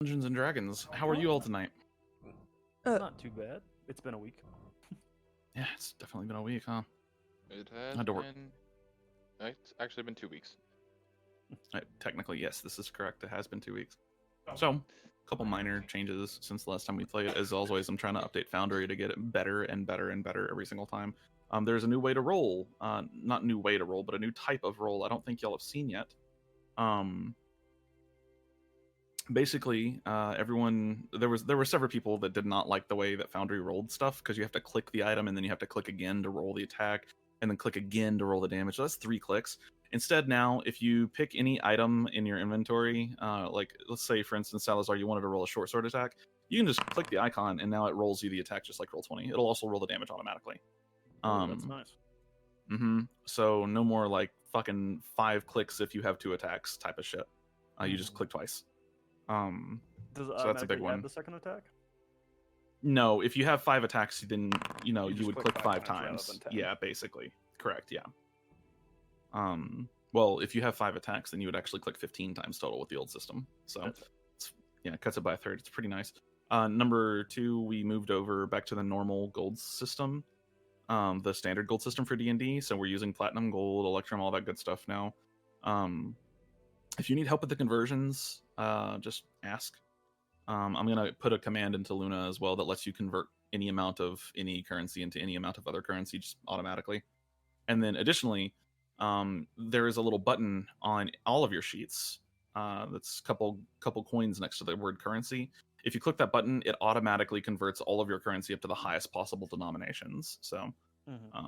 Dungeons and Dragons. How are you all tonight? Not too bad. It's been a week. Yeah, it's definitely been a week, huh? It has Had to work. been. It's actually been 2 weeks. Technically, yes, this is correct. It has been 2 weeks. So, a couple minor changes since the last time we played. As always, I'm trying to update Foundry to get it better and better and better every single time. There's a new way to roll. Not new way to roll, but a new type of roll I don't think y'all have seen yet. Basically, there were several people that did not like the way that Foundry rolled stuff, because you have to click the item and then you have to click again to roll the attack and then click again to roll the damage. So that's 3 clicks. Instead, now if you pick any item in your inventory, like let's say for instance Salazar, you wanted to roll a short sword attack, you can just click the icon and now it rolls you the attack just like Roll20. It'll also roll the damage automatically. That's nice. So no more like fucking 5 clicks if you have 2 attacks type of shit. You just click twice. Does it so that's a big automatically one. add the second attack? No, if you have 5 attacks, then you just would click click 5 5 times rather times. than 10. Yeah, basically. Correct, yeah. Well, if you have 5 attacks, then you would actually click 15 times total with the old system. So, it cuts it by a third. It's pretty nice. Number 2, we moved over back to the normal gold system, the standard gold system for DnD. So we're using platinum, gold, electrum, all that good stuff now. If you need help with the conversions, just ask. I'm going to put a command into Luna as well that lets you convert any amount of any currency into any amount of other currency just automatically. And then additionally, there is a little button on all of your sheets that's a couple coins next to the word currency. If you click that button, it automatically converts all of your currency up to the highest possible denominations. So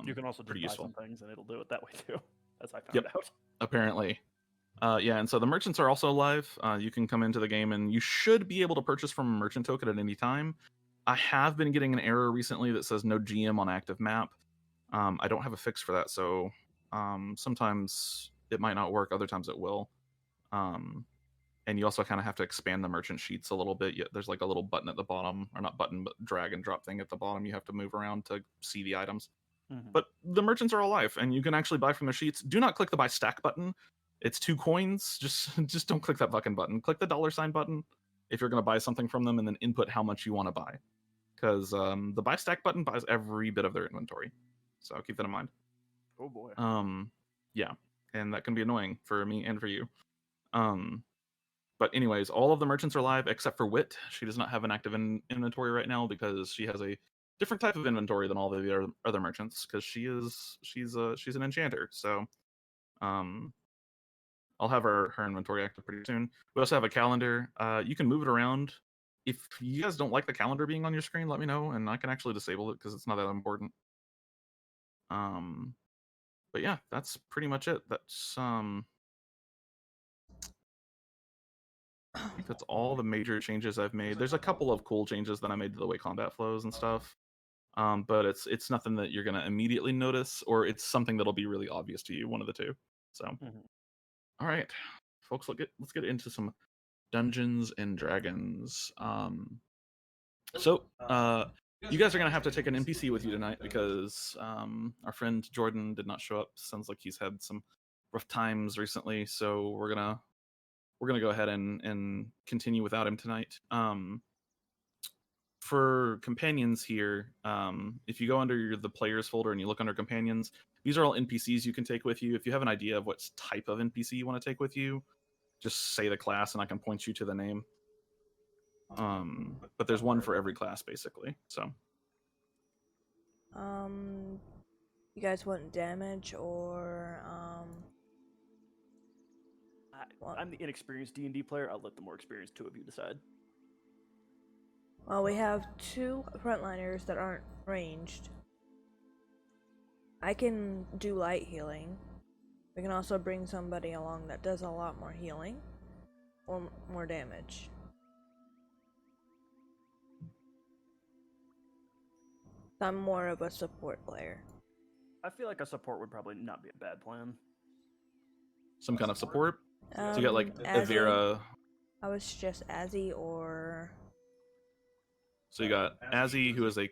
you can also just buy useful. some things and it'll do it that way too, as I found out. Apparently. Yeah, and so the merchants are also live. You can come into the game and you should be able to purchase from a merchant token at any time. I have been getting an error recently that says no GM on active map. I don't have a fix for that, so sometimes it might not work, other times it will. And you also kind of have to expand the merchant sheets a little bit. There's like a little button at the bottom, or not button, but drag and drop thing at the bottom. You have to move around to see the items. But the merchants are alive, and you can actually buy from their sheets. Do not click the buy stack button. It's 2 coins. Just don't click that fucking button. Click the $ button if you're going to buy something from them, and then input how much you want to buy. Because the buy stack button buys every bit of their inventory. So keep that in mind. Oh boy. Yeah, and that can be annoying for me and for you. But anyways, all of the merchants are live except for Wit. She does not have an active inventory right now because she has a different type of inventory than all the other merchants, because she's an enchanter. So I'll have her inventory active pretty soon. We also have a calendar. You can move it around. If you guys don't like the calendar being on your screen, let me know, and I can actually disable it because it's not that important. But yeah, that's pretty much it. That's I think that's all the major changes I've made. There's a couple of cool changes that I made to the way combat flows and stuff. But it's nothing that you're gonna immediately notice, or it's something that'll be really obvious to you, one of the two. So all right, folks, let's get into some Dungeons and Dragons. So you guys are gonna have to take an NPC with you tonight because our friend Jordan did not show up. Sounds like he's had some rough times recently, so we're gonna go ahead and continue without him tonight. For companions here, if you go under the players folder and you look under companions, these are all NPCs you can take with you. If you have an idea of what type of NPC you want to take with you, just say the class and I can point you to the name. But there's one for every class basically. So you guys want damage or I'm the inexperienced D&D player. I'll let the more experienced 2 of you decide. Well, we have 2 frontliners that aren't ranged. I can do light healing. We can also bring somebody along that does a lot more healing or more damage. I'm more of a support player. I feel like a support would probably not be a bad plan. Some kind of support. So you got like Avira. I would suggest Azzy or. So you got Azzy, who is a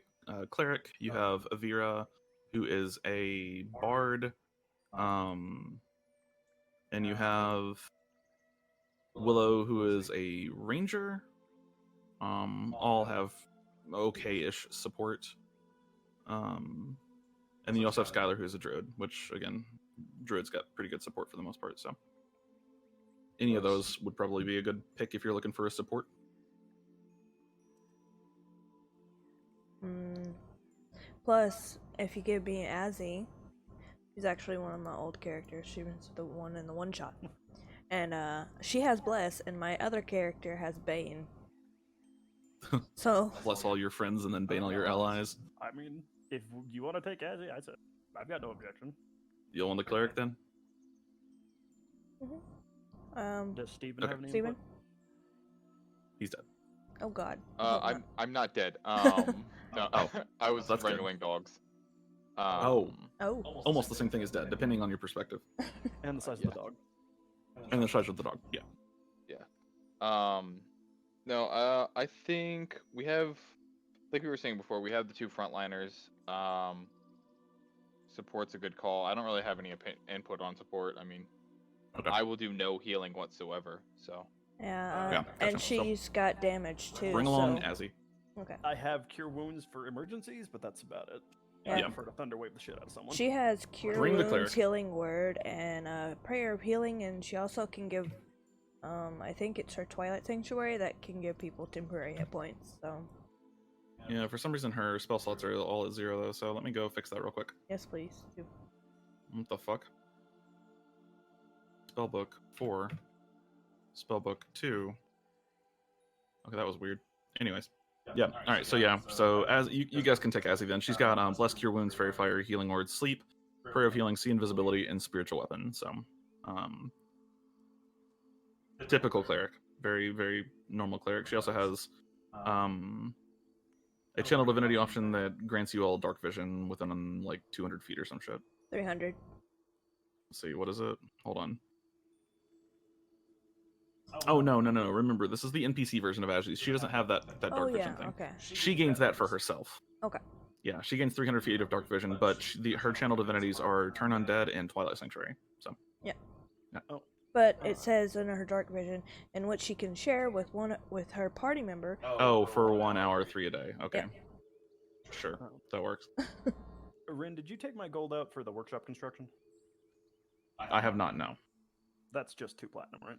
cleric. You have Avira, who is a bard. And you have Willow, who is a ranger. all have okay-ish support. And then you also have Skylar, who's a druid, which again, druids got pretty good support for the most part. So any of those would probably be a good pick if you're looking for a support. Plus, if you give me Azzy, she's actually one of my old characters. She was the one in the one shot, and she has Bless, and my other character has Bane. So Bless all your friends and then bane all your allies. I mean, if you want to take Azzy, I've got no objection. You'll want the cleric then? Does Steven Okay. have any Steven? input? He's dead. Oh God. I'm not dead. No, Oh, I was that's good. wrangling dogs. Oh. Almost the same thing as dead, depending on your perspective. And the size Yeah. of the dog. And the size of the dog, yeah. No, I think we have, like we were saying before, we have the 2 frontliners. Support's a good call. I don't really have any input on support. I mean, Okay. I will do no healing whatsoever. So Yeah, Yeah, and gotcha. So- she's got damage too. Bring along so... Azzy. Okay. I have cure wounds for emergencies, but that's about it. Yeah. I prefer to thunderwave the shit out of someone. She has Cure Bring the Wounds, cleric. Healing Word, and Prayer of Healing, and she also can give, I think it's her Twilight Sanctuary that can give people temporary hit points, so Yeah, for some reason her spell slots are all at 0 though, so let me go fix that real quick. yes please. Do. What the fuck? Spellbook 4. Spellbook 2. Okay, that was weird. Anyways. Yeah, alright, so yeah. So as you guys can take Azzy then. She's got Bless Cure Wounds, Fairy Fire, Healing Word, Sleep, Prayer of Healing, See Invisibility, and Spiritual Weapon. So typical cleric. Very, very normal cleric. She also has a Channel Divinity option that grants you all dark vision within like 200 feet or some shit. 300. Let's see, what is it? Hold on. Oh, no. Remember, this is the NPC version of Azzy. She doesn't have that dark Oh vision yeah, thing. okay. She gains that for herself. Okay. Yeah, she gains 300 feet of dark vision, but her channel divinities are Turn Undead and Twilight Sanctuary. So. Yeah. Oh. But it says in her dark vision, in which she can share with her party member. Oh, for 1 hour, 3 a day. Okay. Yeah. Sure, Oh. that works. Rin, did you take my gold out for the workshop construction? I have not, no. That's just 2 platinum, right?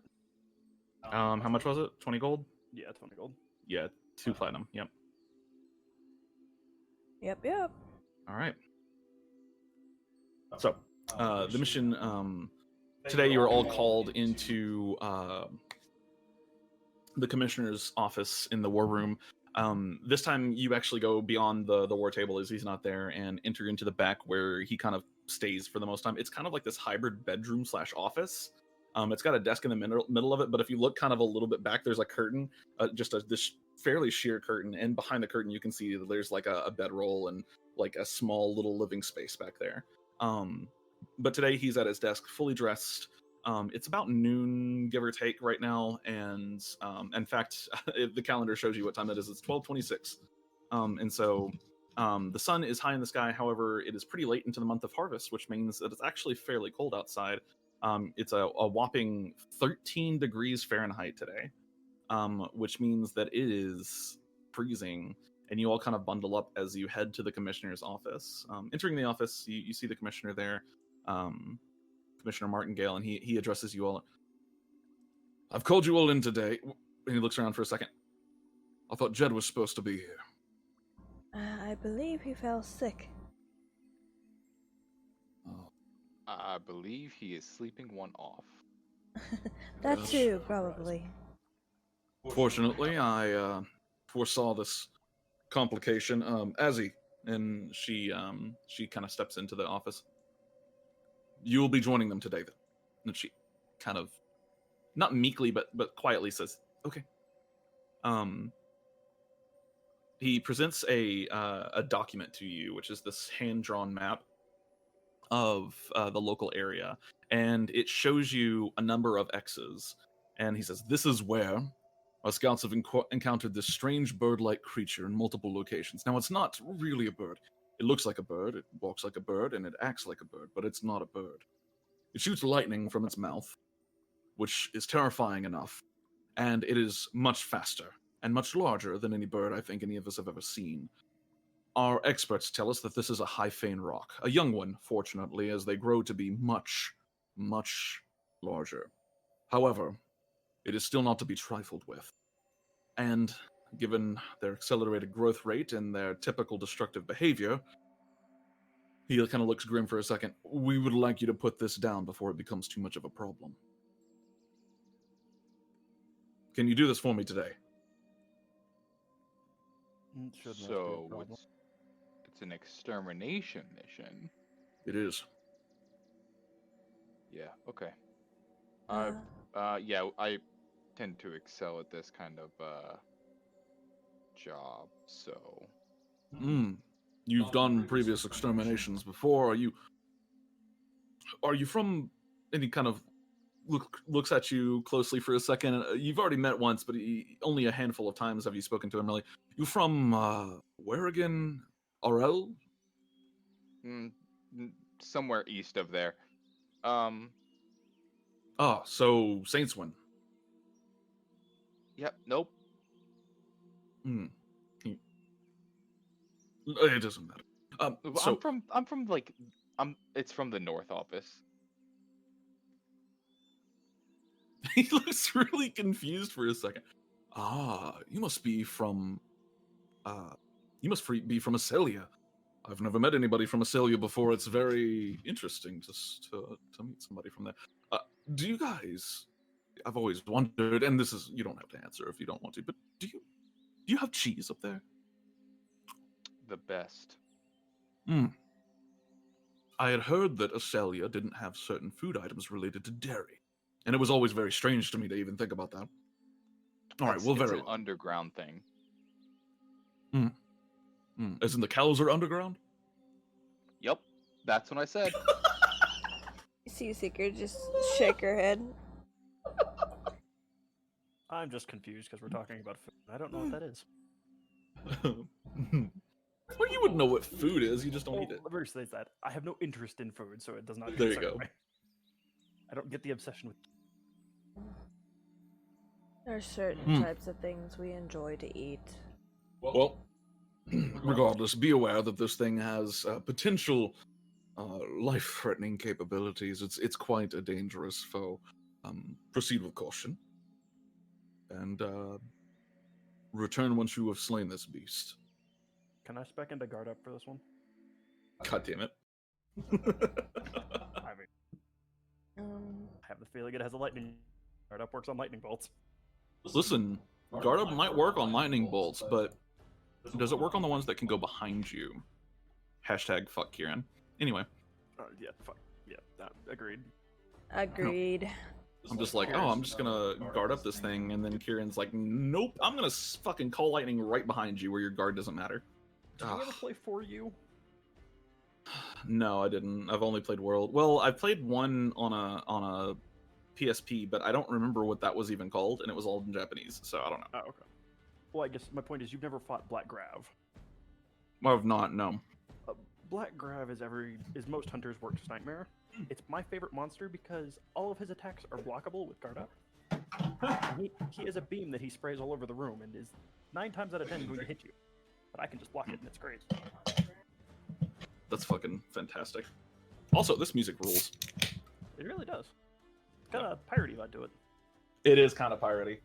How much was it? 20 gold? Yeah, 20 gold. Yeah, 2 platinum. Yep. Yep. All right. So, the mission today, you were all called into the commissioner's office in the war room. This time, you actually go beyond the war table as he's not there and enter into the back where he kind of stays for the most time. It's kind of like this hybrid bedroom / office. It's got a desk in the middle of it, but if you look kind of a little bit back, there's a curtain, this fairly sheer curtain, and behind the curtain you can see that there's like a bedroll and like a small little living space back there. But today he's at his desk, fully dressed. It's about noon, give or take, right now, and in fact, if the calendar shows you what time it is, it's 12:26. And so the sun is high in the sky. However, it is pretty late into the month of harvest, which means that it's actually fairly cold outside. It's a whopping 13 degrees Fahrenheit today, which means that it is freezing, and you all kind of bundle up as you head to the commissioner's office. Entering the office, you see the commissioner there, Commissioner Martingale, and he addresses you all. I've called you all in today. And he looks around for a second. I thought Jed was supposed to be here. I believe he fell sick. I believe he is sleeping one off. That Yes. too, probably. Fortunately, I foresaw this complication. Azzy, and she kind of steps into the office. You will be joining them today, then. And she kind of, not meekly, but quietly says, "Okay." He presents a document to you, which is this hand-drawn map of the local area, and it shows you a number of X's. And he says, "This is where our scouts have encountered this strange bird-like creature in multiple locations. Now, it's not really a bird. It looks like a bird, it walks like a bird, and it acts like a bird, but it's not a bird. It shoots lightning from its mouth, which is terrifying enough, and it is much faster and much larger than any bird I think any of us have ever seen. Our experts tell us that this is a Hyphane rock, a young one, fortunately, as they grow to be much, much larger. However, it is still not to be trifled with. And given their accelerated growth rate and their typical destructive behavior, he kind of looks grim for a second. We would like you to put this down before it becomes too much of a problem. Can you do this for me today? Shouldn't have to be a So problem. it's an extermination mission. It is. Yeah. Okay. Uh, Yeah, I tend to excel at this kind of job. So You've done previous exterminations before. Are you from any kind of looks at you closely for a second? You've already met once, but only a handful of times have you spoken to him, really. You from where again? Aurel? Somewhere east of there. Ah, so Saintswin. Yep. Nope. It doesn't matter. So I'm from like it's from the north office. he looks really confused for a second. Ah, you must be from be from Acelia. I've never met anybody from Acelia before. It's very interesting to meet somebody from there. Do you guys? I've always wondered, and this is, you don't have to answer if you don't want to, but do you have cheese up there? The best. I had heard that Acelia didn't have certain food items related to dairy, and it was always very strange to me to even think about that. All right, well, it's very an well. underground thing. As in the cows are underground? Yep, that's what I said. Sea Seeker just shake her head. I'm just confused because we're talking about food. I don't know what that is. Well, you would know what food is. You just don't eat it. Let me rephrase that. I have no interest in food, so it does not. There you concern go. me. I don't get the obsession with. There are certain types of things we enjoy to eat. Well, regardless, be aware that this thing has potential life-threatening capabilities. It's quite a dangerous foe. Proceed with caution, and return once you have slain this beast. Can I spec into guard up for this one? God damn it! I mean, I have the feeling it has a lightning. Guard up works on lightning bolts. Listen, guard up might work on lightning bolts, but does it work on the ones that can go behind you? Hashtag fuck Kieran. Anyway. Yeah, fuck. Yeah, agreed. Agreed. I'm just like, oh, I'm just gonna guard up this thing, and then Kieran's like, nope, I'm gonna fucking call lightning right behind you where your guard doesn't matter. Did you ever play For You? No, I didn't. I've only played World. Well, I played one on a PSP, but I don't remember what that was even called, and it was all in Japanese, so I don't know. Oh, okay. Well, I guess my point is you've never fought Black Grav. I've not, no. Black Grav is most hunters' worst nightmare. It's my favorite monster because all of his attacks are blockable with guard up. He has a beam that he sprays all over the room and is 9 times out of 10 going to hit you. But I can just block it and it's great. That's fucking fantastic. Also, this music rules. It really does. It's got a piratey vibe to it. It is kind of piratey.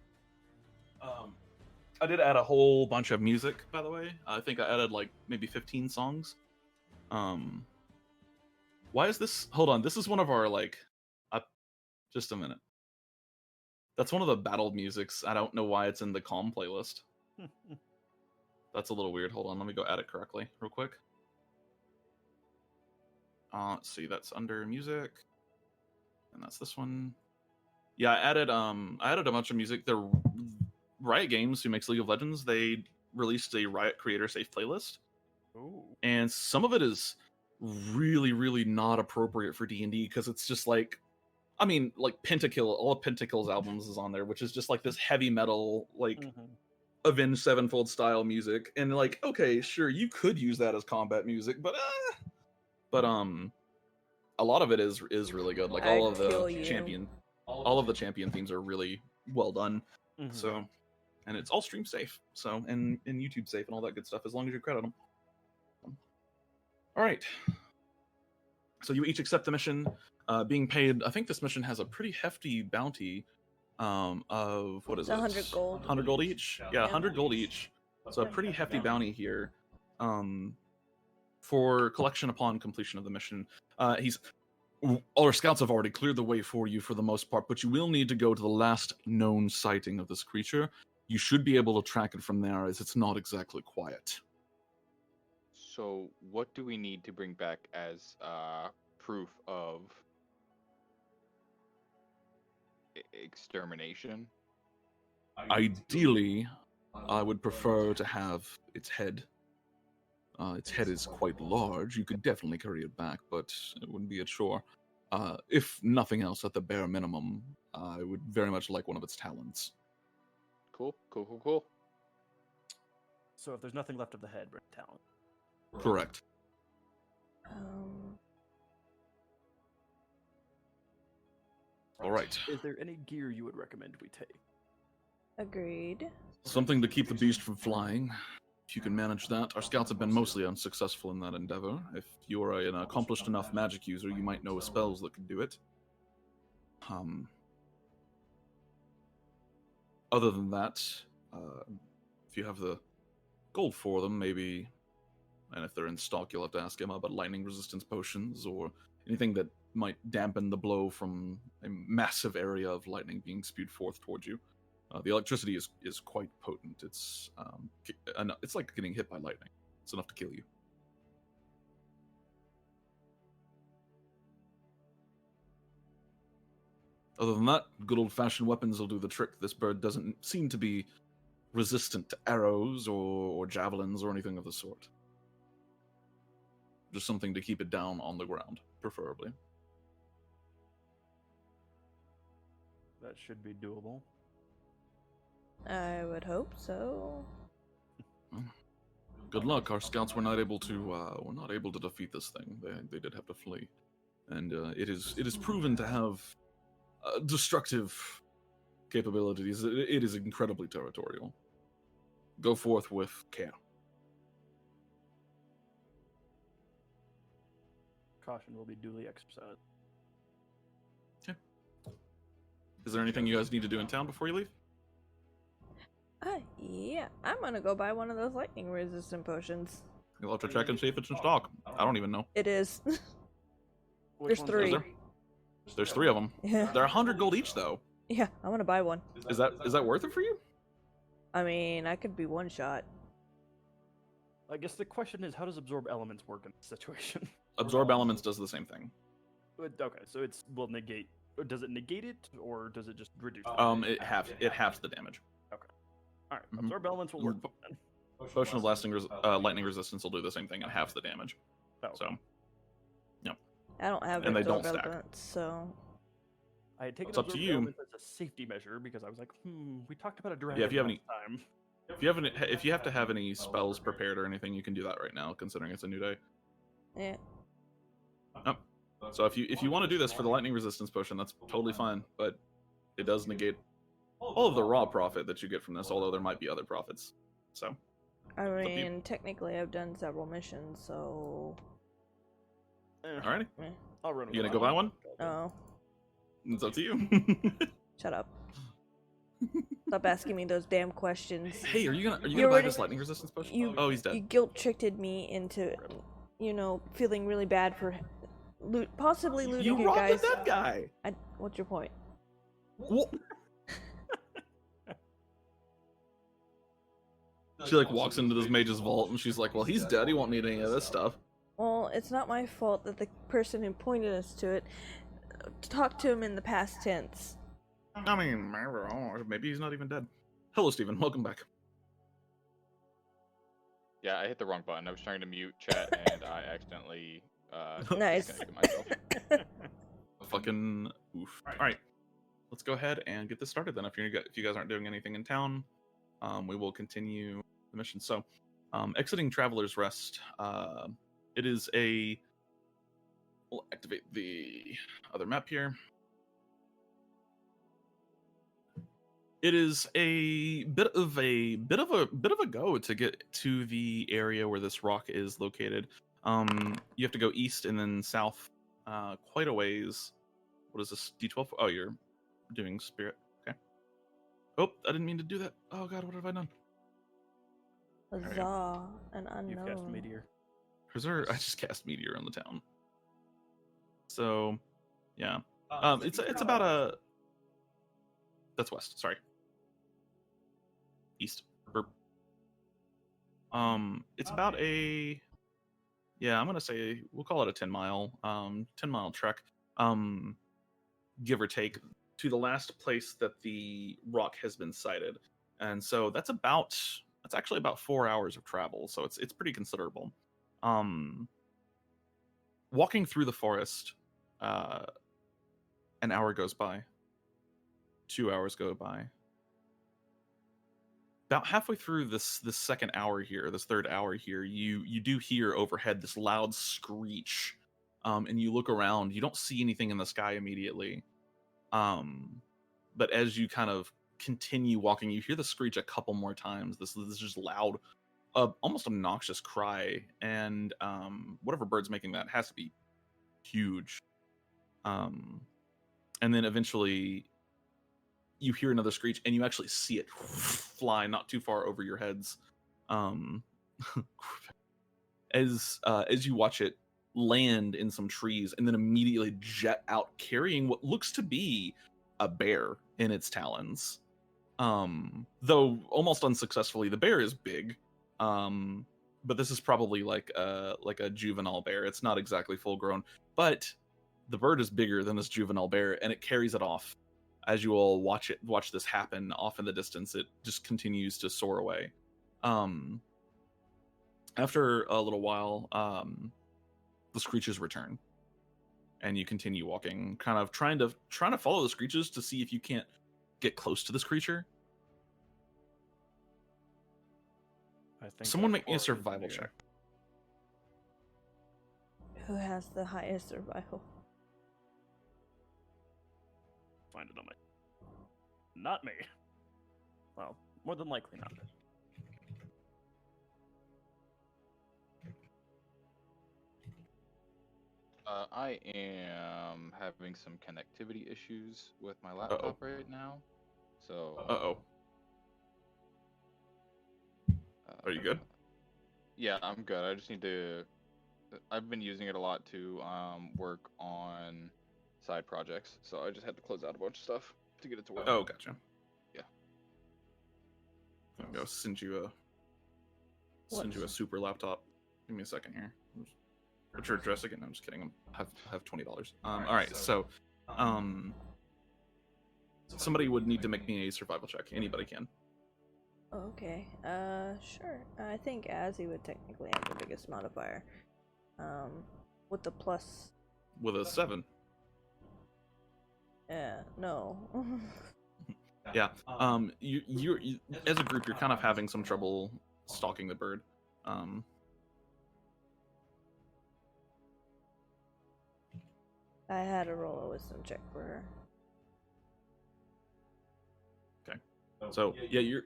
I did add a whole bunch of music, by the way. I think I added like maybe 15 songs. Why is this? Hold on, this is one of our like. Just a minute. That's one of the battle musics. I don't know why it's in the calm playlist. That's a little weird. Hold on, let me go add it correctly, real quick. Let's see, that's under music, and that's this one. Yeah, I added a bunch of music. The Riot Games, who makes League of Legends, they released a Riot Creator Safe playlist. Ooh. And some of it is really, really not appropriate for D&D because it's just like, I mean, like Pentakill, all of Pentakill's albums is on there, which is just like this heavy metal, like Avenged Sevenfold style music. And like, okay, sure, you could use that as combat music, but a lot of it is really good. Like all of the champion themes are really well done. So and it's all stream safe. So and YouTube safe and all that good stuff as long as you credit them. All right. So you each accept the mission, being paid. I think this mission has a pretty hefty bounty of what is It's it? 100 gold. 100 gold each. Yeah, 100 gold each. So a pretty hefty bounty here. For collection upon completion of the mission. All our scouts have already cleared the way for you for the most part, but you will need to go to the last known sighting of this creature. You should be able to track it from there, as it's not exactly quiet. So, what do we need to bring back as proof of extermination? Ideally, I would prefer to have its head. Its head is quite large. You could definitely carry it back, but it wouldn't be a chore. If nothing else, at the bare minimum, I would very much like one of its talons. Cool, cool, cool, cool. So if there's nothing left of the head, bring talent. Correct. All right. Is there any gear you would recommend we take? Agreed. Something to keep the beast from flying. If you can manage that. Our scouts have been mostly unsuccessful in that endeavor. If you are an accomplished enough magic user, you might know spells that can do it. Other than that, if you have the gold for them, maybe, and if they're in stock, you'll have to ask Emma about lightning resistance potions or anything that might dampen the blow from a massive area of lightning being spewed forth towards you. The electricity is quite potent. It's like getting hit by lightning. It's enough to kill you. Other than that, good old-fashioned weapons will do the trick. This bird doesn't seem to be resistant to arrows or javelins or anything of the sort. Just something to keep it down on the ground, preferably. That should be doable. I would hope so. Good luck. Our scouts were not able to defeat this thing. They did have to flee, and it is proven to have destructive capabilities. It is incredibly territorial. Go forth with care. Caution will be duly exercised. Okay. Is there anything you guys need to do in town before you leave? Yeah, I'm gonna go buy one of those lightning resistant potions. You'll have to check and see if it's in stock. I don't even know. It is. Which There's one's 3. there? There's 3 of them. Yeah. They're 100 gold each, though. Yeah, I'm gonna buy one. Is that worth it for you? I mean, I could be one shot. I guess the question is, how does absorb elements work in this situation? Absorb elements does the same thing. Okay, so will negate. Does it negate it, or does it just reduce it? It halves the damage. All right, Mhm. absorb elements will work then. Potion of lightning resistance will do the same thing and halves the damage. Oh, okay. So, I don't have And they absorb don't stack. elements, so I had taken It's up to absorb you. elements as a safety measure because I was like, we talked about a dragon if you have last any- time. if you have to have any spells prepared or anything, you can do that right now, considering it's a new day. yeah. So if you want to do this for the lightning resistance potion, that's totally fine. But it does negate all of the raw profit that you get from this, although there might be other profits. So I to you. mean, technically, I've done several missions, so alrighty, I'll run. you gonna go buy one? oh, It's up to you. shut up. Stop asking me those damn questions. Hey, are you gonna You buy already- this lightning resistance potion? you- Oh, he's dead. You guilt tricked me into, feeling really bad for possibly looting You your robbed guys. that guy. What's your point? What? She walks into this mage's vault and she's like, "Well, he's dead. He won't need any of this stuff." Well, it's not my fault that the person who pointed us to it talked to him in the past tense. I mean, maybe he's not even dead. Hello, Steven. Welcome back. Yeah, I hit the wrong button. I was trying to mute chat and I accidentally Nice. disconnected myself. Fucking oof. All right, let's go ahead and get this started then. If you guys aren't doing anything in town, we will continue the mission. So, exiting Traveler's Rest. It is a. We'll activate the other map here. It is a bit of a go to get to the area where this rock is located. You have to go east and then south, quite a ways. What is this? D12? Oh, you're doing spirit. Okay. Oh, I didn't mean to do that. Oh god, what have I done? Huzzah, an You've cast unknown. meteor. Preserve. I just cast meteor on the town. So, yeah. It's about a. That's west. Sorry. East. Burp. It's about a. Yeah, I'm gonna say we'll call it a 10-mile, 10-mile trek, give or take, to the last place that the rock has been sighted, and so that's actually about 4 hours of travel. So it's pretty considerable. Walking through the forest, an hour goes by. 2 hours go by. About halfway through this second hour here, this third hour here, you do hear overhead this loud screech, and you look around. You don't see anything in the sky immediately, but as you kind of continue walking, you hear the screech a couple more times. This just loud, almost obnoxious cry, and whatever bird's making that has to be huge. And then eventually you hear another screech, and you actually see it fly not too far over your heads. As you watch it land in some trees, and then immediately jet out, carrying what looks to be a bear in its talons. Though almost unsuccessfully, the bear is big. But this is probably like a juvenile bear. It's not exactly full grown, but the bird is bigger than this juvenile bear, and it carries it off. As you all watch this happen off in the distance, it just continues to soar away. After a little while, the screeches return, and you continue walking, kind of trying to follow the screeches to see if you can't get close to this creature. I think Someone I've make me a already survival been check. Who has the highest survival? Find it on my. Not me. Well, more than likely not. I am having some connectivity issues with my laptop right now. So. Uh-oh. Are you good? Yeah, I'm good. I just need to. I've been using it a lot to work on side projects, so I just had to close out a bunch of stuff to get it to work. Oh, gotcha. Yeah. I'm gonna send you a super laptop. Give me a second here. What's your address again? I'm just kidding. I have $20. All right. So, somebody would need to make me a survival check. Anybody can. Okay. Sure. I think Azzy would technically have the biggest modifier. With the plus. With a 7. No. Yeah. You as a group, you're kind of having some trouble stalking the bird. I had to roll a wisdom check for her. Okay. So yeah, you're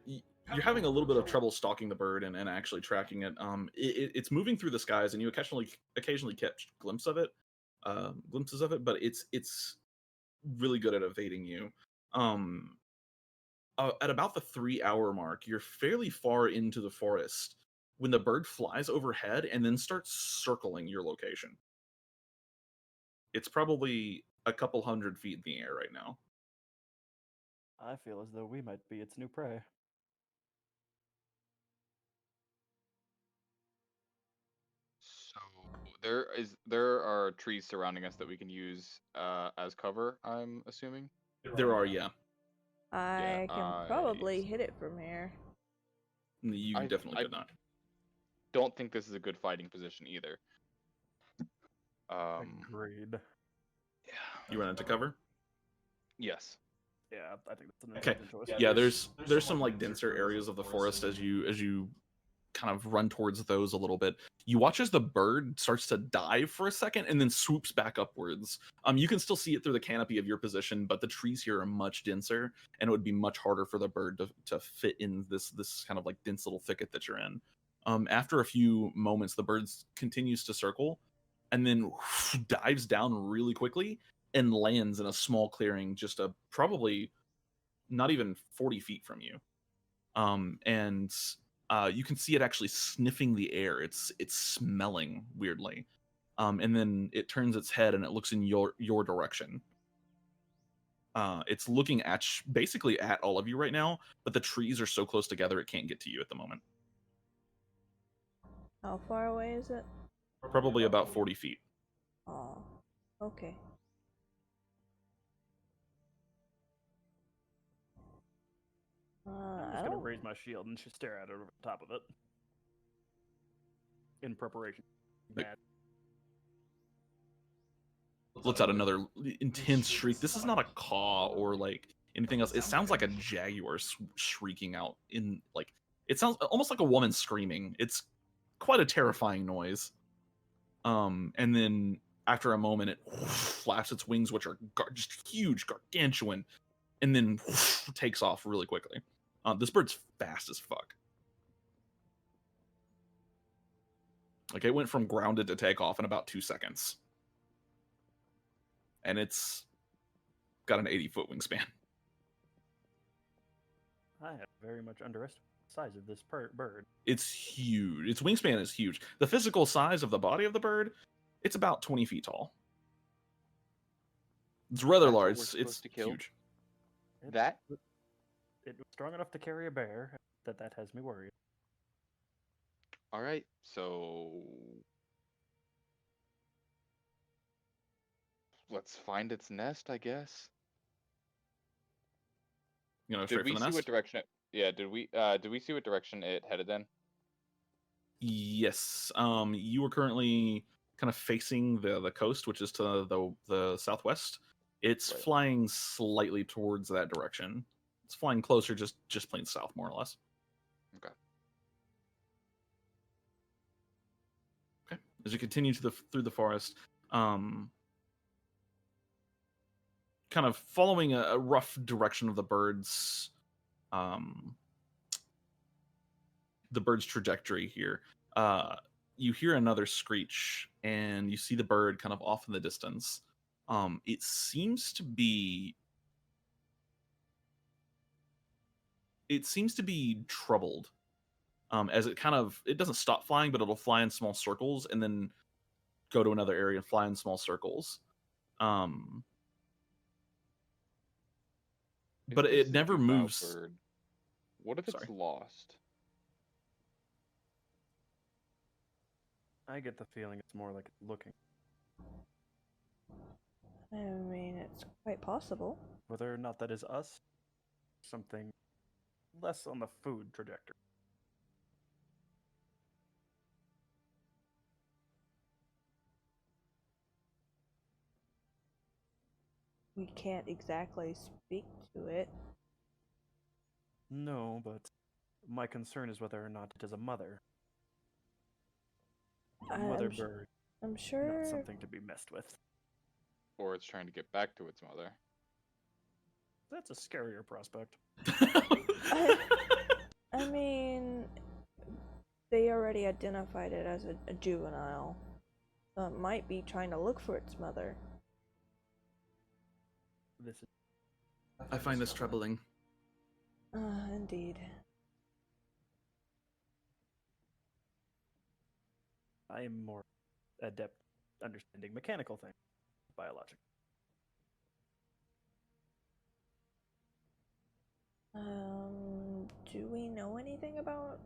having a little bit of trouble stalking the bird and actually tracking it. It's moving through the skies, and you occasionally catch glimpses of it, but it's really good at evading you. At about the 3-hour mark, you're fairly far into the forest when the bird flies overhead and then starts circling your location. It's probably a couple 100 feet in the air right now. I feel as though we might be its new prey. So there are trees surrounding us that we can use as cover, I'm assuming. There are, yeah. I can probably hit it from here. You definitely could not. Don't think this is a good fighting position either. Agreed. Yeah. You run into cover? Yes. Yeah, I think that's an Okay. intelligent choice. Yeah, there's some like denser areas of the forest as you kind of run towards those a little bit. You watch as the bird starts to dive for a second and then swoops back upwards. You can still see it through the canopy of your position, but the trees here are much denser, and it would be much harder for the bird to fit in this kind of like dense little thicket that you're in. After a few moments, the bird continues to circle, and then dives down really quickly and lands in a small clearing, just probably not even 40 feet from you. And you can see it actually sniffing the air. It's smelling weirdly, and then it turns its head and it looks in your direction. It's looking at basically at all of you right now, but the trees are so close together it can't get to you at the moment. How far away is it? Probably about 40 feet. Oh, okay. I'm I just gonna don't. raise my shield and just stare at it over the top of it. In preparation. Like- Bad. Lets out another intense shriek. This is not a caw or like anything else. It sounds like a jaguar shrieking out in like, it sounds almost like a woman screaming. It's quite a terrifying noise. And then after a moment, it flaps its wings, which are just huge, gargantuan, and then takes off really quickly. This bird's fast as fuck. Like, it went from grounded to take off in about 2 seconds. And it's got an 80-foot wingspan. I have very much underestimated the size of this bird. It's huge. Its wingspan is huge. The physical size of the body of the bird, it's about 20 feet tall. It's rather That's what large. we're It's supposed to kill? huge. That? It was strong enough to carry a bear. That has me worried. All right. So let's find its nest, I guess. You know, Did straight we for the see nest. what direction it? Yeah. Did we see what direction it headed in? Yes. You are currently kind of facing the coast, which is to the southwest. It's Right. flying slightly towards that direction. It's flying closer, just plain south, more or less. Okay. Okay. As you continue through the forest, kind of following a rough direction of the bird's trajectory here, you hear another screech, and you see the bird kind of off in the distance. It seems to be troubled, as it doesn't stop flying, but it'll fly in small circles and then go to another area and fly in small circles. But If this it is a never juvenile moves. bird, what if it's Sorry. lost? I get the feeling it's more like it's looking. I mean, it's quite possible. Whether or not that is us, something less on the food trajectory. We can't exactly speak to it. No, but my concern is whether or not it is a mother. A I'm mother sh- bird, I'm not sure. something to be messed with. Or it's trying to get back to its mother? That's a scarier prospect. I mean, they already identified it as a juvenile. So it might be trying to look for its mother. This is I find this troubling. Indeed. I am more adept understanding mechanical things, biological. Do we know anything about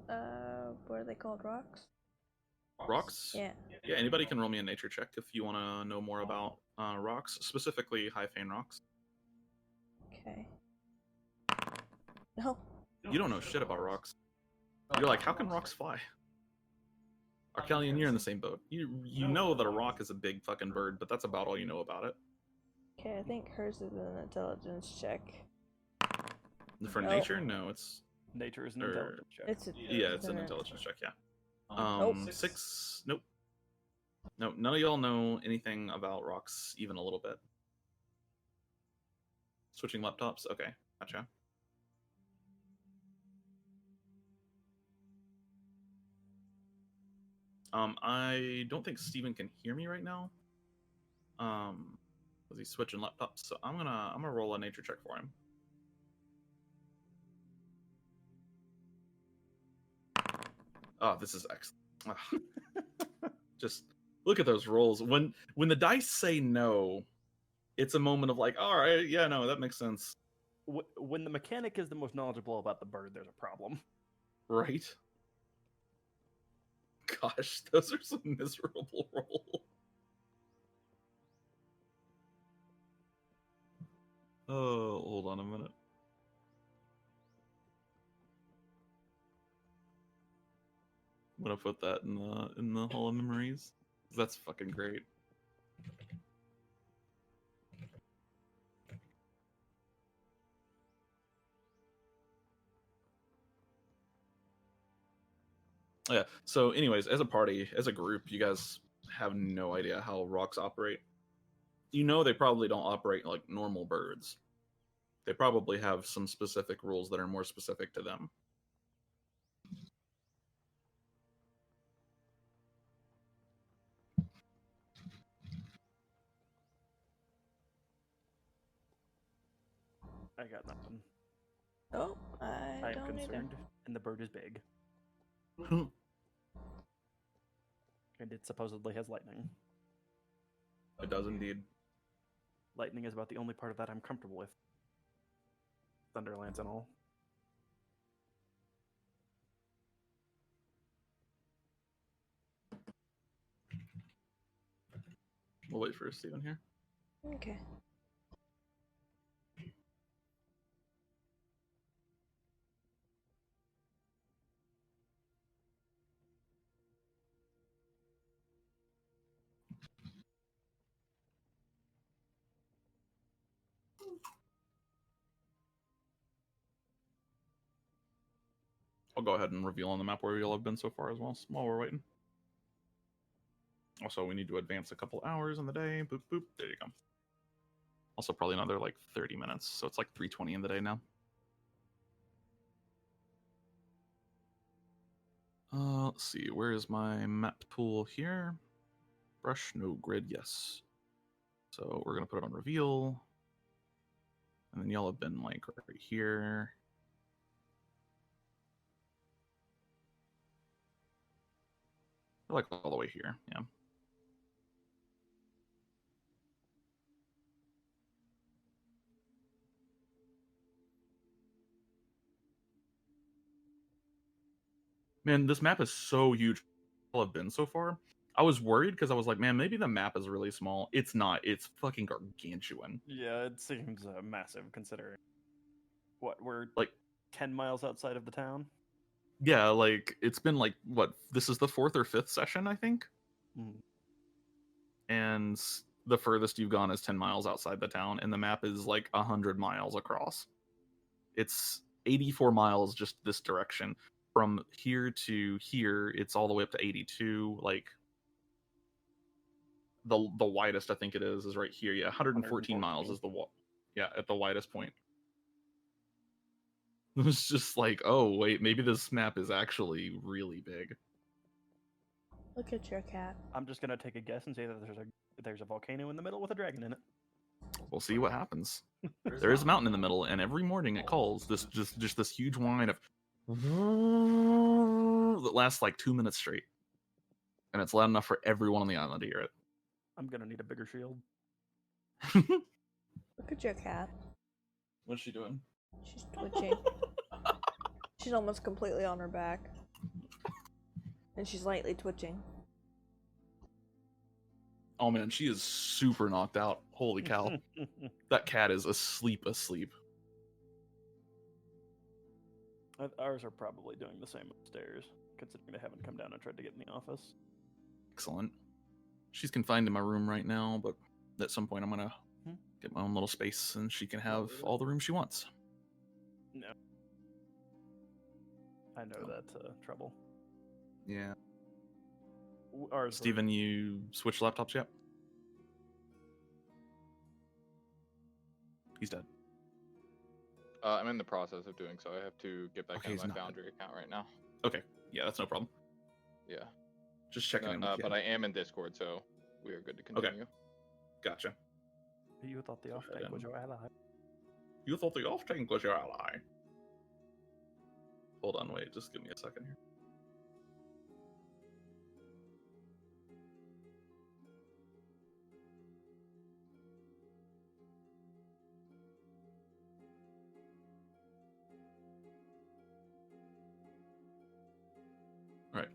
what are they called, rocks? Rocks? Yeah. Yeah, anybody can roll me a nature check if you want to know more about rocks, specifically high fane rocks. Okay. No. You don't know shit about rocks. You're like, how can rocks fly? Arcelion, you're in the same boat. You know that a rock is a big fucking bird, but that's about all you know about it. Okay, I think hers is an intelligence check. For No. nature, no, it's Nature is an Or- intelligence check. It's an intelligence check, yeah. Nope. 6. Nope. No, none of y'all know anything about rocks, even a little bit. Switching laptops? Okay, gotcha. I don't think Steven can hear me right now. Because he's switching laptops, so I'm gonna roll a nature check for him. Oh, this is excellent. Just look at those rolls. When the dice say no, it's a moment of like, all right, yeah, no, that makes sense, When the mechanic is the most knowledgeable about the bird, there's a problem. right? Gosh, those are some miserable rolls. Oh, hold on a minute. I'm gonna put that in the Hall of Memories. That's fucking great. Yeah. So, anyways, as a party, as a group, you guys have no idea how rocks operate. You know, they probably don't operate like normal birds. They probably have some specific rules that are more specific to them. I got nothing. Oh, I I am don't either. concerned, and the bird is big, and it supposedly has lightning. It does indeed. Lightning is about the only part of that I'm comfortable with. Thunderlance and all. We'll wait for Steven here. Okay. I'll go ahead and reveal on the map where you'll have been so far as well while we're waiting. Also, we need to advance a couple hours in the day. Boop, boop. There you go. Also, probably another like 30 minutes. So it's like 3:20 in the day now. Let's see. Where is my map tool here? Brush, no grid, yes. So we're going to put it on reveal. And then y'all have been like right here. Like all the way here, yeah. Man, this map is so huge. All I've been so far. I was worried because I was like, man, maybe the map is really small. It's not. It's fucking gargantuan. Yeah, it seems massive considering. What, we're Like, 10 miles outside of the town? yeah, like it's been like what? This is the 4th or 5th session, I think. Mm. And the furthest you've gone is 10 miles outside the town, and the map is like 100 miles across. It's 84 miles just this direction. From here to here, it's all the way up to 82. Like the widest I think it is right here. Yeah, 114 miles is at the widest point. It was just like, oh wait, maybe this map is actually really big. Look at your cat. I'm just gonna take a guess and say that there's a volcano in the middle with a dragon in it. We'll see what happens. There is a mountain in the middle, and every morning it calls this just this huge whine of that lasts like 2 minutes straight, and it's loud enough for everyone on the island to hear it. I'm gonna need a bigger shield. Look at your cat. What's she doing? She's twitching. She's almost completely on her back. And she's lightly twitching. Oh man, she is super knocked out. Holy cow. That cat is asleep. Ours are probably doing the same upstairs, considering they haven't come down and tried to get in the office. Excellent. She's confined in my room right now, but at some point I'm gonna get my own little space and she can have all the room she wants. No. I know that trouble. Yeah. Ours were- Steven, you switched laptops yet? He's dead. I'm in the process of doing so. I have to get back Okay, into he's my not Foundry account right now. Okay, yeah, that's no problem. Yeah. Just checking in with you. But I am in Discord, so we are good to continue. Gotcha. You thought the off ahead tank was and- your ally. You thought the off tank was your ally. Hold on, wait, just give me a second here. Right.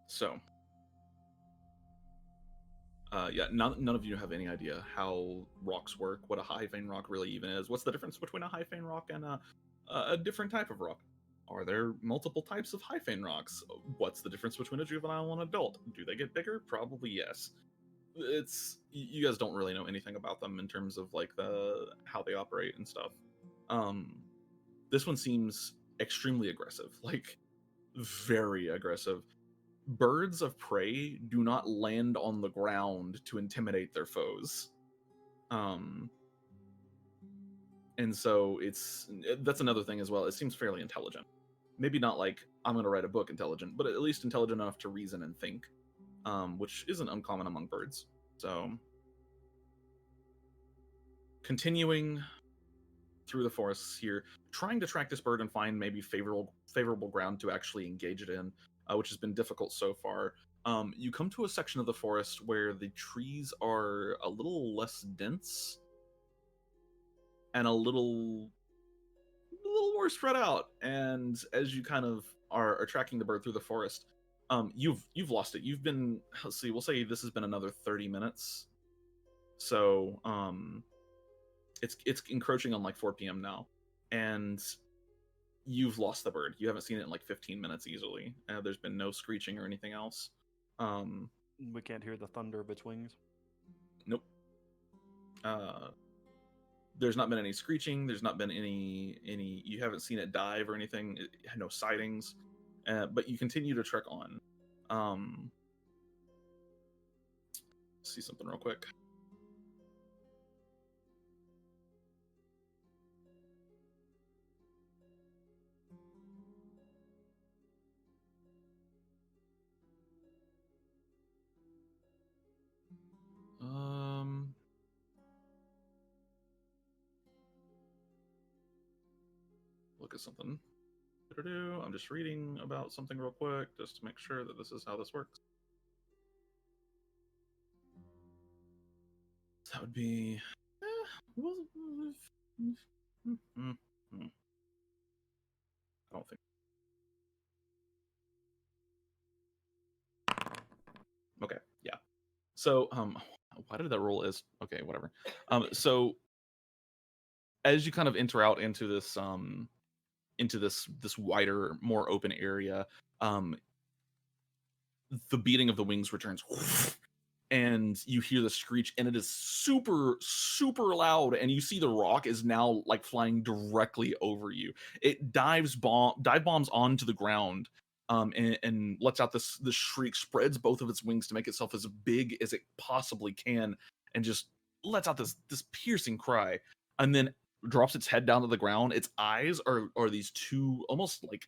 So, yeah, none of you have any idea how rocks work, what a high vein rock really even is. What's the difference between a high vein rock and a different type of rock? Are there multiple types of high vein rocks? What's the difference between a juvenile and an adult? Do they get bigger? Probably yes. You guys don't really know anything about them in terms of like how they operate and stuff. This one seems extremely aggressive, like very aggressive. Birds of prey do not land on the ground to intimidate their foes. And so that's another thing as well. It seems fairly intelligent. Maybe not like I'm going to write a book intelligent, but at least intelligent enough to reason and think, which isn't uncommon among birds. So, continuing through the forests here, trying to track this bird and find maybe favorable ground to actually engage it in, which has been difficult so far. You come to a section of the forest where the trees are a little less dense and a little more spread out. And as you kind of are tracking the bird through the forest, you've lost it. You've been, let's see, we'll say this has been another 30 minutes. So it's encroaching on like 4 p.m. now, and you've lost the bird. You haven't seen it in like 15 minutes easily. There's been no screeching or anything else. We can't hear the thunder of its wings. Nope. There's not been any screeching. There's not been any. You haven't seen it dive or anything. It had no sightings. But you continue to trek on. See something real quick. Look at something. I'm just reading about something real quick, just to make sure that this is how this works. That would be. I don't think. Okay, yeah. So, why did that roll is okay? Whatever. So as you kind of enter out into this wider, more open area, the beating of the wings returns, and you hear the screech, and it is super, super loud, and you see the rock is now like flying directly over you. It dive bombs onto the ground, and lets out this shriek, spreads both of its wings to make itself as big as it possibly can, and just lets out this piercing cry, and then drops its head down to the ground. Its eyes are these two almost like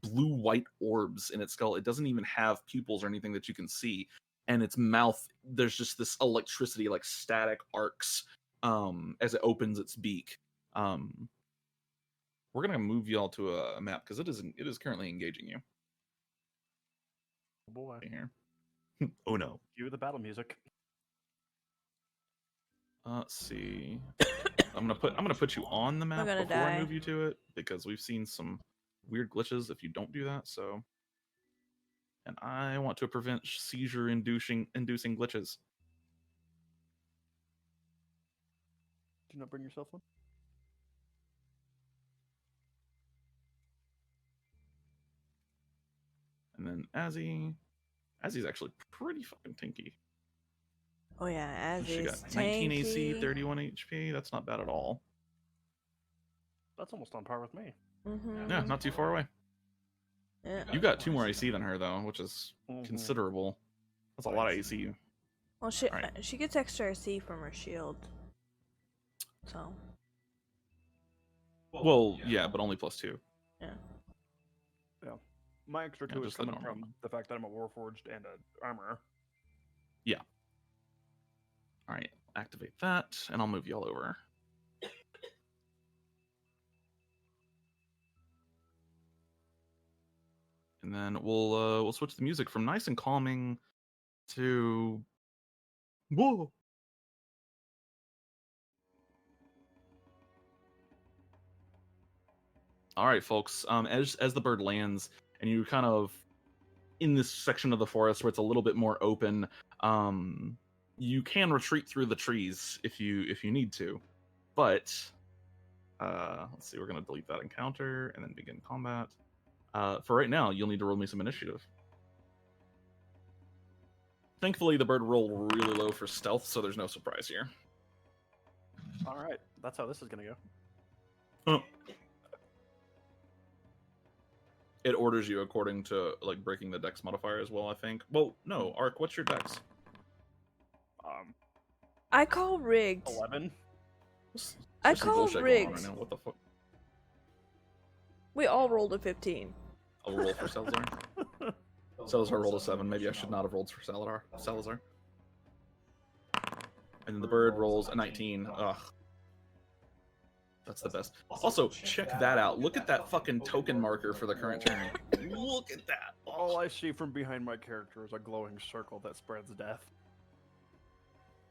blue-white orbs in its skull. It doesn't even have pupils or anything that you can see. And its mouth, there's just this electricity, like static arcs, as it opens its beak. We're gonna move y'all to a map because it is currently engaging you. Oh boy. Here. Oh no. Cue the battle music. Let's see. I'm gonna put you on the map gonna before die. I move you to it, because we've seen some weird glitches if you don't do that. So, and I want to prevent seizure inducing glitches. Do not bring yourself one. And then Azzy's actually pretty fucking tanky. Oh yeah, as She is got 19 AC, tanky. 31 HP. That's not bad at all. That's almost on par with me. Mm-hmm. Yeah, not too far away. Yeah. You got 2 more AC than her though, which is Mhm. considerable. That's a lot of AC. Well, Alright. she gets extra AC from her shield. So, Well, yeah, but only +2. yeah. Yeah. My extra Yeah, 2 is just the coming normal. from the fact that I'm a Warforged and an armorer. All right, activate that, and I'll move y'all over. And then we'll switch the music from nice and calming to whoa. All right, folks. As the bird lands, and you're kind of in this section of the forest where it's a little bit more open, you can retreat through the trees if you need to, but let's see. We're gonna delete that encounter and then begin combat. For right now, you'll need to roll me some initiative. Thankfully, the bird rolled really low for stealth, so there's no surprise here. All right, that's how this is gonna go. Oh. It orders you according to like breaking the dex modifier as well, I think. Well, no, Arc, what's your dex? I call rigged. 11. I There's some call bullshit going on rigged. right now. What the fuck? We all rolled a 15. I'll roll for Salazar. Salazar rolled a 7. Maybe I should not have rolled for Salazar. And then the bird rolls a 19. Ugh. That's the best. Also, check that out. Look at that fucking token marker for the current turn. Look at that. All I see from behind my character is a glowing circle that spreads death.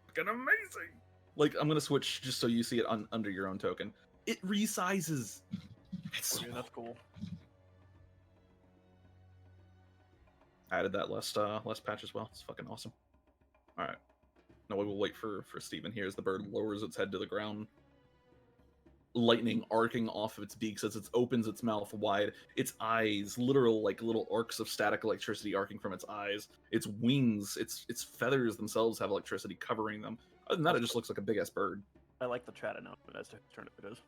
Fucking amazing. Like, I'm gonna switch just so you see it under your own token. It resizes. It's so Okay, that's cool. added that last patch as well. It's fucking awesome. All right. No, we will wait for Steven here as the bird lowers its head to the ground. Lightning arcing off of its beak as it opens its mouth wide. Its eyes, literal like little arcs of static electricity arcing from its eyes. Its wings, its feathers themselves have electricity covering them. Other than that, it just looks like a big ass bird. I like the chat announcement as to whose turn it is.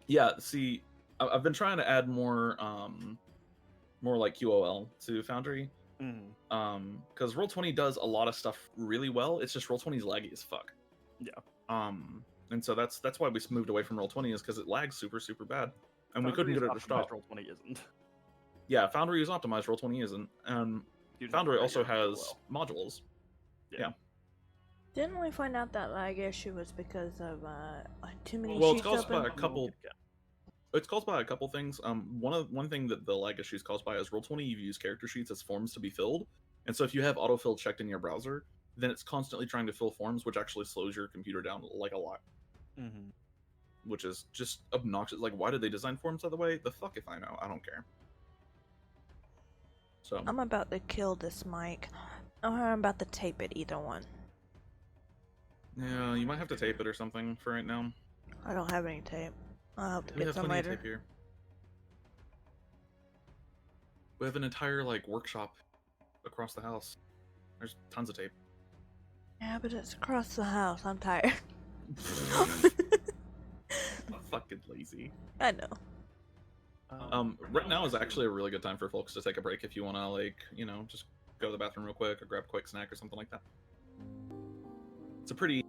Yeah, see, I've been trying to add more like QOL to Foundry. Because Roll20 does a lot of stuff really well. It's just Roll20's laggy as fuck. Yeah. And so that's why we moved away from Roll20 is because it lags super baad, and we Foundry couldn't get is it to stop. optimized, Roll20 isn't. Yeah, Foundry is optimized. Roll20 isn't, and You don't Foundry rate also your has QOL. modules. Yeah. Didn't we find out that lag issue was because of too many Well, it's sheets caused open? by a couple. It's caused by a couple things. One thing that the lag issue is caused by is Roll20. You use character sheets as forms to be filled, and so if you have autofill checked in your browser, then it's constantly trying to fill forms, which actually slows your computer down like a lot. Which is just obnoxious. Like, why did they design forms that way? The fuck if I know. I don't care. So I'm about to kill this mic. Or I'm about to tape it, either one. yeah, you might have to tape it or something for right now. I don't have any tape. I'll have to We get have some plenty of later. tape here. We have an entire like workshop across the house. There's tons of tape. Yeah, but it's across the house. I'm tired. Fucking lazy. I know. Right now is actually a really good time for folks to take a break if you want to, like, you know, just go to the bathroom real quick or grab a quick snack or something like that. It's a pretty.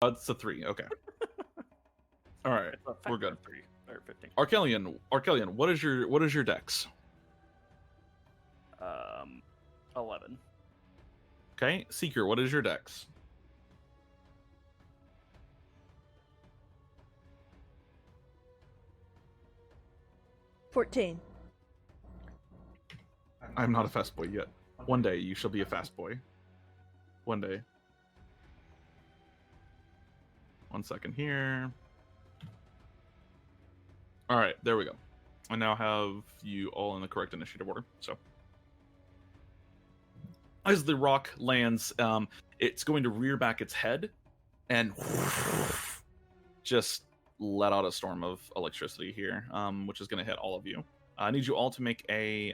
It's a 3. Okay. All right. It's a We're factor good. of 3 or 15. Arcelion, what is your dex? 11. Okay, Seeker, what is your dex? $14. I'm not a fast boy yet. One day you shall be a fast boy. One day. 1 second here. All right, there we go. I now have you all in the correct initiative order. So, as the rock lands, it's going to rear back its head and just let out a storm of electricity here, which is going to hit all of you. I need you all to make a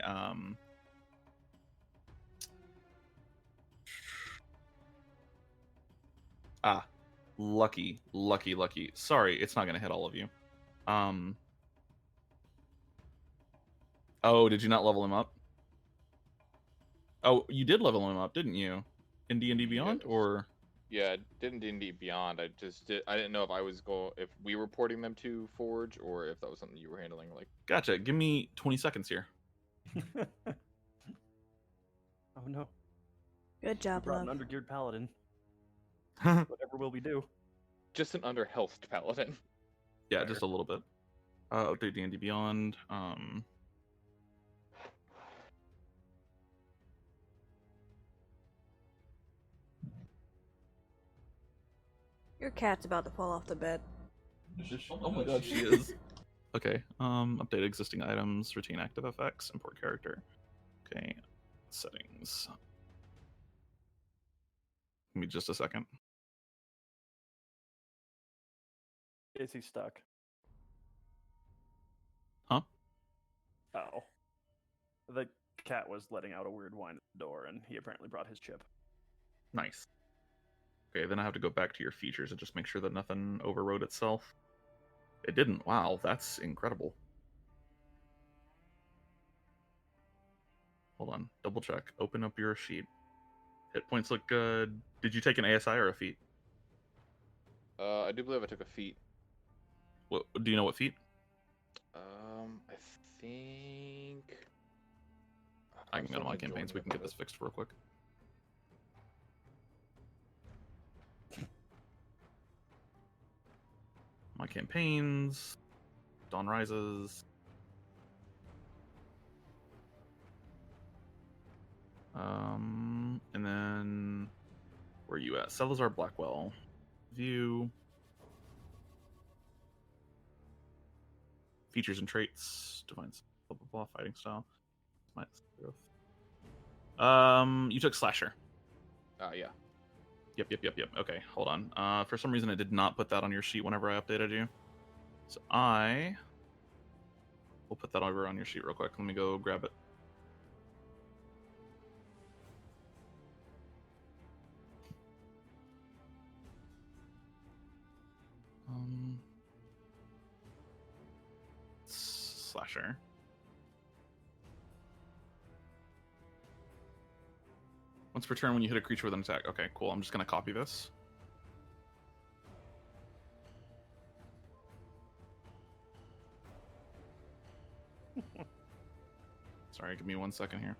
lucky. Sorry, it's not going to hit all of you. Oh, did you not level him up? Oh, you did level him up, didn't you? In D&D Beyond, Yes. or? Yeah, didn't D&D Beyond. I didn't know if we were porting them to Forge or if that was something you were handling. Like, Gotcha. Give me 20 seconds here. Oh no. Good We job, brought love. an undergeared paladin. Whatever will we do? just an under-healthed paladin. Yeah, Fair. just a little bit. Update D&D Beyond. Your cat's about to fall off the bed. Oh my god, she is. Okay. Update existing items, retain active effects, import character. Okay. Settings. Give me just a second. Is he stuck? Huh? Oh. The cat was letting out a weird whine at the door, and he apparently brought his chip. Nice. Okay, then I have to go back to your features and just make sure that nothing overrode itself. It didn't. Wow, that's incredible. Hold on, double check. Open up your sheet. Hit points look good. Did you take an ASI or a feat? I do believe I took a feat. What, do you know what feat? I think I I'm can go to my still campaigns. We enjoying can get it. this fixed real quick. My campaigns. Dawn Rises. And then where are you at? Salazar Blackwell. View. Features and traits. Defines blah blah blah. Fighting style. You took Slasher. Yeah. Yep. Okay, hold on. For some reason, it did not put that on your sheet whenever I updated you. So I will put that over on your sheet real quick. Let me go grab it. Slasher. Once per turn when you hit a creature with an attack. Okay, cool. I'm just going to copy this. Sorry, give me 1 second here.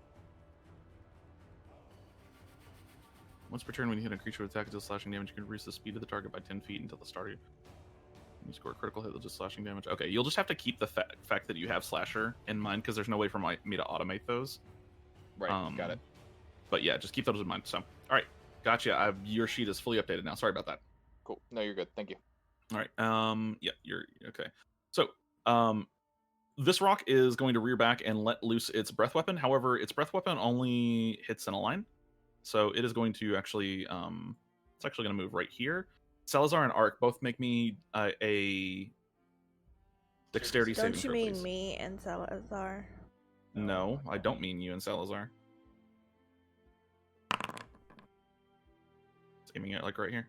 Once per turn when you hit a creature with attack and deal slashing damage, you can reduce the speed of the target by 10 feet until the start of when you score a critical hit, they'll just slashing damage. Okay, you'll just have to keep the fact that you have Slasher in mind because there's no way for me to automate those. Right, got it. But yeah, just keep those in mind. So, all right, gotcha. Your sheet is fully updated now. Sorry about that. Cool. No, you're good. Thank you. All right. Yeah, you're okay. So, this rock is going to rear back and let loose its breath weapon. However, its breath weapon only hits in a line, so it is going to actually, it's actually going to move right here. Salazar and Arc both make me a dexterity saving Don't you throw, mean please. me and Salazar? No, I don't mean you and Salazar. It's aiming at like right here.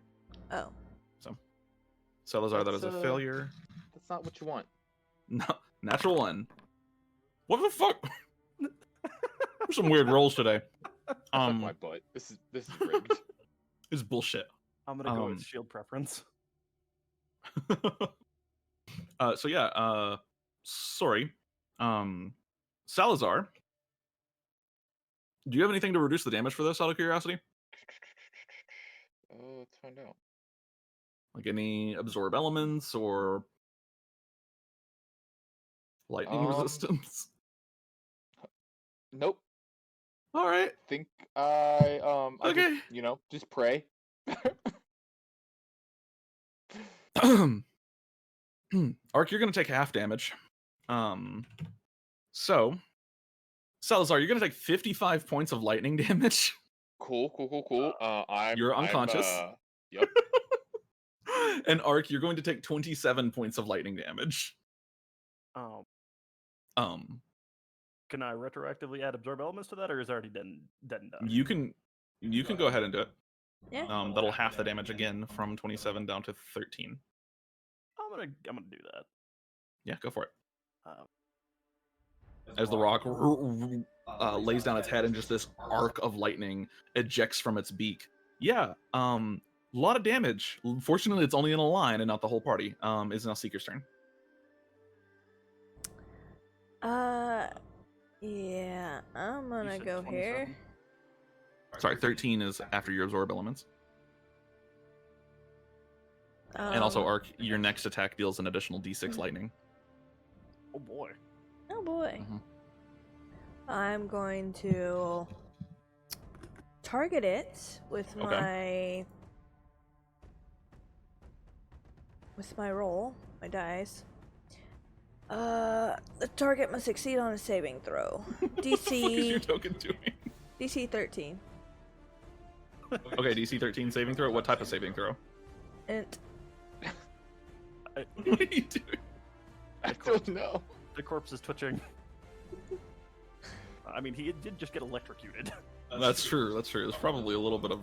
Oh. So, Salazar, that is a That's, failure. That's not what you want. No, natural one. What the fuck? There's some weird rolls today. Fuck my butt. This is rigged. It's bullshit. I'm gonna go with shield preference. So yeah, sorry. Salazar, do you have anything to reduce the damage for this out of curiosity? Let's find out. Like any absorb elements or lightning resistance? Nope. All right. Think I Okay. just pray. Arc, you're gonna take half damage. So Salazar, you're gonna take 55 points of lightning damage. Cool. You're unconscious. Yep. And Arc, you're going to take 27 points of lightning damage. Um, can I retroactively add absorb elements to that, or is it already done? You can go ahead and do it. Yeah. That'll half the damage again from 27 down to 13. I'm gonna do that. Yeah, go for it. Um, As the rock lays down its head and just this arc of lightning ejects from its beak. Yeah, a lot of damage. Fortunately, it's only in a line and not the whole party. It's now Seeker's turn. Yeah, I'm You gonna said go here. 27? Sorry, 13 is after your absorb elements. And also, Arc, your next attack deals an additional d6 lightning. Oh boy. Oh boy. Mhm. I'm going to target it with Okay. my roll, my dice. The target must succeed on a saving throw. What the fuck is your DC token doing? DC 13. Okay, DC 13 saving throw. What type of saving throw? Int. What are you doing? I don't know. The corpse is twitching. I mean, he did just get electrocuted. That's true. That's true. There's probably a little bit of.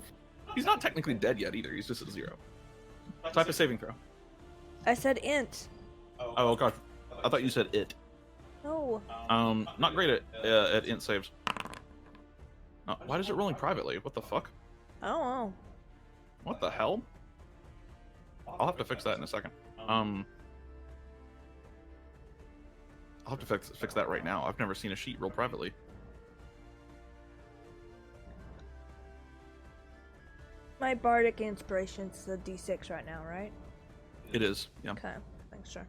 He's not technically dead yet either. He's just at 0. Type of saving throw. I said int. Oh god, I thought you said it. No. Not great at int saves. Why is it rolling privately? What the fuck? I don't know. What the hell? I'll have to fix that in a second. I'll have to fix that right now. I've never seen a sheet roll privately. My bardic inspiration's a D6 right now, right? It is. Yeah. Okay. Thanks, sir.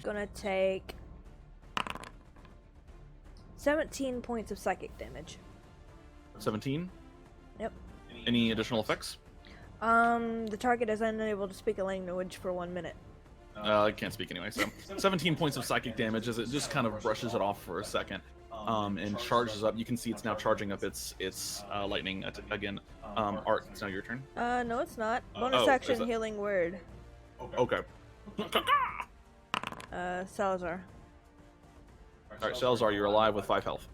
Gonna take 17 points of psychic damage. 17. Yep. Any additional effects? The target is unable to speak a language for 1 minute. I can't speak anyway, so 17 points of psychic damage as it just kind of brushes it off for a second, and charges up. You can see it's now charging up its lightning again. Art, it's now your turn. No, it's not. Bonus Oh, action is it? healing word. Okay. Salazar. All right, Salazar, you're alive with 5 health.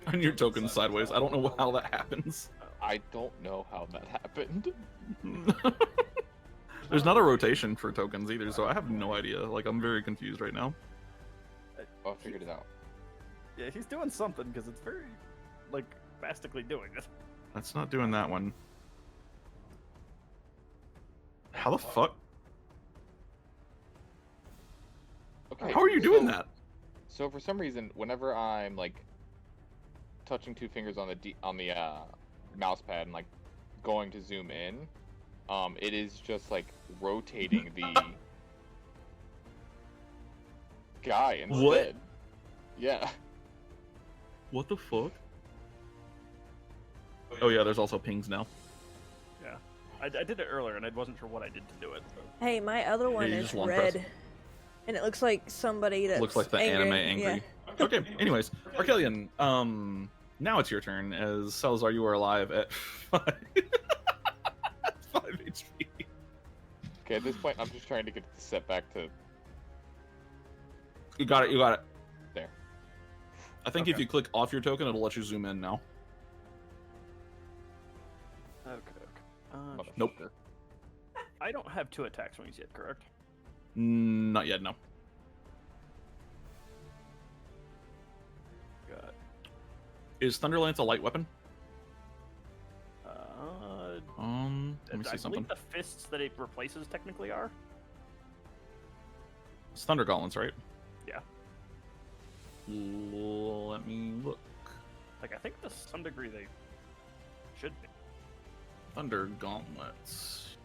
And your token's sideways. I don't know how that happens. I don't know how that happened. There's not a rotation for tokens either, so I have no idea. Like, I'm very confused right now. Oh, I figured it out. Yeah, he's doing something because it's very, like, spastically doing it. That's not doing that one. How the fuck? Okay. How are you doing so- that? So for some reason, whenever I'm like touching 2 fingers on the mouse pad and like going to zoom in, it is just like rotating the guy instead. What? Yeah. What the fuck? Oh yeah, there's also pings now. Yeah. I did it earlier, and I wasn't sure what I did to do it. Hey, my other one you is just long red. press. And it looks like somebody that's Looks like the anime angry. Yeah. Okay, anyways, Arcelion, now it's your turn, as Salazar, you are alive at 5, 5 HP. Okay, at this point, I'm just trying to get the set back to You got it. there. I think if Okay. you click off your token, it'll let you zoom in now. Okay. Nope. Motherfucker. I don't have 2 attack swings yet, correct? Not yet, no. Got. Is Thunderlance a light weapon? Let me I see something. believe the fists that it replaces technically are. It's Thunder Gauntlets, right? Yeah. Let me look. Like, I think to some degree they should be. Thunder Gauntlets.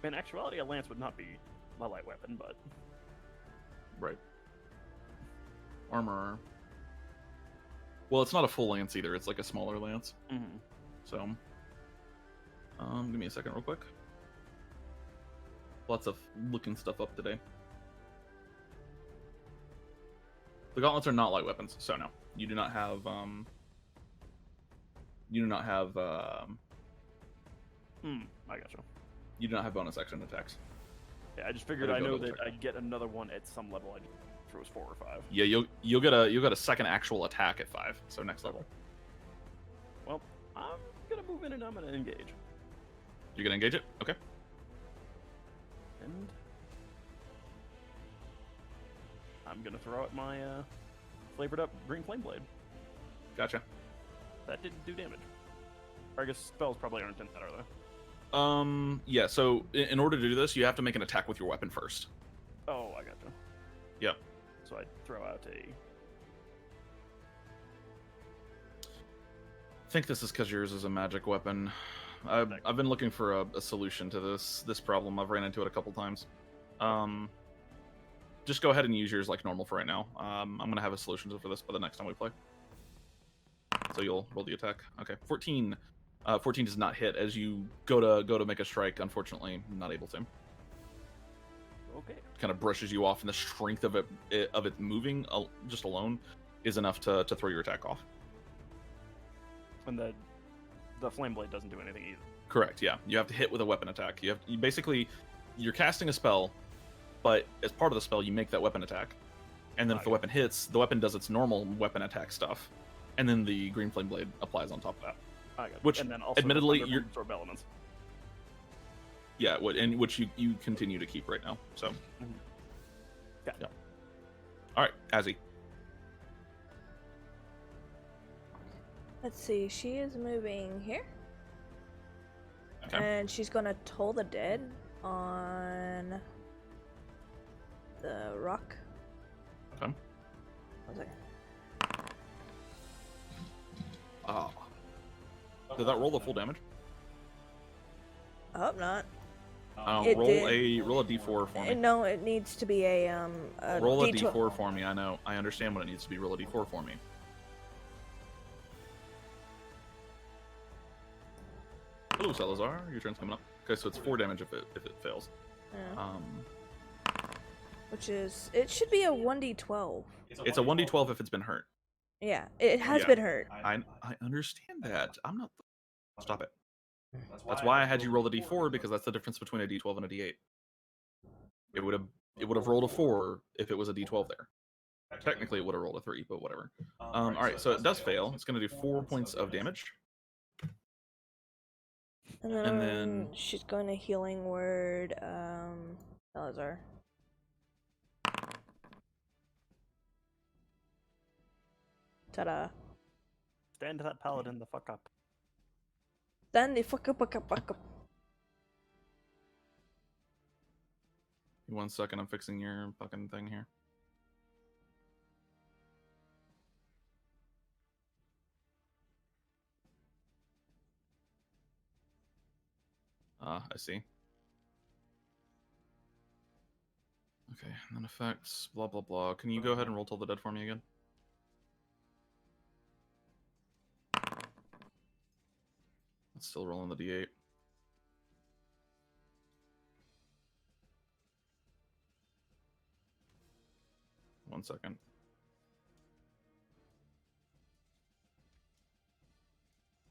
In actuality, a lance would not be a light weapon, but Right. Armor. Well, it's not a full lance either. It's like a smaller lance. Mm-hmm. So, give me a second, real quick. Lots of looking stuff up today. The gauntlets are not light weapons, so no, you do not have. You do not have. I gotcha. You do not have bonus action attacks. Yeah, I just figured I know that I'd get another one at some level. If it was 4 or 5. Yeah, you'll get a second actual attack at 5, so next level. Well, I'm gonna move in and I'm gonna engage. You're gonna engage it? Okay. And I'm gonna throw out my flavored up green flame blade. Gotcha. That didn't do damage. Or I guess spells probably aren't in that, are they? Yeah, so in order to do this, you have to make an attack with your weapon first. Oh, I gotcha. Yep. So I throw out a. I think this is because yours is a magic weapon. I've been looking for a solution to this problem. I've ran into it a couple times. Just go ahead and use yours like normal for right now. I'm gonna have a solution for this by the next time we play. So you'll roll the attack. Okay, 14. 14 does not hit as you go to make a strike. Unfortunately, not able to. Okay. Kind of brushes you off, and the strength of it moving just alone is enough to throw your attack off. And the flame blade doesn't do anything either. Correct. Yeah, you have to hit with a weapon attack. You're casting a spell, but as part of the spell, you make that weapon attack, and then if the weapon hits, the weapon does its normal weapon attack stuff, and then the green flame blade applies on top of that. Which, and then also admittedly, you're absorb elements. Yeah, which you continue to keep right now. So, Yeah. All right, Azzy. Let's see, she is moving here. Okay. And she's gonna toll the dead on the rock. Okay. 1 second. Ah. Did that roll the full damage? I hope not. Roll a d4 for me. No, it needs to be a Roll a D12. d4 for me. I know. I understand what it needs to be. Roll a d4 for me. Hello, Salazar. Your turn's coming up. Okay, so it's 4 damage if it fails. Yeah. It should be a 1d12. It's a 1d12 if it's been hurt. Yeah, it has Yeah. been hurt. I understand that. I'm not. Stop it. That's why I had you roll the d4, because that's the difference between a d12 and a d8. It would have rolled a 4 if it was a d12 there. Technically, it would have rolled a 3, but whatever. All right, so it does fail. It's going to do 4 points of damage. And then she's going to healing word Salazar. Ta-da. Stand that paladin the fuck up. Stand the fuck up. 1 second, I'm fixing your fucking thing here. I see. Okay, and then effects, blah blah blah. Can you go ahead and roll Toll the Dead for me again? It's still rolling the d8. One second.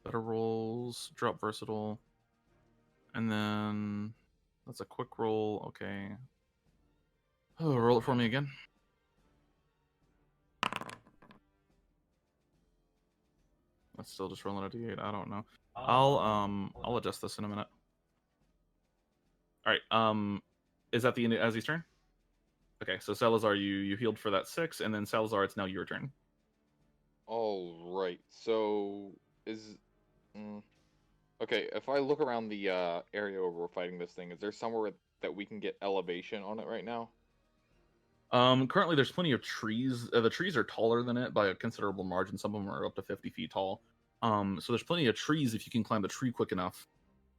Better rolls, drop versatile. And then that's a quick roll. Okay. Oh, roll it for me again. That's still just rolling a d8. I don't know. I'll adjust this in a minute. All right. Is that the end of Azzy's turn? Okay, so Salazar, you healed for that 6, and then Salazar, it's now your turn. All right. So okay, if I look around the area where we're fighting this thing, is there somewhere that we can get elevation on it right now? Currently there's plenty of trees. The trees are taller than it by a considerable margin. Some of them are up to 50 feet tall. So there's plenty of trees if you can climb the tree quick enough.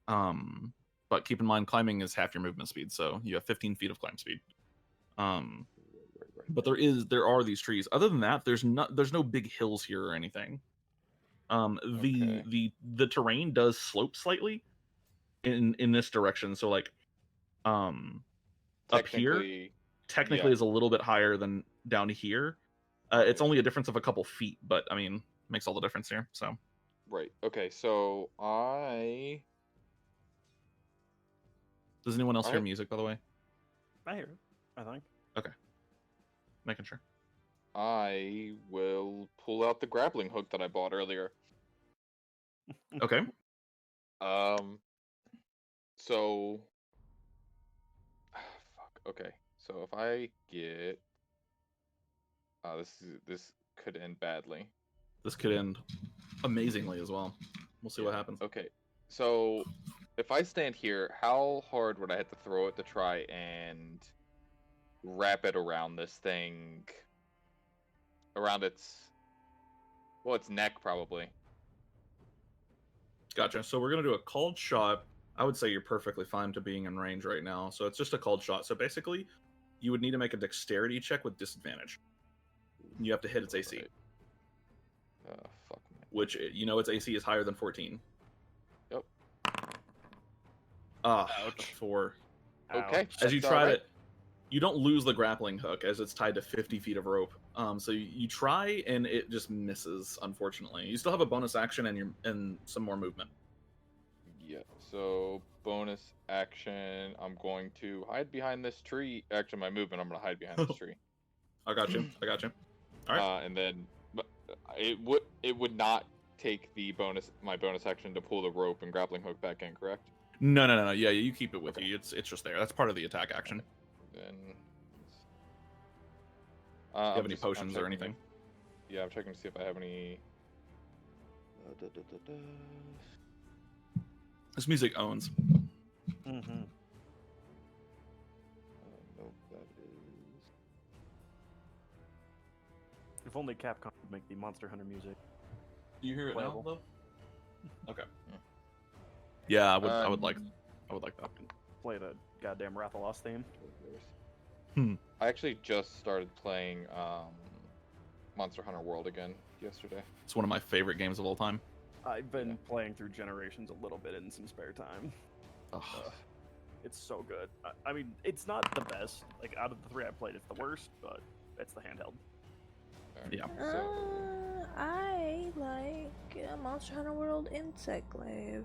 But keep in mind, climbing is half your movement speed, so you have 15 feet of climb speed. But there are these trees. Other than that, there's no big hills here or anything. The terrain does slope slightly in this direction. So like, up here technically is a little bit higher than down here. It's only a difference of a couple feet, but I mean, makes all the difference here. So. Right. Okay. So Does anyone else hear music, by the way? I hear it, I think. Okay. Making sure. I will pull out the grappling hook that I bought earlier. Okay. So fuck. Okay. So if I get this could end badly. This could end amazingly as well. We'll see what happens. Okay. So if I stand here, how hard would I have to throw it to try and wrap it around this thing? Around its neck, probably. Gotcha. So we're gonna do a called shot. I would say you're perfectly fine to being in range right now. So it's just a called shot. So basically, you would need to make a dexterity check with disadvantage. You have to hit its AC. Right. Fuck me. Which, you know, its AC is higher than 14. Yep. Ouch. 4. Okay. As you try to, you don't lose the grappling hook as it's tied to 50 feet of rope. So you try and it just misses, unfortunately. You still have a bonus action and some more movement. Yeah. So bonus action, I'm going to hide behind this tree. Actually, my movement, I'm going to hide behind this tree. I got you. All right. And then it would not take my bonus action to pull the rope and grappling hook back in, correct? No. Yeah, you keep it with you. It's just there. That's part of the attack action. Then do you have any potions or anything? Yeah, I'm checking to see if I have any. This music owns. Mm-hmm. Nope, that is. If only Capcom would make the Monster Hunter music. Do you hear it Playable. now, though? Okay. Yeah, I would like that. Play the goddamn Rathalos theme. I actually just started playing Monster Hunter World again yesterday. It's one of my favorite games of all time. I've been playing through Generations a little bit in some spare time. It's so good. I mean, it's not the best. Like, out of the 3 I played, it's the worst, but it's the handheld. Right, Yeah. So... I like Monster Hunter World Insectglaive.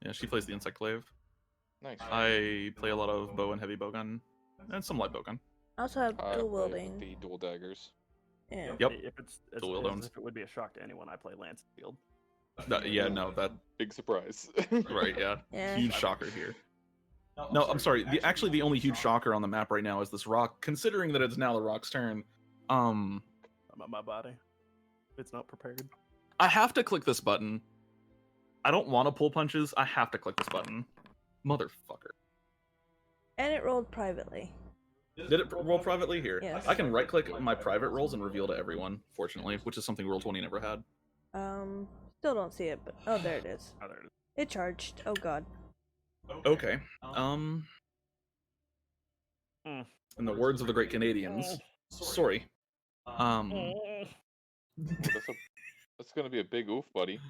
Yeah, she plays the Insect Glaive. Nice. I play a lot of bow and heavy bowgun, and some light bowgun. I also have I dual play wielding. the dual daggers. Yeah. Yep. If it's as, Dual as wield if it would be a shock to anyone, I play Lance Field. Yeah, no, that Big surprise. right, yeah. Yeah. Huge shocker here. No, I'm sorry. Actually, the only huge shocker on the map right now is this rock. Considering that it's now the rock's turn, I'm on my body. It's not prepared. I have to click this button. I don't want to pull punches. I have to click this button. Motherfucker. And it rolled privately. Did it roll privately here? Yes. I can right-click my private rolls and reveal to everyone, fortunately, which is something Roll20 never had. Still don't see it, but oh, there it is. Oh, there it is. It charged. Oh god. Okay. Hmm. In the words of the great Canadians, sorry. That's gonna be a big oof, buddy.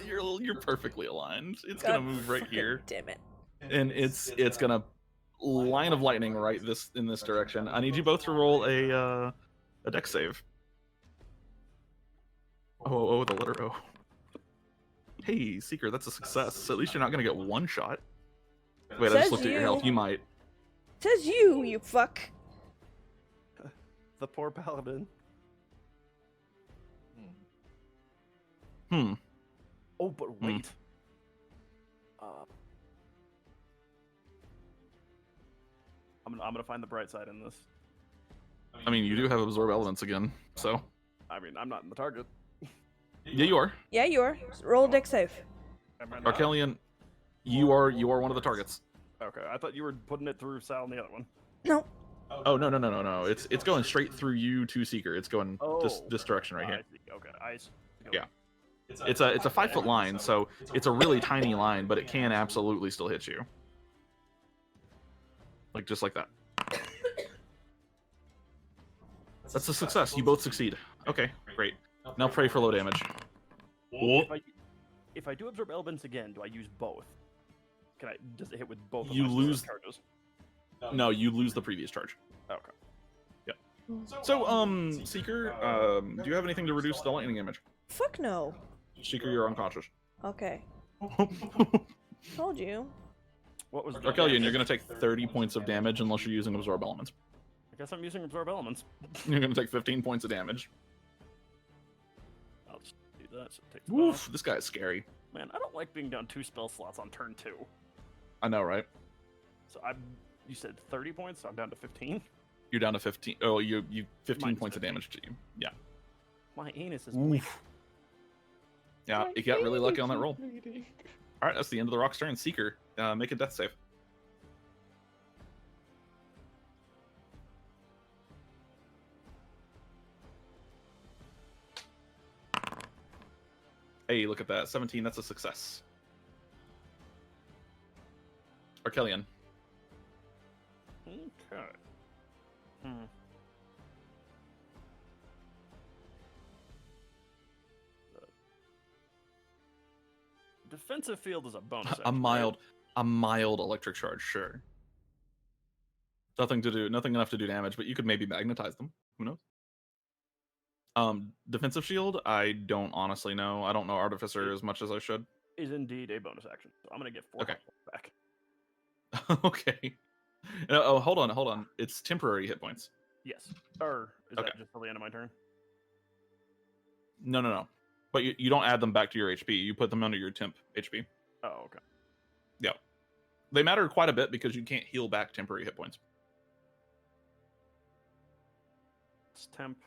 You're perfectly aligned. It's God gonna move right here, Damn it. and it's gonna line of lightning right in this direction. I need you both to roll a dex save. Oh, the letter O. Hey, Seeker, that's a success. So at least you're not gonna get one shot. Wait, I just Says looked at your health. you. You might. Says you fuck. The poor paladin. Oh, but wait. I'm gonna find the bright side in this. I mean, you do have absorb elements again, so I mean, I'm not in the target. yeah, you are. Yeah, you are. Roll a dex save. Am I not? Arcelion, you are one of the targets. Okay, I thought you were putting it through Sal and the other one. No. Oh no! It's going straight through you to Seeker. It's going this direction right I here. see. Okay, I see. Yeah. It's a 5-foot line, so it's a really tiny line, but it can absolutely still hit you. Like just like that. That's a success. You both succeed. Okay, great. Now pray for low damage. If I do absorb elements again, do I use both? Does it hit with both You of my lose- charges? No, you lose the previous charge. Okay. So, Seeker, do you have anything to reduce the lightning damage? Fuck no. Seeker, you're unconscious. Okay. Told you. What was Arcelion, you're going to take 30 points of damage unless you're using absorb elements. I guess I'm using absorb elements. You're going to take 15 points of damage. I'll just do that. So it takes Oof, this guy is scary. Man, I don't like being down 2 spell slots on turn 2. I know, right? So you said 30 points, so I'm down to 15. You're down to 15. Oh, you 15 Mine's points of 15. damage to you. Yeah. My anus is weak. Yeah, you got really lucky on that roll. All right, that's the end of the rock's turn. Seeker, make a death save. Hey, look at that. 17, that's a success. Arcelion. Okay. Defensive field is a bonus. A mild electric charge, sure. Nothing enough to do damage, but you could maybe magnetize them. Who knows? Defensive shield, I don't honestly know. I don't know Artificer as much as I should. Is indeed a bonus action. So I'm gonna get 4 Okay. hit points back. Okay. Oh, hold on. It's temporary hit points. Yes. Or is Okay. that just till the end of my turn? No. But you don't add them back to your HP. You put them under your temp HP. Oh, okay. Yeah. They matter quite a bit because you can't heal back temporary hit points. It's temp.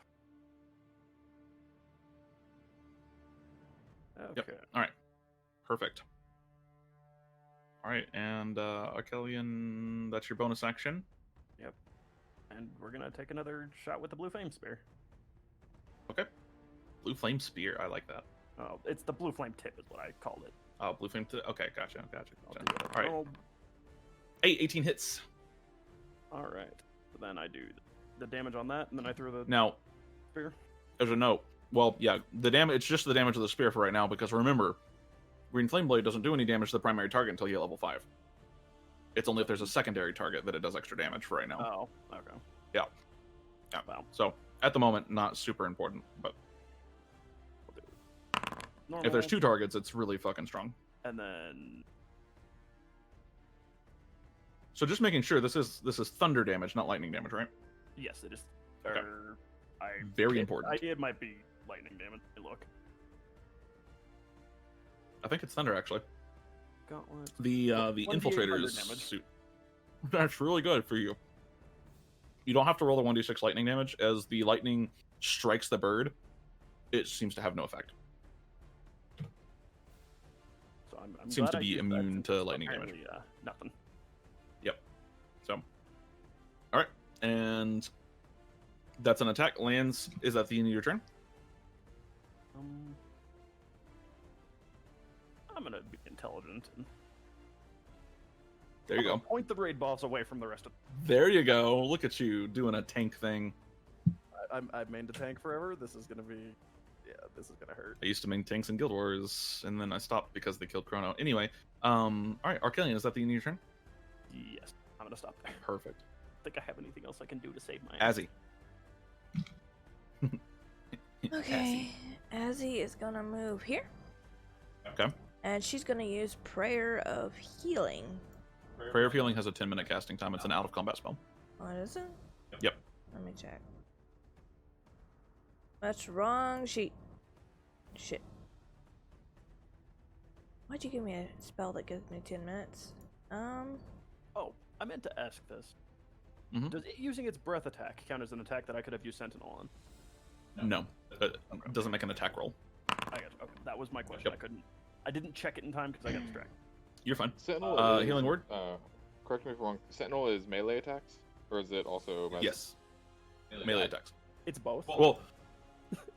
Okay. Yep. All right. Perfect. All right, and Arcelion, that's your bonus action. And we're gonna take another shot with the blue flame spear. Okay. Blue flame spear. I like that. Oh, it's the blue flame tip is what I called it. Oh, blue flame. Okay, gotcha. I'll do it. All right. 18 hits. All right. So then I do the damage on that, and then I throw the Now, spear. there's a note. Well, yeah, the damage. It's just the damage of the spear for right now because remember, Green Flame Blade doesn't do any damage to the primary target until you hit level 5. It's only if there's a secondary target that it does extra damage for right now. Oh, okay. Yeah. Wow. So at the moment, not super important, but Normal, if there's 2 targets, it's really fucking strong. and then So just making sure this is thunder damage, not lightning damage, right? yes, it is. Okay. Very important. It might be lightning damage. Look. I think it's thunder actually. Gauntlet. The 1d8 thunder infiltrator's damage. suit. That's really good for you. You don't have to roll the 1d6 lightning damage. As the lightning strikes the bird, it seems to have no effect. So I'm Seems glad to I be used that immune since to it's lightning damage. apparently, nothing. So, all right, and that's an attack. Lands is at the end of your turn. I'm gonna be intelligent and There you go. point the raid boss away from the rest of. There you go. Look at you doing a tank thing. I've mained a tank forever. This is gonna be, this is gonna hurt. I used to main tanks in Guild Wars, and then I stopped because they killed Chrono. Anyway, all right, Arcelion, is that the end of your turn? Yes, I'm gonna stop there. Perfect. Think I have anything else I can do to save my. Azzy. Okay, Azzy is gonna move here, Okay. and she's gonna use Prayer of Healing. Prayer of Healing has a 10-minute casting time. It's an out-of-combat spell. What is it? Yep. Let me check. That's wrong sheet. Shit. Why'd you give me a spell that gives me 10 minutes? Oh, I meant to ask this. Mhm. Does using its breath attack count as an attack that I could have used Sentinel on? No, it doesn't make an attack roll. I got okay. That was my question. Yep. I didn't check it in time because I got distracted. You're fine. Sentinel Healing word? Correct me if I'm wrong. Sentinel is melee attacks? Or is it also magic? Yes. Melee attacks. It's both. Well,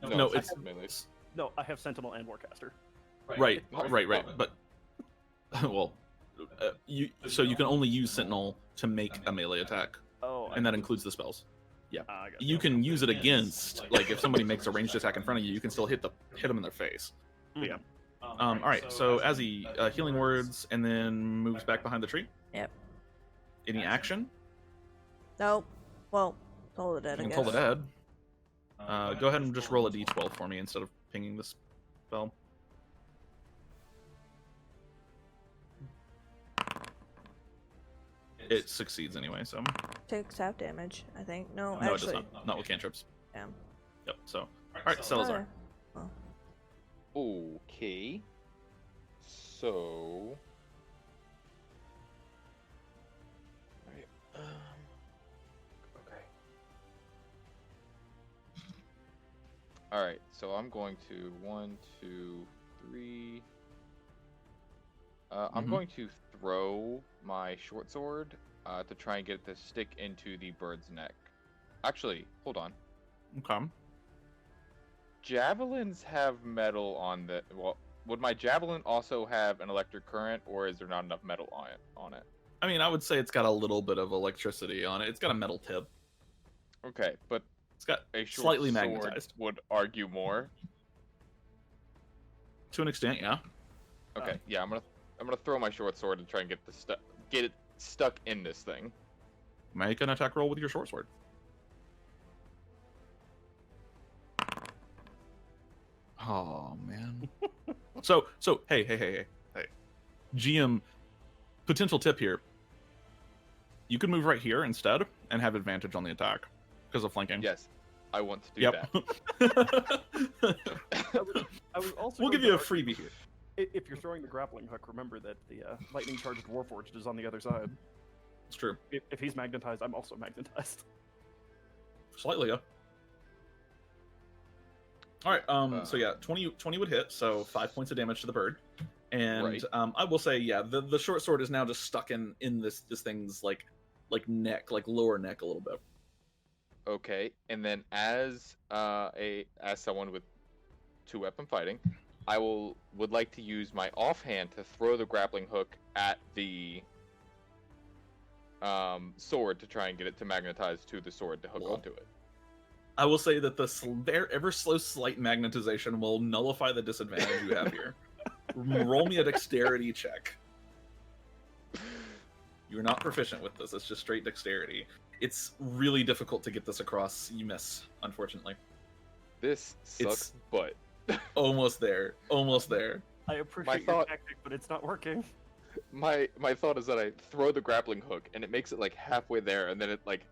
no, it's it's melee. No, I have Sentinel and Warcaster. right. But well, you can only use Sentinel to make a melee attack, Oh, and that includes the spells. Yeah, I got you can use it against, like if somebody makes a ranged attack in front of you, you can still hit them in their face. But yeah. All right. So as he healing words, and then moves back behind the tree. Yep. Any action? Nope. Well, Toll the Dead, You I can guess. Toll the Dead. Go ahead and just roll a d12 for me instead of pinging this spell. It succeeds anyway, so. Takes half damage, I think. No, No, actually. it does not. Not with cantrips. Damn. Yep, so. Alright, Salazar. Well, Okay. So. Alright. Okay. Alright, so I'm going to 1, 2, 3. I'm Mhm. going to throw my short sword to try and get it to stick into the bird's neck. Actually, hold on. Okay. Javelins have metal on the. Well, would my javelin also have an electric current, or is there not enough metal on it? I mean, I would say it's got a little bit of electricity on it. It's got a metal tip. Okay, but It's got a short slightly sword magnetized. would argue more. To an extent, yeah. Okay, yeah, I'm gonna throw my short sword and try and get it stuck in this thing. Make an attack roll with your short sword. Oh man. so hey. GM, potential tip here. You could move right here instead and have advantage on the attack because of flanking. Yes, I want to do Yep. I was also We'll going give to you a argue, freebie here. If you're throwing the grappling hook, remember that the lightning charged Warforged is on the other side. It's true. If he's magnetized, I'm also magnetized. Slightly, yeah. All right. So yeah, 20 would hit, so 5 points of damage to the bird. And Right. I will say, yeah, the short sword is now just stuck in this thing's like neck, like lower neck a little bit. Okay, and then as someone with 2-weapon fighting, I would like to use my offhand to throw the grappling hook at the sword to try and get it to magnetize to the sword to hook Cool. onto it. I will say that the ever so slight magnetization will nullify the disadvantage you have here. Roll me a dexterity check. You're not proficient with this. It's just straight dexterity. It's really difficult to get this across. You miss, unfortunately. This sucks, It's- but Almost there. Almost there. I appreciate your thought- tactic, but it's not working. my thought is that I throw the grappling hook and it makes it like halfway there, and then it like,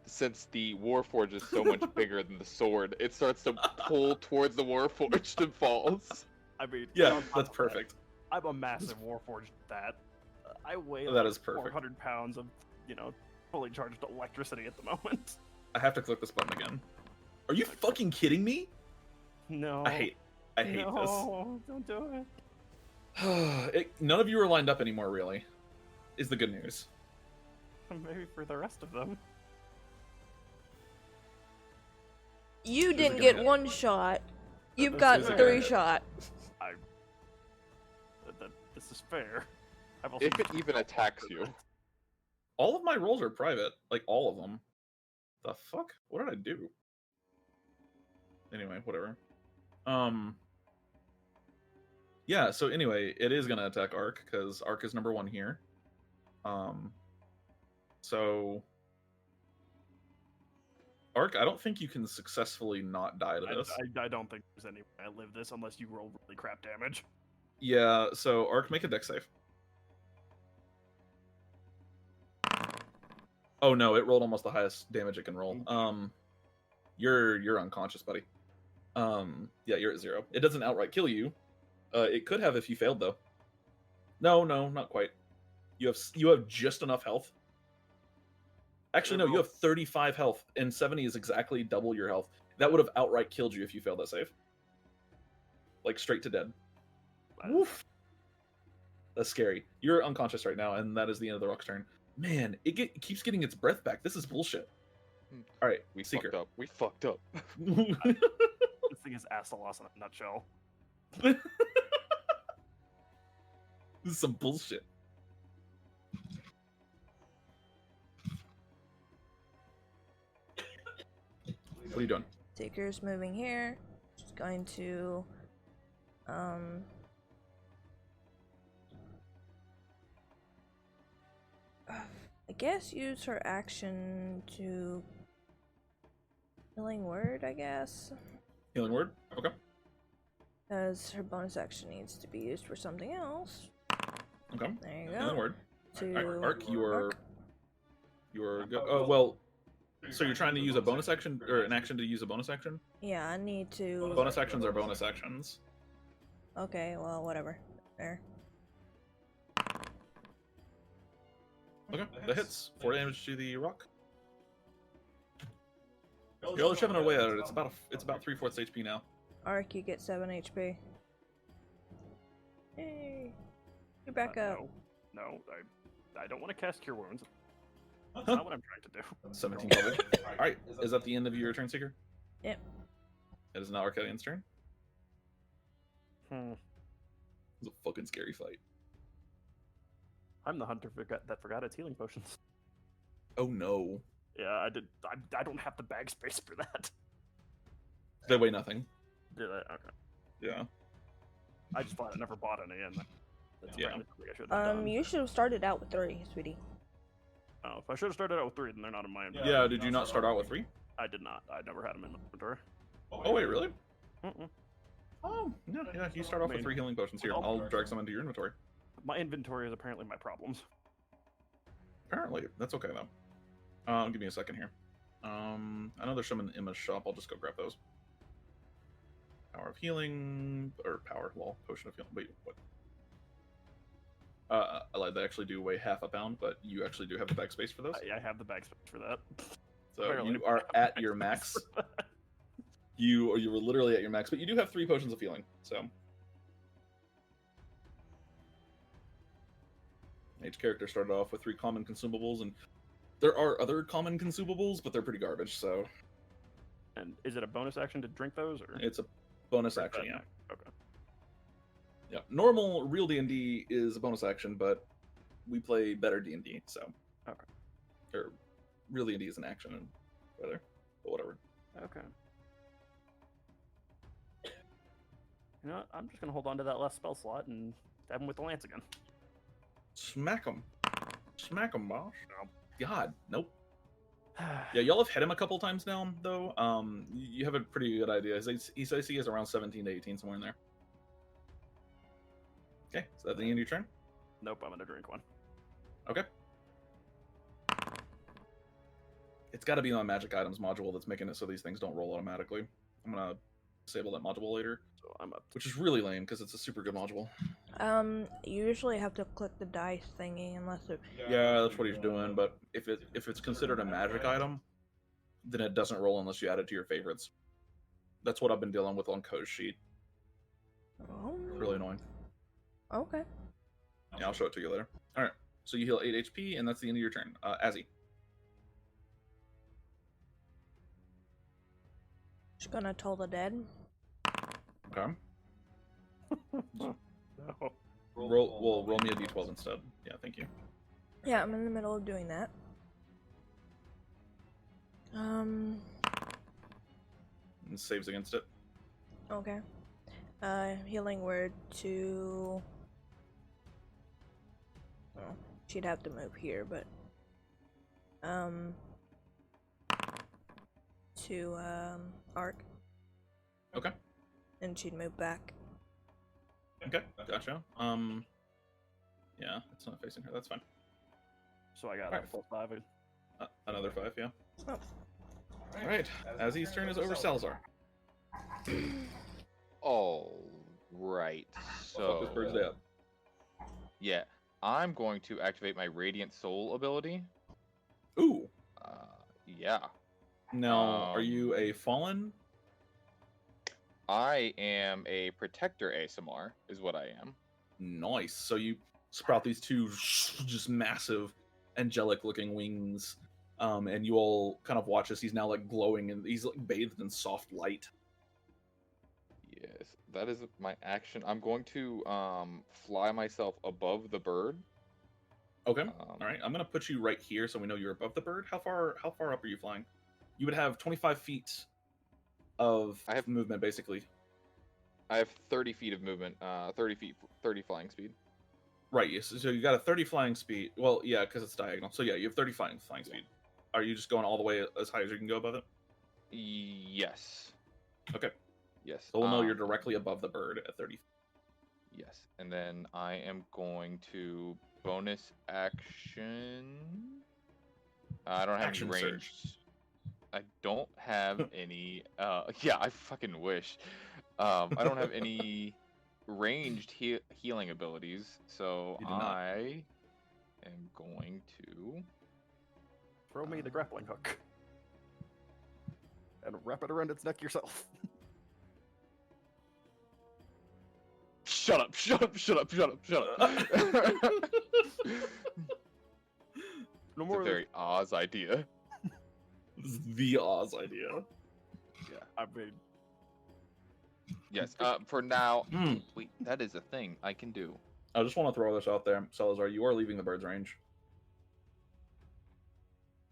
since the Warforged is so much bigger than the sword, it starts to pull towards the Warforged and falls. I mean, Yeah, on top that's of that, perfect. I'm a massive Warforged that. I weigh That like is perfect. 400 pounds of, fully charged electricity at the moment. I have to click this button again. Are you fucking kidding me? No. I hate No, don't do it. this. None of you are lined up anymore, really. Is the good news. Maybe for the rest of them. You Is it didn't gonna get hit? one shot. You've Is got it gonna 3 hit? shots. This is fair. I've also If it even attacks you. All of my rolls are private. Like, all of them. The fuck? What did I do? Anyway, whatever. Yeah, so anyway, it is gonna attack Arc, because Arc is number 1 here. So... Arc, I don't think you can successfully not die to this. I don't think there's any way I live this unless you roll really crap damage. Yeah, so Arc, make a dex save. Oh no, it rolled almost the highest damage it can roll. You're unconscious, buddy. Yeah, you're at 0. It doesn't outright kill you. It could have if you failed though. No, not quite. You have just enough health. Actually, no, you have 35 health, and 70 is exactly double your health. That would have outright killed you if you failed that save. Like, straight to dead. Woof. That's scary. You're unconscious right now, and that is the end of the rock's turn. Man, it keeps getting its breath back. This is bullshit. All right, We Seeker. fucked up. We fucked up. This thing is Astalos in a nutshell. This is some bullshit. What are you doing? Seeker's moving here. She's going to I guess use her action to healing word, I guess. Healing word? Okay. As her bonus action needs to be used for something else. Okay. There you go. Healing word. To Alright, Arc, you are good. Arc. Oh, well, so you're trying to use a bonus action, or an action to use a bonus action? Yeah, I need to. Bonus actions are bonus actions. Okay, well, whatever. There. Okay, that hits. 4 damage to the rock. You're all chipping away at it. It's about 3/4 HP now. Arc, you get 7 HP. Hey, you're back up. No, I don't want to cast Cure Wounds. That's Huh? not what I'm trying to do. 17 coverage. Alright, is that the end of your turn, Seeker? Yep. It is now Arcadion's turn. Hmm. It was a fucking scary fight. I'm the hunter that forgot its healing potions. Oh no. Yeah, I did. I don't have the bag space for that. They weigh nothing. Did I? Okay. Yeah. I just thought I never bought any, and that's Yeah. apparently something I should have done. You should have started out with 3, sweetie. Oh, if I should have started out with 3, then they're not in my inventory. Yeah, did you not start out with 3? I did not. I never had them in my inventory. Oh wait, really? Mm-mm. Oh, yeah, you start off with 3 healing potions here. I'll drag some into your inventory. My inventory is apparently my problems. Apparently, that's okay though. Give me a second here. I know there's some in Emma's shop. I'll just go grab those. Power of healing, or potion of healing. Wait, what? I lied. They actually do weigh half a pound, but you actually do have the bag space for those. I have the bag space for that. So Apparently you I are have the at bag your space max. for that. You were literally at your max, but you do have 3 potions of healing. So each character started off with 3 common consumables, and there are other common consumables, but they're pretty garbage. So And is it a bonus action to drink those, or it's a bonus or is action. that- Yeah. Okay. Yeah. Normal real D&D is a bonus action, but we play better D&D. So Okay. Or real D&D is an action, and rather, but whatever. Okay. You know what? I'm just gonna hold on to that last spell slot and stab him with the lance again. Smack him, boss. No. God, nope. Yeah, y'all have hit him a couple times now, though. You have a pretty good idea. His AC is around 17 to 18, somewhere in there. Okay, so that's the end of your turn? Nope, I'm gonna drink one. Okay. It's got to be on magic items module that's making it so these things don't roll automatically. I'm gonna disable that module later, So I'm up. which is really lame because it's a super good module. You usually have to click the dice thingy unless it. Yeah, that's what he's doing. But if it's considered a magic item, then it doesn't roll unless you add it to your favorites. That's what I've been dealing with on Ko's sheet. Oh. Really annoying. Okay. Yeah, I'll show it to you later. All right, so you heal 8 HP, and that's the end of your turn. Azzy. Just gonna toll the dead. Okay. No. Roll me a d12 instead. Yeah, thank you. Yeah, I'm in the middle of doing that. And saves against it. Okay. Healing word to. Well, she'd have to move here, but. To, Arc. Okay. And she'd move back. Okay, gotcha. Yeah, it's not facing her. That's fine. So I got Alright. a +5. Another 5, yeah. Oh. All right. Azzy's turn is over Salazar. All right. Fuck this bird's So dead. yeah, I'm going to activate my Radiant Soul ability. Ooh. Yeah. Now, are you a fallen? I am a Protector ASMR, is what I am. Nice. So you sprout these 2 just massive, angelic-looking wings, and you all kind of watch as he's now like glowing and he's like bathed in soft light. Yes, that is my action. I'm going to fly myself above the bird. Okay. All right. I'm gonna put you right here so we know you're above the bird. How far up are you flying? You would have 25 feet of I have- movement, basically. I have 30 feet of movement. 30 feet, 30 flying speed. Right. Yes. So you got a 30 flying speed. Well, yeah, because it's diagonal. So yeah, you have 30 flying speed. Are you just going all the way as high as you can go above it? Yes. Okay. Yes. So we'll know you're directly above the bird at 30. Yes, and then I am going to bonus action. I don't have Action any range. surge. I don't have any. Yeah, I fucking wish. I don't have any ranged healing abilities, so You do not. I am going to Throw me the grappling hook. And wrap it around its neck yourself. shut up, shut up, shut up, shut up, shut up. No It's more a of very Oz idea. This is the Oz idea. Yeah, I mean, Yes. For now. Hmm. Wait, that is a thing I can do. I just want to throw this out there, Salazar. You are leaving the bird's range.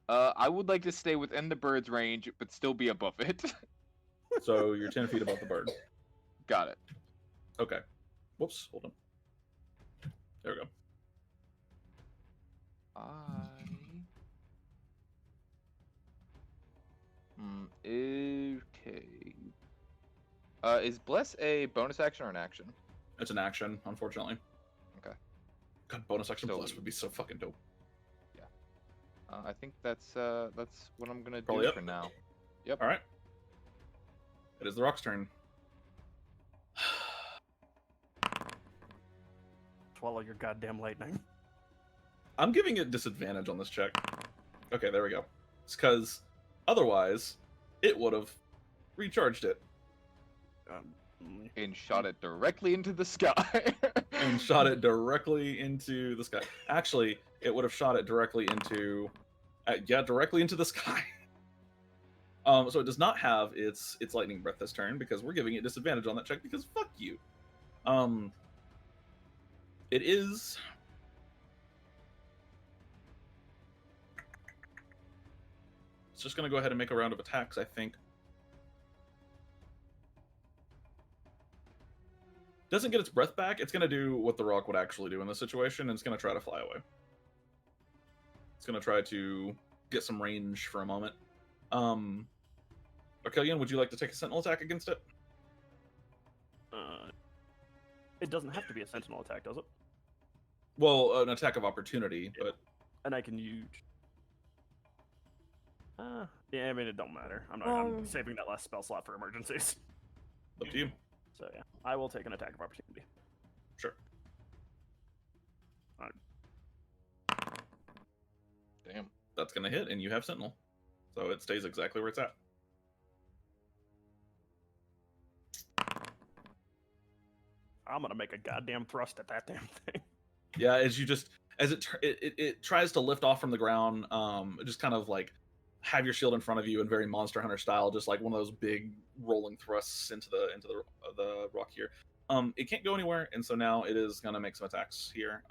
I would like to stay within the bird's range, but still be above it. So you're 10 feet above the bird. Got it. Okay. Whoops. Hold on. There we go. Okay. Is Bless a bonus action or an action? It's an action, unfortunately. Okay. God, bonus action So- plus would be so fucking dope. I think that's what I'm gonna Roll do up. for now. All right. It is the rock's turn. swallow your goddamn lightning. I'm giving it disadvantage on this check. Okay, there we go. It's because otherwise it would have recharged it And shot it directly into the sky. and shot it directly into the sky. Actually, it would have shot it directly into, directly into the sky. So it does not have its lightning breath this turn because we're giving it disadvantage on that check because fuck you. It is. It's just gonna go ahead and make a round of attacks, I think. Doesn't get its breath back. It's gonna do what the rock would actually do in this situation, and it's gonna try to fly away. It's gonna try to get some range for a moment. Arcelion, would you like to take a sentinel attack against it? It doesn't have to be a sentinel attack, does it? Well, an attack of opportunity, but And I can use. Yeah, I mean it don't matter. I'm saving that last spell slot for emergencies. up to you. So yeah, I will take an attack of opportunity. Sure. Damn. That's gonna hit, and you have sentinel, so it stays exactly where it's at. I'm gonna make a goddamn thrust at that damn thing. Yeah, as it tries to lift off from the ground, just kind of like have your shield in front of you in very Monster Hunter style, just like one of those big rolling thrusts into the rock here. It can't go anywhere, and so now it is gonna make some attacks here.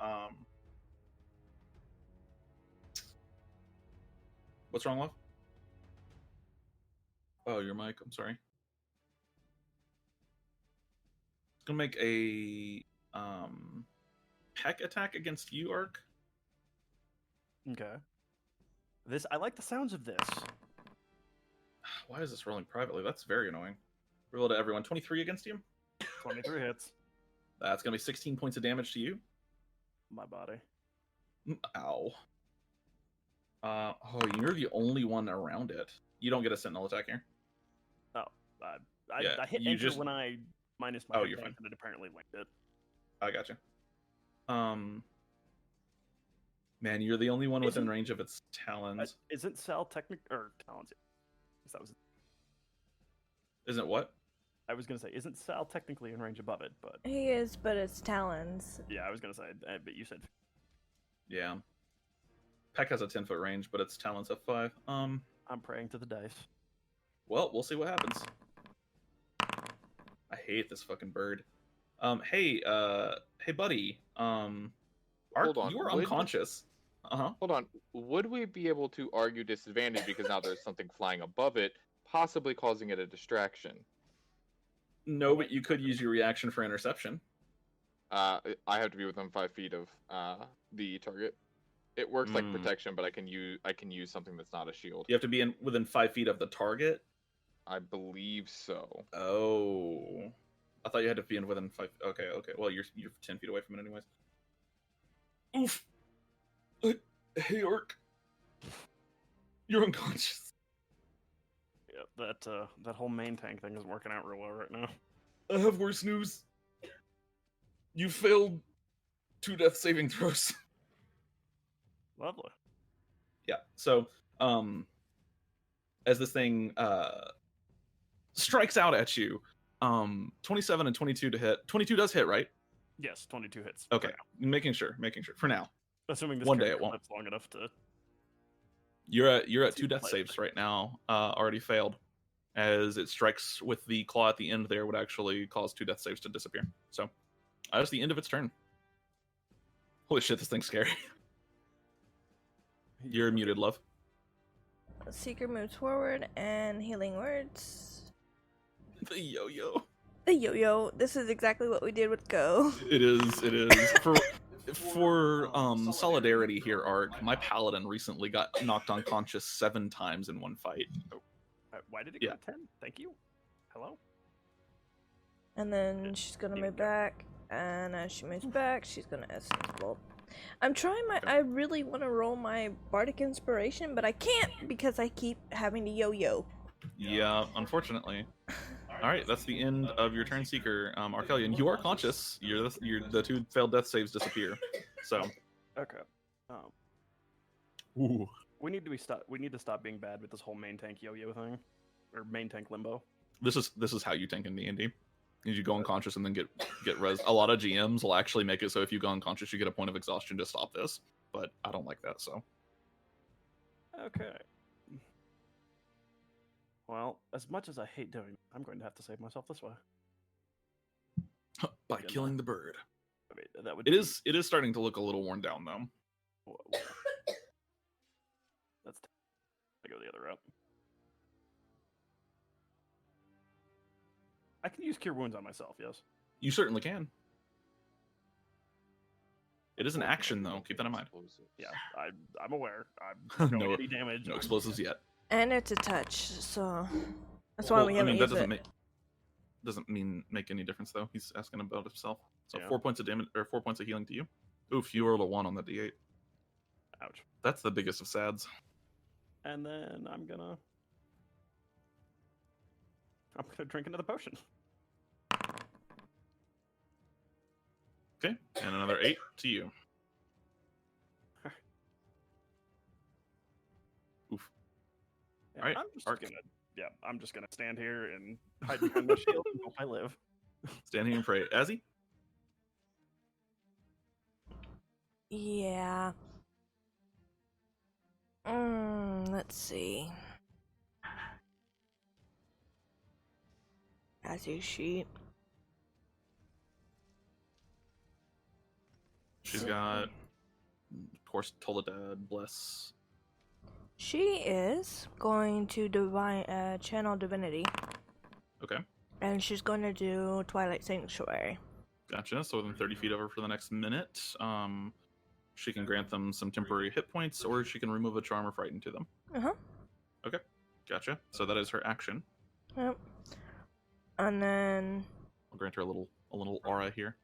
What's wrong, love? Oh, your mic. I'm sorry. It's gonna make a peck attack against you, Arc. Okay. I like the sounds of this. Why is this rolling privately? That's very annoying. Roll to everyone. 23 against you. 23 hits. That's gonna be 16 points of damage to you. My body. Ow. Oh, you're the only one around it. You don't get a sentinel attack here. Oh, Yeah, I hit you enter just- when I minus my Oh, hit you're point, fine. and it apparently linked it. I gotcha. Man, you're the only one within range of its talons. Isn't Sal or talons? That was. Isn't what? I was gonna say, isn't Sal technically in range above it? But He is, but it's talons. yeah, I was gonna say, but you said Yeah. Peck has a 10-foot range, but its talons have 5. I'm praying to the dice. Well, we'll see what happens. I hate this fucking bird. Hey, buddy. Arc, Hold on, you are would- unconscious. Uh-huh. Hold on. Would we be able to argue disadvantage because now there's something flying above it, possibly causing it a distraction. No, but you could use your reaction for interception. I have to be within 5 feet of the target. It works like protection, but I can use something that's not a shield. You have to be within 5 feet of the target. I believe so. Oh, I thought you had to be within 5. Okay. Well, you're 10 feet away from it, anyways. Oof. Hey, Ark. You're unconscious. Yeah, that whole main tank thing isn't working out real well right now. I have worse news. You failed 2 death saving throws. Lovely. Yeah. So, as this thing strikes out at you, 27 and 22 to hit. 22 does hit, right? Yes, 22 hits. Okay. Making sure. For now. Assuming this One day character it won't. lives long enough to. You're at 2 death saves right now. Already failed, as it strikes with the claw at the end. There would actually cause 2 death saves to disappear. So, that's the end of its turn. Holy shit, this thing's scary. You're muted, love. Seeker moves forward and healing words. The yo-yo. The yo-yo. This is exactly what we did with Go. It is. For solidarity here, Ark, my paladin recently got knocked unconscious 7 times in one fight. Why did it go to 10? Thank you. Hello? And then she's gonna move back. And as she moves back, she's gonna Essence Bolt. I'm trying I really want to roll my Bardic Inspiration, but I can't because I keep having to yo-yo. Yeah, unfortunately. Alright, that's the end of your turn, Seeker. Arcelion, you are conscious. The 2 failed death saves disappear. So. Okay. Ooh. We need to stop being bad with this whole main tank yo-yo thing. Or main tank limbo. This is how you tank in D&D. You go unconscious and then get res. A lot of GMs will actually make it so if you go unconscious, you get a point of exhaustion to stop this. But I don't like that, so. Okay. Well, as much as I hate doing it, I'm going to have to save myself this way. By killing the bird. I mean, that would. It is starting to look a little worn down, though. I go the other route. I can use Cure Wounds on myself, yes? You certainly can. It is an action, though. Keep that in mind. Yeah, I'm aware. I'm no, any damage. No explosives yet. And it's a touch, so that's why we haven't used it. Doesn't make any difference, though. He's asking about himself. So Yeah. 4 points of damage, or 4 points of healing to you. Oof, you rolled a 1 on the D8. Ouch. That's the biggest of sads. And then I'm gonna drink another potion. Okay, and another 8 to you. Oof. Yeah, Alright, I'm just gonna stand here and hide behind my shield and hope I live. Stand here and pray. Azzy? Yeah. Let's see. As you sheep. She's got, of course, Toledad, Bless. She is going to channel divinity. Okay. And she's going to do Twilight Sanctuary. Gotcha. So within 30 feet of her for the next minute, she can grant them some temporary hit points, or she can remove a charm or frighten to them. Uh-huh. Okay. Gotcha. So that is her action. Yep. And then I'll grant her a little aura here.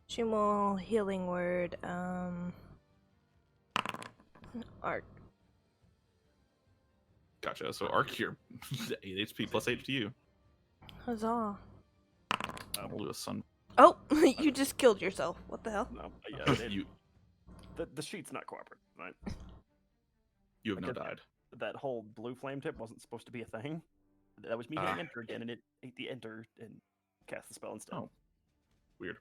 she will healing word Arc. Gotcha. So Arc here, 8 HP plus 8 to you. Huzzah. We'll do a sun. Oh, you just killed yourself. What the hell? No, yeah, you the sheet's not cooperative, right? have now Like died. That whole blue flame tip wasn't supposed to be a thing. That was me hitting enter again, and it ate the enter and cast the spell instead. Oh, weird.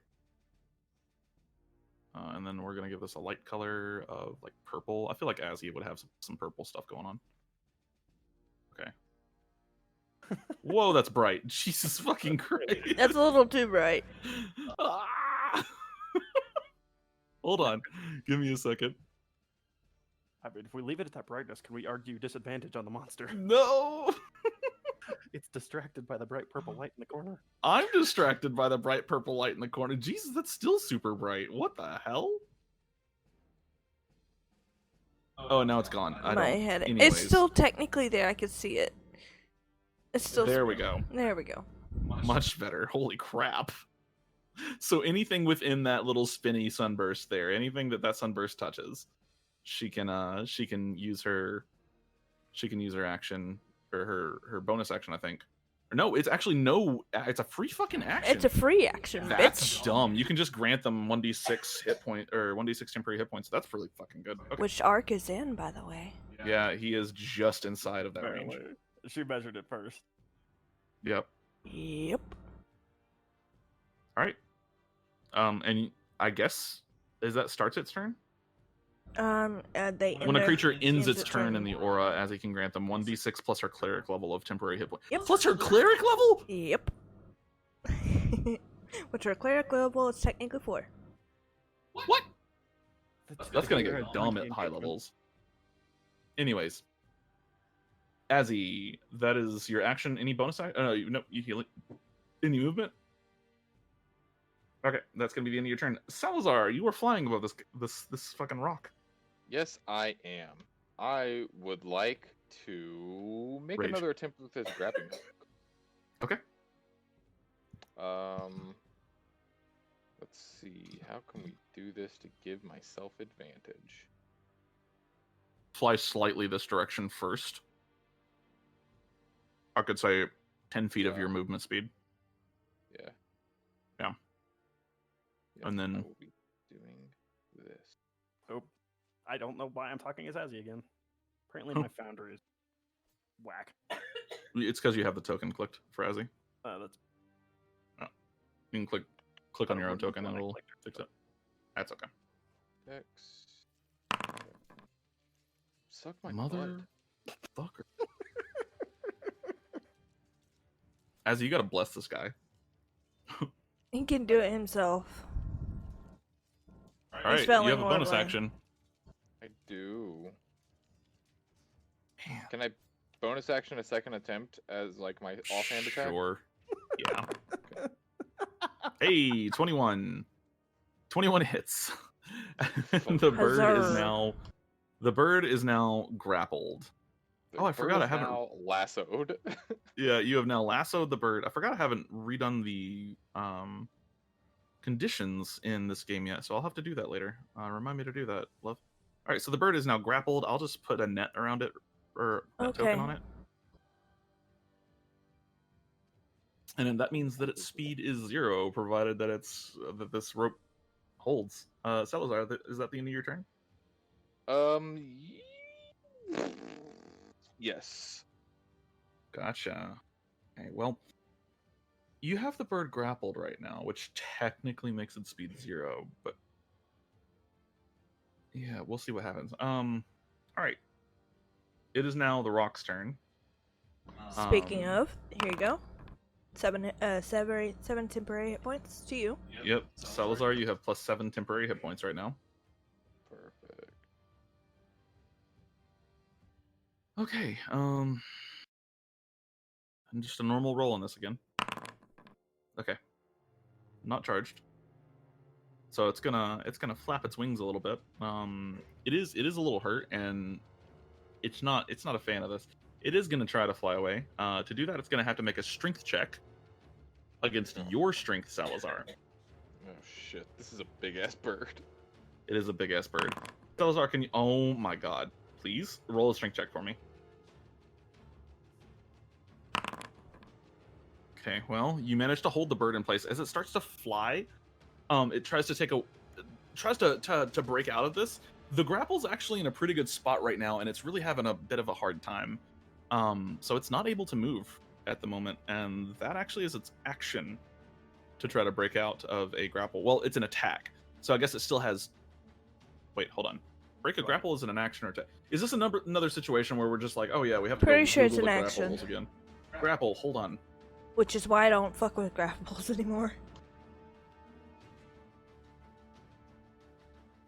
And then we're gonna give this a light color of like purple. I feel like Azzy would have some purple stuff going on. Okay. Whoa, that's bright. Jesus fucking Christ. That's a little too bright. Ah! Hold on. Give me a second. I mean, if we leave it at that brightness, can we argue disadvantage on the monster? No! It's distracted by the bright purple light in the corner. I'm distracted by the bright purple light in the corner. Jesus, that's still super bright. What the hell? Oh, now it's gone. I My don't. head. It's Anyways. still technically there. I can see it. It's still. There we go. There we go. Much better. Holy crap. So anything within that little spinny sunburst there, anything that sunburst touches, she can use her action or her bonus action, I think. Or no, it's actually no. It's a free fucking action. It's a free action, That's bitch. dumb. You can just grant them 1d6 hit point or 1d6 temporary hit points. That's really fucking good. Okay. Which arc is in, by the way? Yeah, he is just inside of that range. Apparently. She measured it first. Yep. Yep. All right. And I guess that starts its turn. When a creature ends its turn in the aura, as it can grant them 1d6 plus her cleric level of temporary hit points. Yep. Plus her cleric level? Yep. Which her cleric level is technically 4. What? That's gonna get dumb at high levels. Anyways, Azzy, that is your action. Any bonus action? Oh, no, you heal it. Any movement? Okay, that's gonna be the end of your turn. Salazar, you are flying above this fucking rock. Yes, I am. I would like to make Rage. another attempt with this grappling hook. Okay. Let's see. How can we do this to give myself advantage? Fly slightly this direction first. I could say 10 feet of your movement speed. Yeah. Yeah. Yes, And then- I will be doing this. Oh, I don't know why I'm talking as Azzy again. Apparently my founder is whack. It's because you have the token clicked for Azzy. That's You can click on your own token and I it'll clicked it, fix it. That's okay. X. Suck my Mother butt. fucker. Azzy, you gotta bless this guy. He can do it himself. Alright, you failing have a bonus horribly. action. I do. Man. Can I bonus action a second attempt as like my offhand attack? Sure. Yeah. Hey, 21. 21 hits. the bird is now grappled. The Oh, I forgot bird I is haven't- now lassoed. Yeah, you have now lassoed the bird. I forgot I haven't redone the conditions in this game yet, so I'll have to do that later. Remind me to do that, love. All right, so the bird is now grappled. I'll just put a net around it, or a token Okay. on it. And then that means that its speed is 0, provided that that this rope holds. Salazar, is that the end of your turn? Yes. Gotcha. Okay, well, you have the bird grappled right now, which technically makes its speed 0, but yeah, we'll see what happens. All right. It is now the rock's turn. Speaking Um, of, here you go. 7 temporary hit points to you. Yep, Salazar, you have +7 temporary hit points right now. Perfect. Okay, and just a normal roll on this again. Okay. Not charged. So it's gonna flap its wings a little bit. It is a little hurt, and it's not a fan of this. It is gonna try to fly away. To do that, it's gonna have to make a strength check against your strength, Salazar. Oh shit! This is a big ass bird. It is a big ass bird. Salazar, can you? Oh my god! Please roll a strength check for me. Okay, well, you managed to hold the bird in place. As it starts to fly, it tries to break out of this. The grapple's actually in a pretty good spot right now, and it's really having a bit of a hard time. So it's not able to move at the moment, and that actually is its action to try to break out of a grapple. Well, it's an attack, so I guess it still has. Wait, hold on. Break a grapple is an action or attack. Is this another situation where we're just like, oh yeah, we have to Pretty go sure it's Google an the action. grapples again? Grapple, hold on. Which is why I don't fuck with grapples anymore.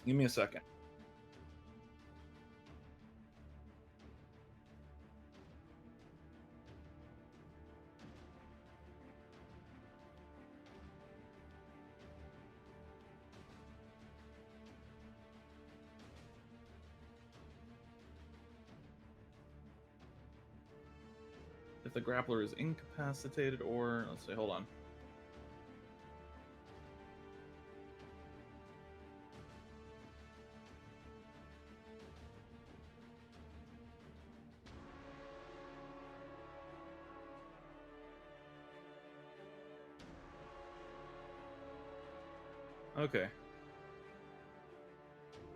Give me a second. if the grappler is incapacitated or let's see, hold on. Okay.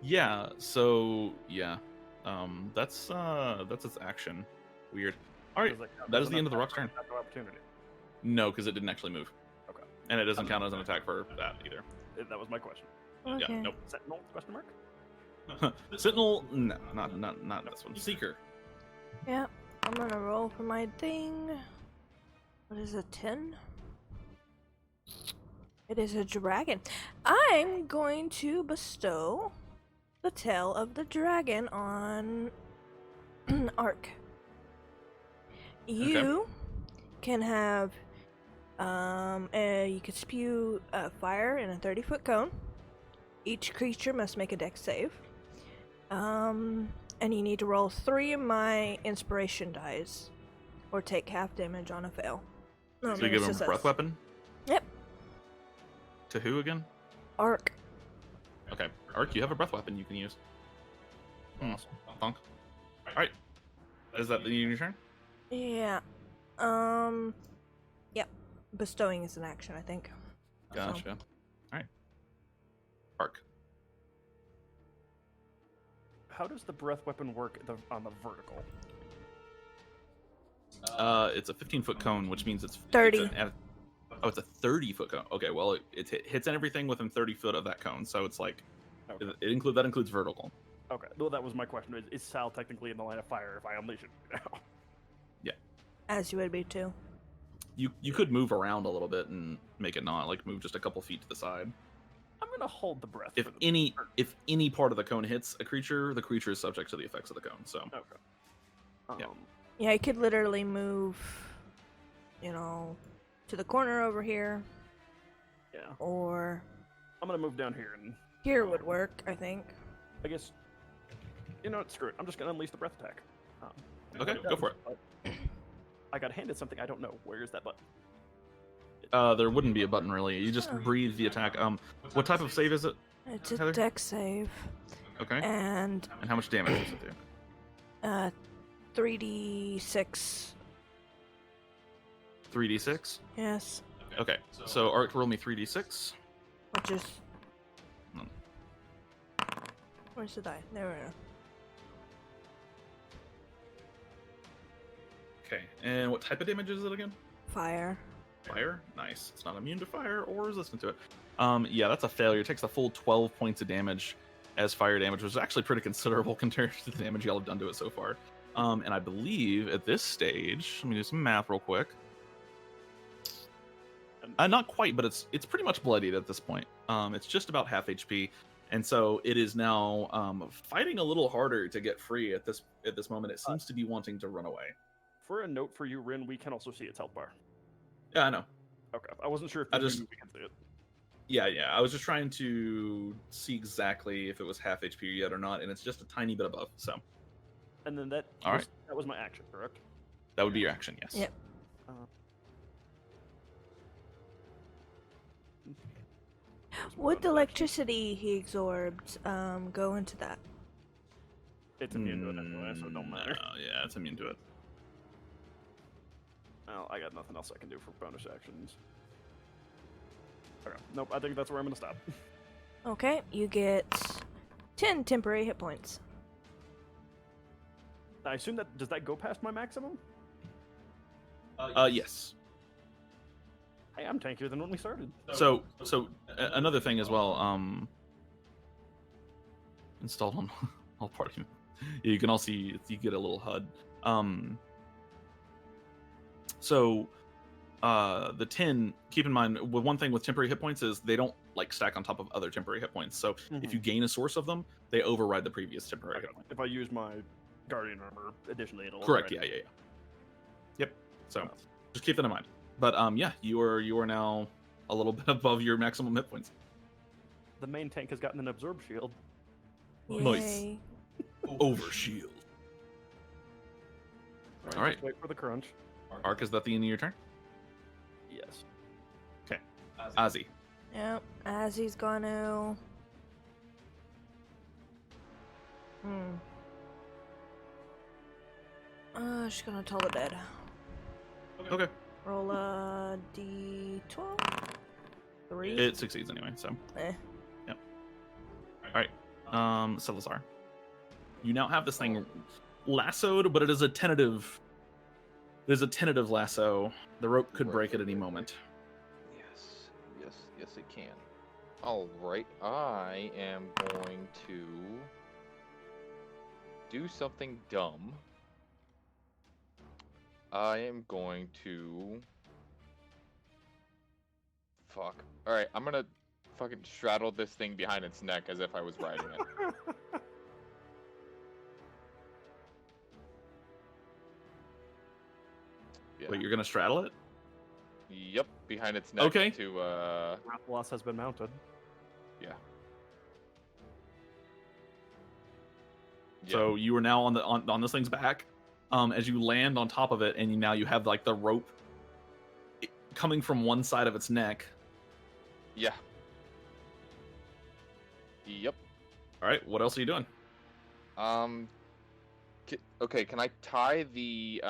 Yeah, so yeah. That's its action. Weird. Alright, that is the end of the rock's turn. Opportunity. No, because it didn't actually move. Okay. And it doesn't count as an attack for that either. That was my question. Okay. Yeah, nope. Sentinel? Question mark? Sentinel, no, not this one. Seeker. Yeah, I'm gonna roll for my thing. What is a 10? It is a dragon. I'm going to bestow the tail of the dragon on Arc. You can have you can spew fire in a 30-foot cone. Each creature must make a dex save. And you need to roll 3 of my inspiration dice, or take half damage on a fail. No, So you give him a breath weapon? Yep. To who again? Arc. Okay. Arc, you have a breath weapon you can use. Awesome. Thunk. Alright. Is that the end of your turn? Yeah. Yep. Bestowing is an action, I think. Gotcha. Alright. Arc. How does the breath weapon work on the vertical? It's a 15-foot cone, which means it's 30. It's a 30-foot cone. Okay, well, it hits everything within 30 foot of that cone, so it's like Okay. that includes vertical. Okay. Well, that was my question. Is Sal technically in the line of fire if I unleash it now? As you would be too. You could move around a little bit and make it not like move just a couple feet to the side. I'm gonna hold the breath. If for the if any part of the cone hits a creature, the creature is subject to the effects of the cone. So Okay. Yeah. Yeah, I could literally move, to the corner over here, Yeah. or I'm gonna move down here and here would work, I think. I guess. You know what? Screw it. I'm just gonna unleash the breath attack. Okay, what go for it. does, I got handed something I don't know. Where is that button? there wouldn't be a button really. You just breathe the attack. What type of save is it? It's a Heather? dex save, Okay. and And how much damage does it do? 3d6. 3d6. Yes, Okay. So Arc, roll me 3d6. which is. Hmm. Where's the die? There we go. Okay. And what type of damage is it again? Fire. Fire. Nice. It's not immune to fire or resistant to it. Yeah, that's a failure. It takes the full 12 points of damage as fire damage, which is actually pretty considerable compared to the damage y'all have done to it so far. And I believe at this stage, let me do some math real quick. Not quite, but it's pretty much bloodied at this point. It's just about half HP, and so it is now fighting a little harder to get free at this moment. It seems to be wanting to run away. For a note for you, Rin, we can also see its health bar. Yeah, I know. Okay. I wasn't sure if I you just- knew we can see it. Yeah. I was just trying to see exactly if it was half HP yet or not, and it's just a tiny bit above. So And then that All was, right. that was my action, correct? that would be your action. Yes. Yep. Where's my Would the bonus action? electricity he absorbed go into that? It's immune to it anyway, so it don't matter. No, yeah, it's immune to it. Well, I got nothing else I can do for bonus actions. Okay. Nope, I think that's where I'm gonna stop. Okay, you get 10 temporary hit points. I assume does that go past my maximum? Yes. Hey, I'm tankier than when we started. So another thing as well. Installed on all party. You can also you get a little HUD. So the 10. Keep in mind, one thing with temporary hit points is they don't like stack on top of other temporary hit points. So if you gain a source of them, they override the previous temporary hit point. If I use my guardian armor, additionally, it'll Correct. override Yeah. it. Yep. So just keep that in mind. But yeah, you are now a little bit above your maximum hit points. The main tank has gotten an absorb shield. Nice. Yay. Over shield. All right. Just wait for the crunch. Ark, is that the end of your turn? Yes. Ozzy. Yep, as he's gonna. She's gonna tell the dead. Okay. Roll a d12. 3. It succeeds anyway, so. Eh. Yep. Alright. Salazar. You now have this thing lassoed, but it is a tentative. There's a tentative lasso. The rope could break at any moment. Yes, it can. All right, I am going to do something dumb. I am going to. Fuck. All right, I'm gonna fucking straddle this thing behind its neck as if I was riding it. Yeah. Wait, you're gonna straddle it? Yep, behind its neck. Okay. To Rathalos has been mounted. yeah. So you are now on this thing's back. As you land on top of it, and now you have like the rope coming from one side of its neck. Yeah. Yep. All right, what else are you doing? Okay, can I tie the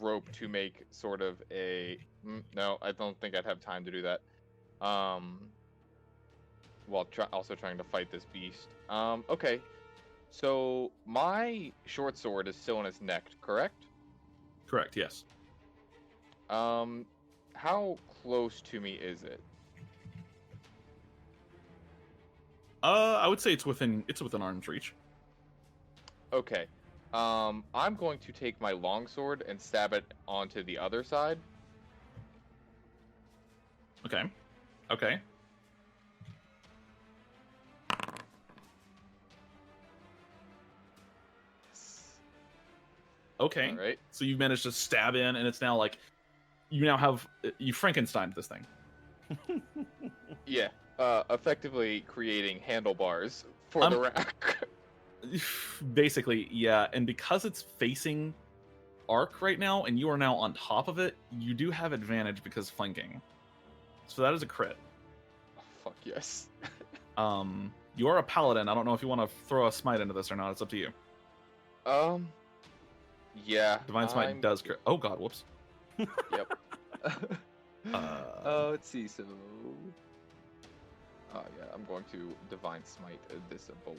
rope to make sort of a? No, I don't think I'd have time to do that. While also trying to fight this beast. Okay. So my short sword is still in its neck, correct? Correct. Yes. How close to me is it? I would say it's within arm's reach. Okay. I'm going to take my longsword and stab it onto the other side. Okay. Okay. Okay. All right. So you've managed to stab in, and it's now like you Frankenstein this thing. Yeah. Effectively creating handlebars for the rack. Basically, yeah. And because it's facing Arc right now, and you are now on top of it, you do have advantage because flanking. So that is a crit. Oh, fuck yes. You are a paladin. I don't know if you want to throw a smite into this or not. It's up to you. Yeah. Divine smite does crit. Oh god, whoops. Yep. Let's see. So. Oh yeah, I'm going to divine smite this boy.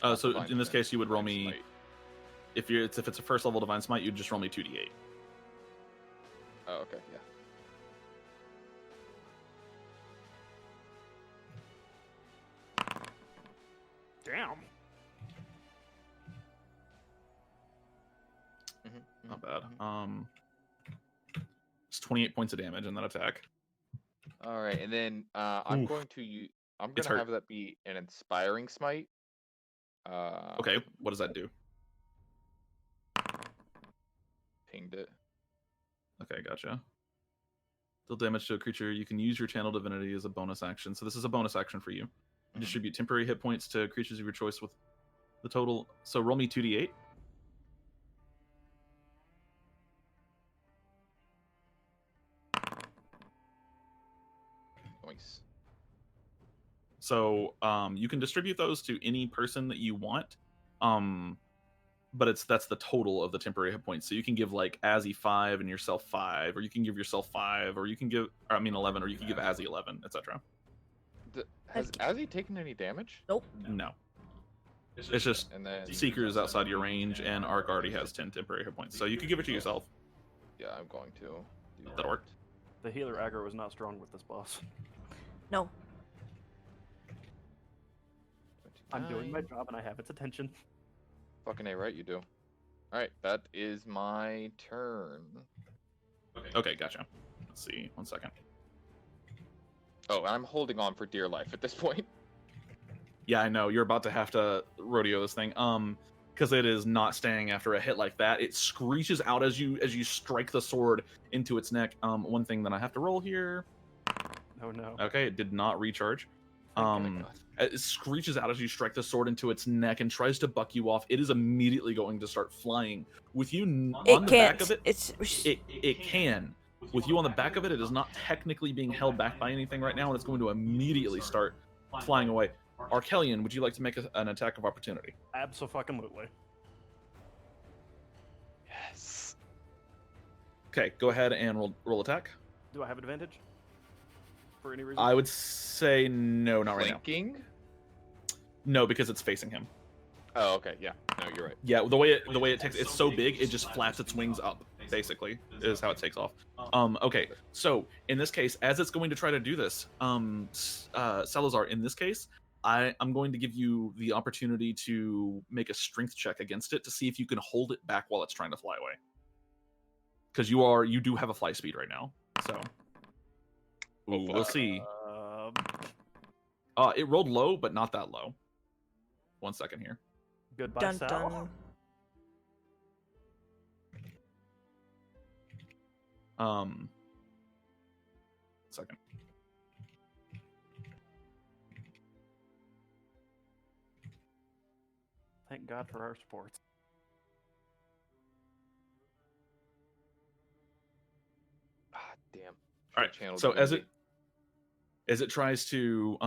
No, So divine in this smite, case, you would roll divine me. smite. If it's a first level divine smite, you'd just roll me 2d8. Oh, okay, yeah. Damn. Not bad. It's 28 points of damage in that attack. All right, and then I'm Oof. going to I'm It's gonna hurt. have that be an inspiring smite. Okay, what does that do? Pinged it. Okay, gotcha. Deal damage to a creature. You can use your channel divinity as a bonus action. So this is a bonus action for you. Mhm. Distribute temporary hit points to creatures of your choice with the total. So roll me 2d8. Nice. So you can distribute those to any person that you want. But that's the total of the temporary hit points. So you can give like Azzy 5 and yourself 5, or you can give yourself 5, or you can give 11, or you can give Azzy 11, etc. Has Azzy taken any damage? Nope. No. It's just And then Seeker is outside your range, and Arc already has 10 temporary hit points. So you can give it to yourself. yeah, I'm going to do That'll work. The healer aggro is not strong with this boss. No. I'm doing my 29. job and I have its attention. Fucking A, right? You do. All right, that is my turn. Okay, gotcha. Let's see. 1 second. Oh, and I'm holding on for dear life at this point. Yeah, I know. You're about to have to rodeo this thing. Because it is not staying after a hit like that. It screeches out as you strike the sword into its neck. One thing that I have to roll here. Oh no. Okay, it did not recharge. Thank God. It screeches out as you strike the sword into its neck and tries to buck you off. It is immediately going to start flying. With you on the back of it, it can. With you on the back of it, it is not technically being held back by anything right now, and it's going to immediately start flying away. Arcelion, would you like to make an attack of opportunity? Abso-fucking-lutely. Yes. Okay, go ahead and roll attack. Do I have advantage? For any reason? I would say no, not right now. Flanking? No, because it's facing him. Oh, okay. Yeah. No, you're right. Yeah, the way it takes, it's so big, it just flaps its wings up. Basically, is how it takes off. Okay, so in this case, as it's going to try to do this, Salazar, in this case, I'm going to give you the opportunity to make a strength check against it to see if you can hold it back while it's trying to fly away. Because you do have a fly speed right now, so. Ooh, we'll see. It rolled low, but not that low. 1 second here. Goodbye, Dun Sal. dun. Second. Thank God for our sports. Ah, damn. All right. Channel So as DnD. it tries to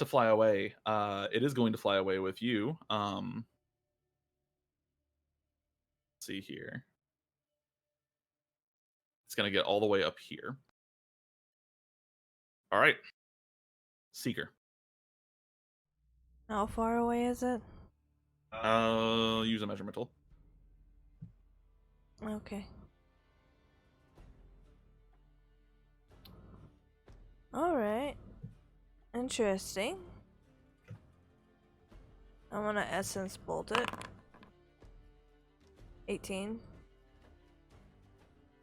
fly away, it is going to fly away with you. Let's see here. It's going to get all the way up here. All right. Seeker. How far away is it? Use a measurement tool. Okay. Alright. Interesting. I'm gonna essence bolt it. 18.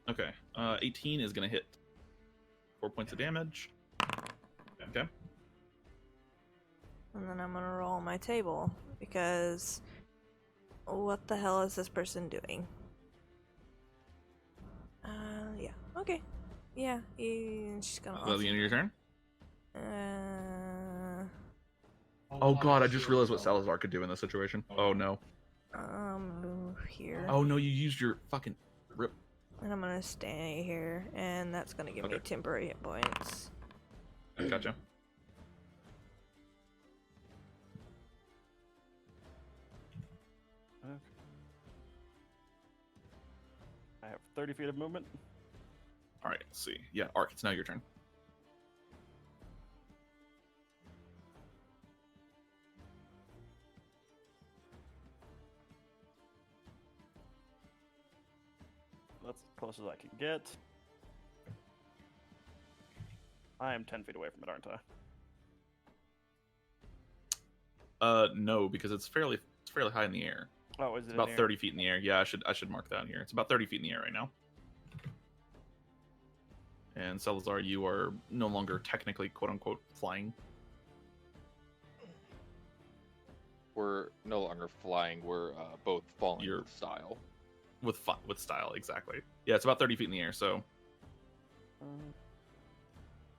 Okay. 18 is going to hit. 4 points of damage. Okay. And then I'm gonna roll my table because what the hell is this person doing? Yeah. Okay. Yeah, she's gonna. Is that the end of your turn? Uh, Oh god, I just realized what Salazar could do in this situation. Oh no. move here. Oh no, you used your fucking rip. And I'm gonna stay here, and that's gonna give me Okay. temporary hit points. Gotcha. Okay. I have 30 feet of movement. All right, let's see. Yeah, Arc, it's now your turn. That's as close as I can get. I am 10 feet away from it, aren't I? No, because it's fairly high in the air. Oh, is it It's in about the air? 30 feet in the air. Yeah, I should mark that in here. It's about 30 feet in the air right now. And Salazar, you are no longer technically quote unquote flying. We're no longer flying. We're both falling You're- with style. With style, exactly. Yeah, it's about 30 feet in the air, so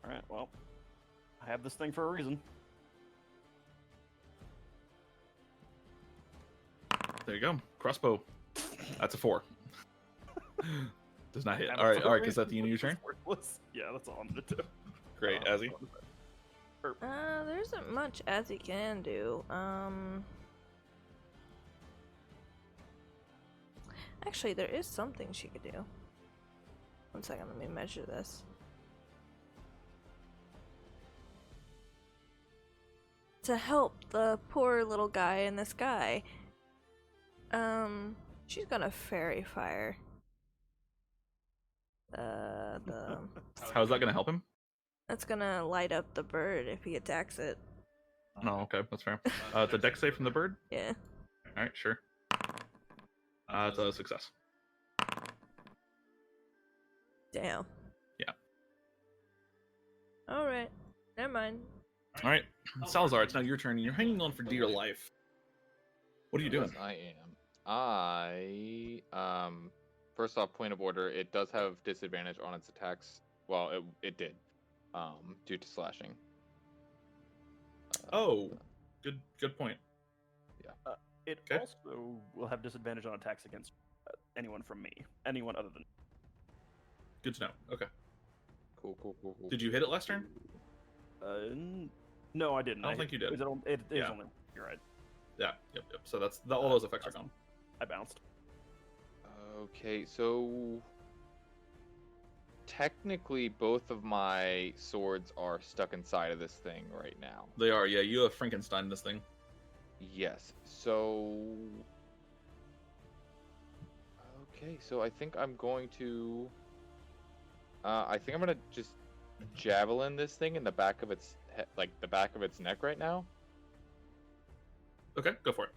Alright, well. I have this thing for a reason. there you go. Crossbow. That's a 4. Does not hit. And All right, for a Arc, is that the reason, end of your which turn? is worthless. Yeah, that's all I'm gonna do. Great, Azzy. There isn't much as he can do. Actually, there is something she could do. 1 second, let me measure this. To help the poor little guy in the sky. She's gonna fairy fire. How's that going to help him? That's gonna light up the bird if he attacks it. No, okay, that's fair. It's a dex save from the bird. Yeah. All right, sure. It's a success. Damn. Yeah. Alright. Never mind. All right, Salazar, it's now your turn. You're hanging on for dear life. What are you doing? Yes, I am. First off, point of order, it does have disadvantage on its attacks. Well, it did. due to slashing. Oh, good point. It Okay. also will have disadvantage on attacks against anyone from me. Anyone other than. Good to know. Okay. Cool. Did you hit it last turn? No, I didn't. I don't think you did. It is Yeah. only. You're right. Yeah. Yep. So that's all those effects are gone. I bounced. Okay, so technically both of my swords are stuck inside of this thing right now. They are. Yeah. You have Frankenstein this thing. Yes. So okay, so I think I'm going to just javelin this thing in the back of its the back of its neck right now. Okay. Go for it.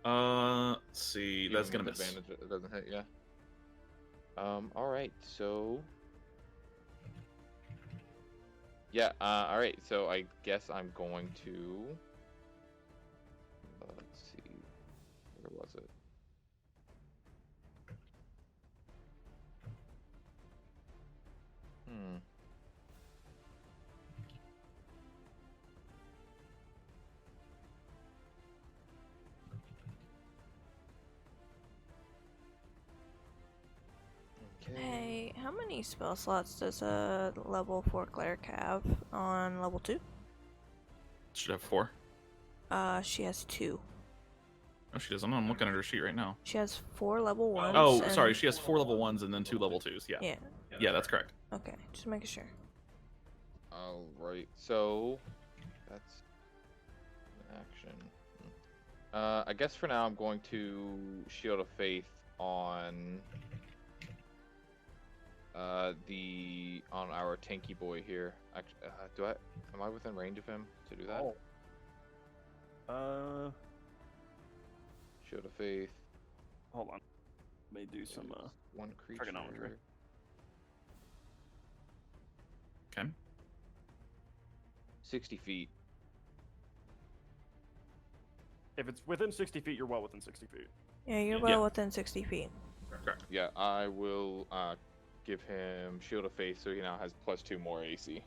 Let's see. That's Even gonna with miss. advantage, it doesn't hit, yeah. All right, so yeah, all right, so I guess I'm going to let's see, where was it? Okay. Hey, how many spell slots does a level 4 cleric have on level 2? Should have 4. She has 2. Oh, she doesn't. I'm looking at her sheet right now. She has 4 level 1s. Oh, and... sorry. She has 4 level 1s and then 2 level 2s. Yeah. Yeah. Yeah, that's correct. Okay, just making sure. All right, so that's an action. I guess for now I'm going to Shield of Faith on on our tanky boy here. Actually, am I within range of him to do that? Oh. Shield of Faith. Hold on. Let me do some One creature. trigonometry. Okay. 60 feet. If it's within 60 feet, you're well within 60 feet. Yeah, you're Yeah. well within 60 feet. Correct. Yeah, I will give him Shield of Faith so he now has +2 more AC.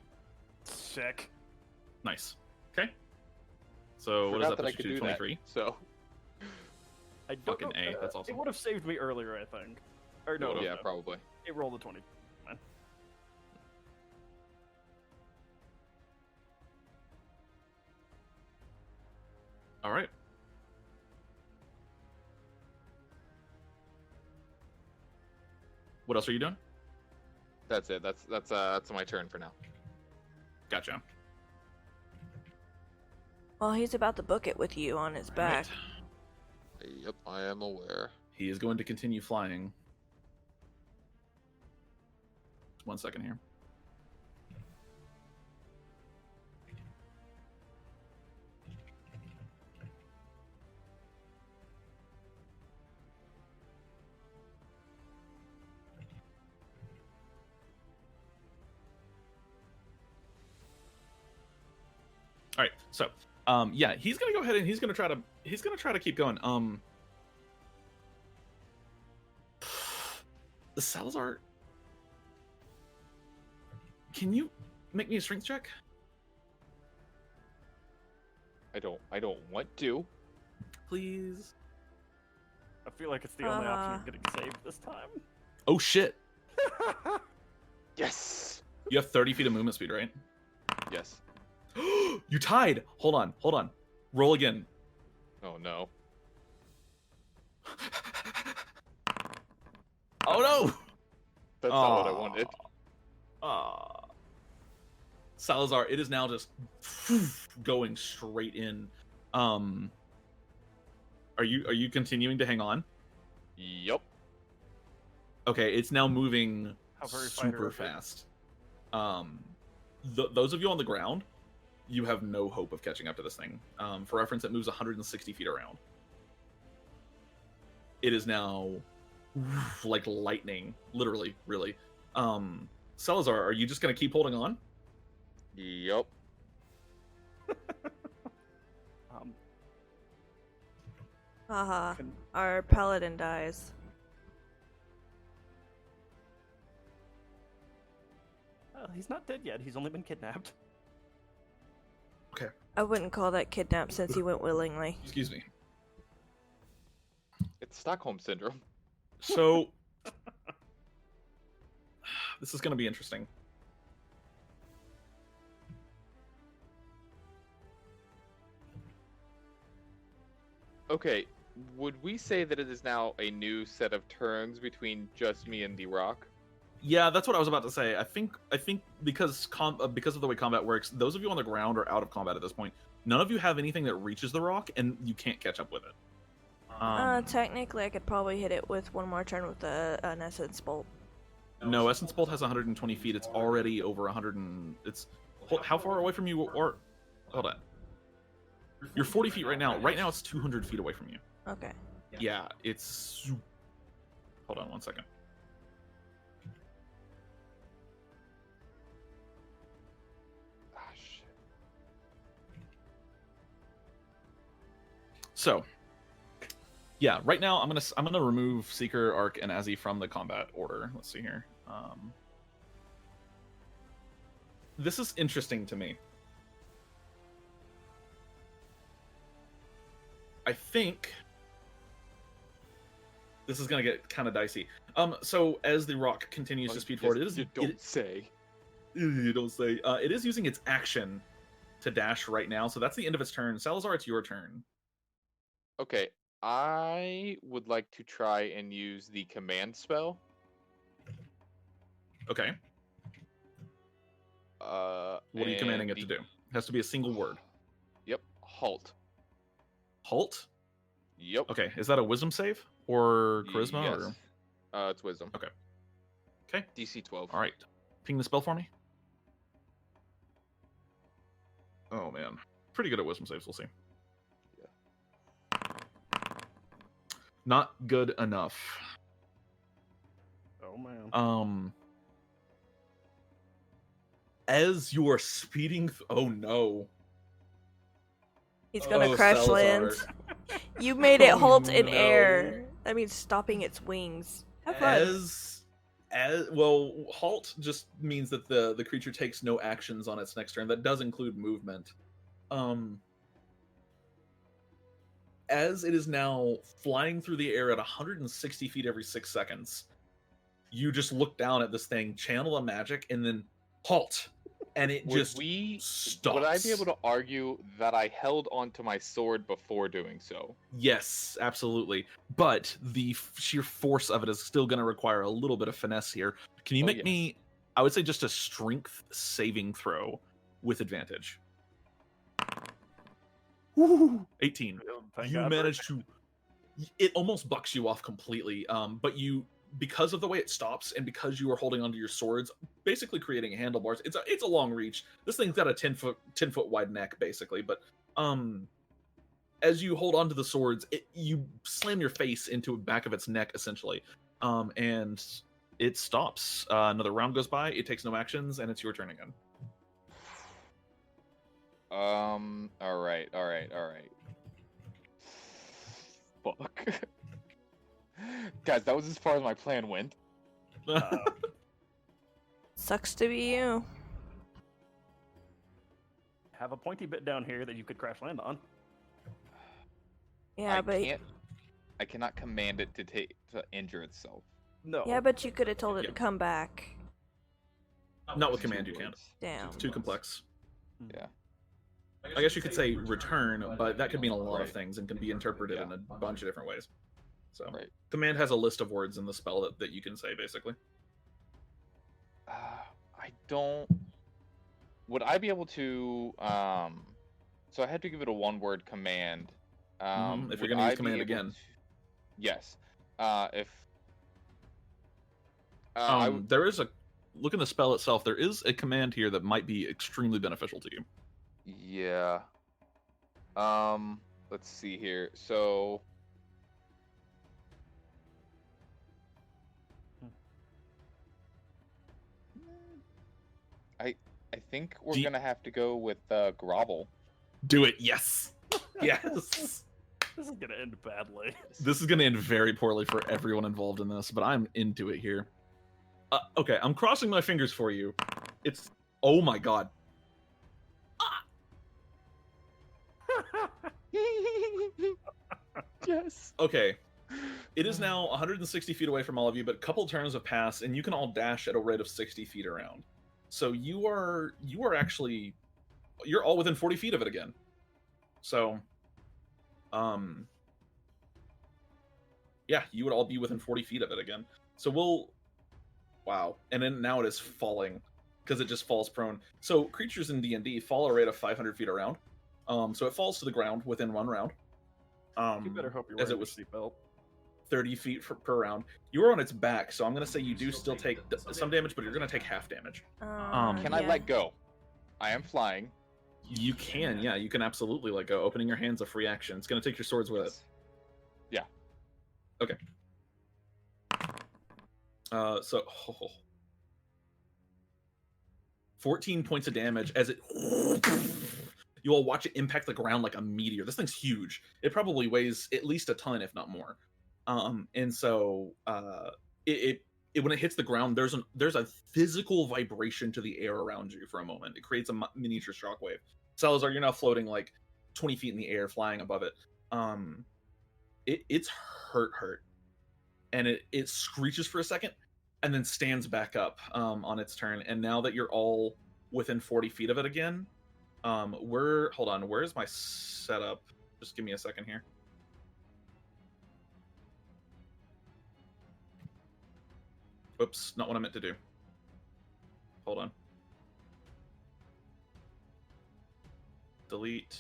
Sick. Nice. Okay. So what does Forgot that I put could you to? do that, 23? so I don't Fucking know, A, that's awesome. It would have saved me earlier, I think. Or no, yeah, no. probably. It rolled a 20. Man. All right. What else are you doing? That's it. That's my turn for now. Gotcha. Well, he's about to book it with you on his back. Right. Yep, I am aware. He is going to continue flying. Just 1 second here. All right, so yeah, he's gonna go ahead and he's gonna try to keep going. The Salazar, can you make me a strength check, I don't want to. please? I feel like it's the only option of getting saved this time. Oh shit! Yes. You have 30 feet of movement speed, right? Yes. You tied. Hold on. Roll again. Oh no. Oh no! That's not what I wanted. Salazar, it is now just going straight in. Are you continuing to hang on? Yup. Okay, it's now moving How very super fighter-ific. fast. Those of you on the ground, you have no hope of catching up to this thing. For reference, it moves 160 feet around. It is now like lightning, literally, really. Salazar, are you just gonna keep holding on? Yup. Haha. Can- Our paladin dies. He's not dead yet. He's only been kidnapped. I wouldn't call that kidnap since he went willingly. Excuse me. It's Stockholm syndrome. So this is going to be interesting. Okay, would we say that it is now a new set of turns between just me and the Rock? Yeah, that's what I was about to say. I think because of the way combat works, those of you on the ground are out of combat at this point. None of you have anything that reaches the rock, and you can't catch up with it. Technically, I could probably hit it with one more turn with an essence bolt. No, Essence Bolt has 120 feet. It's already over 100 and... How far away from you? Or hold on. You're 40 feet right now. Right now, it's 200 feet away from you. Okay. Yeah, it's... Hold on one second. Ah, shit. So, yeah, right now I'm gonna remove Seeker, Arc, and Azzy from the combat order. Let's see here. This is interesting to me. I think this is gonna get kind of dicey. So as the rock continues to speed forward, You don't say. You don't say. It is using its action to dash right now, so that's the end of its turn. Salazar, it's your turn. Okay, I would like to try and use the command spell. Okay. What are you commanding it to do? It has to be a single word. Yep, halt. Halt? Yep. Okay, is that a wisdom save or charisma? Yes. Or... It's wisdom. Okay. Okay. DC 12. All right. Ping the spell for me. Oh man, pretty good at wisdom saves. We'll see. Yeah. Not good enough. Oh man. As you are speeding, oh no. He's gonna Oh, crash Salazar. land. You made it Oh, halt in no. air. That means stopping its wings. Have fun. As well, halt just means that the creature takes no actions on its next turn. That does include movement. As it is now flying through the air at 160 feet every 6 seconds, you just look down at this thing, channel a magic, and then halt. And it stops. Would I be able to argue that I held onto my sword before doing so? Yes, absolutely. But the sheer force of it is still going to require a little bit of finesse here. Can you make me, I would say, just a strength saving throw with advantage? Woo, 18. Thank You God for manage to... It almost bucks you off completely, but you... Because of the way it stops, and because you are holding onto your swords, basically creating handlebars, it's a long reach. This thing's got a 10 foot wide neck, basically. But as you hold onto the swords, you slam your face into the back of its neck, essentially, and it stops. Another round goes by. It takes no actions, and it's your turn again. All right. Fuck. Guys, that was as far as my plan went. Sucks to be you. Have a pointy bit down here that you could crash land on. Yeah, I cannot command it to injure itself. No. Yeah, but you could have told it to come back. Not with command, you can't. Damn. It's too complex. Yeah. I guess you could say return, but that could mean a lot of things and can be interpreted in a bunch of different ways. So, command has a list of words in the spell that you can say, basically. I don't... Would I be able to... So I had to give it a one-word command. If you're going to use command again. Yes. There is a... Look in the spell itself. There is a command here that might be extremely beneficial to you. Yeah. Let's see here. So... I think we're gonna have to go with grovel. Do it, yes, yes. This is gonna end badly. This is gonna end very poorly for everyone involved in this, but I'm into it here. Okay, I'm crossing my fingers for you. It's oh my god. Yes. Okay. It is now 160 feet away from all of you, but a couple turns have passed, and you can all dash at a rate of 60 feet around. So you are actually you're all within 40 feet of it again. So, yeah, you would all be within 40 feet of it again. So wow, and then now it is falling because it just falls prone. So creatures in D&D fall a rate of 500 feet around. So it falls to the ground within 1 round. You better hope you're as wearing it was your seatbelt. 30 feet per round. You are on its back, so I'm going to say you do still take some damage, but you're going to take half damage. Can I let go? I am flying. You can, yeah, you can absolutely let go. Opening your hand's a free action. It's going to take your swords with it. Yeah. Okay. So 14 points of damage as it. You all watch it impact the ground like a meteor. This thing's huge. It probably weighs at least a ton, if not more. And so it when it hits the ground, there's a physical vibration to the air around you for a moment. It creates a miniature shockwave. Salazar, you're now floating like 20 feet in the air, flying above it. It's hurt, and it screeches for a second, and then stands back up on its turn. And now that you're all within 40 feet of it again, hold on. Where's my setup? Just give me a second here. Oops, not what I meant to do. Hold on. Delete.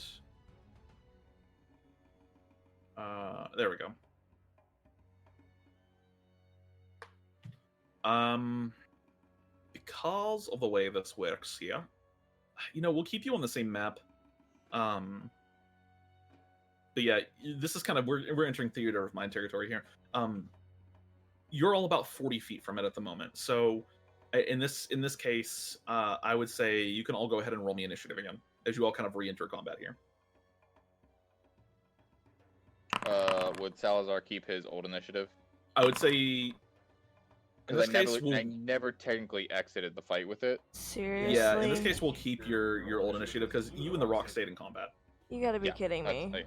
There we go. Because of the way this works here, we'll keep you on the same map. But yeah, this is kind of we're entering theater of mind territory here. You're all about 40 feet from it at the moment. So in this case, I would say you can all go ahead and roll me initiative again as you all kind of re-enter combat here. Would Salazar keep his old initiative? I would say in this case, I never technically exited the fight with it. Seriously? Yeah, in this case, we'll keep your old initiative because you and the rock stayed in combat. You gotta be kidding me.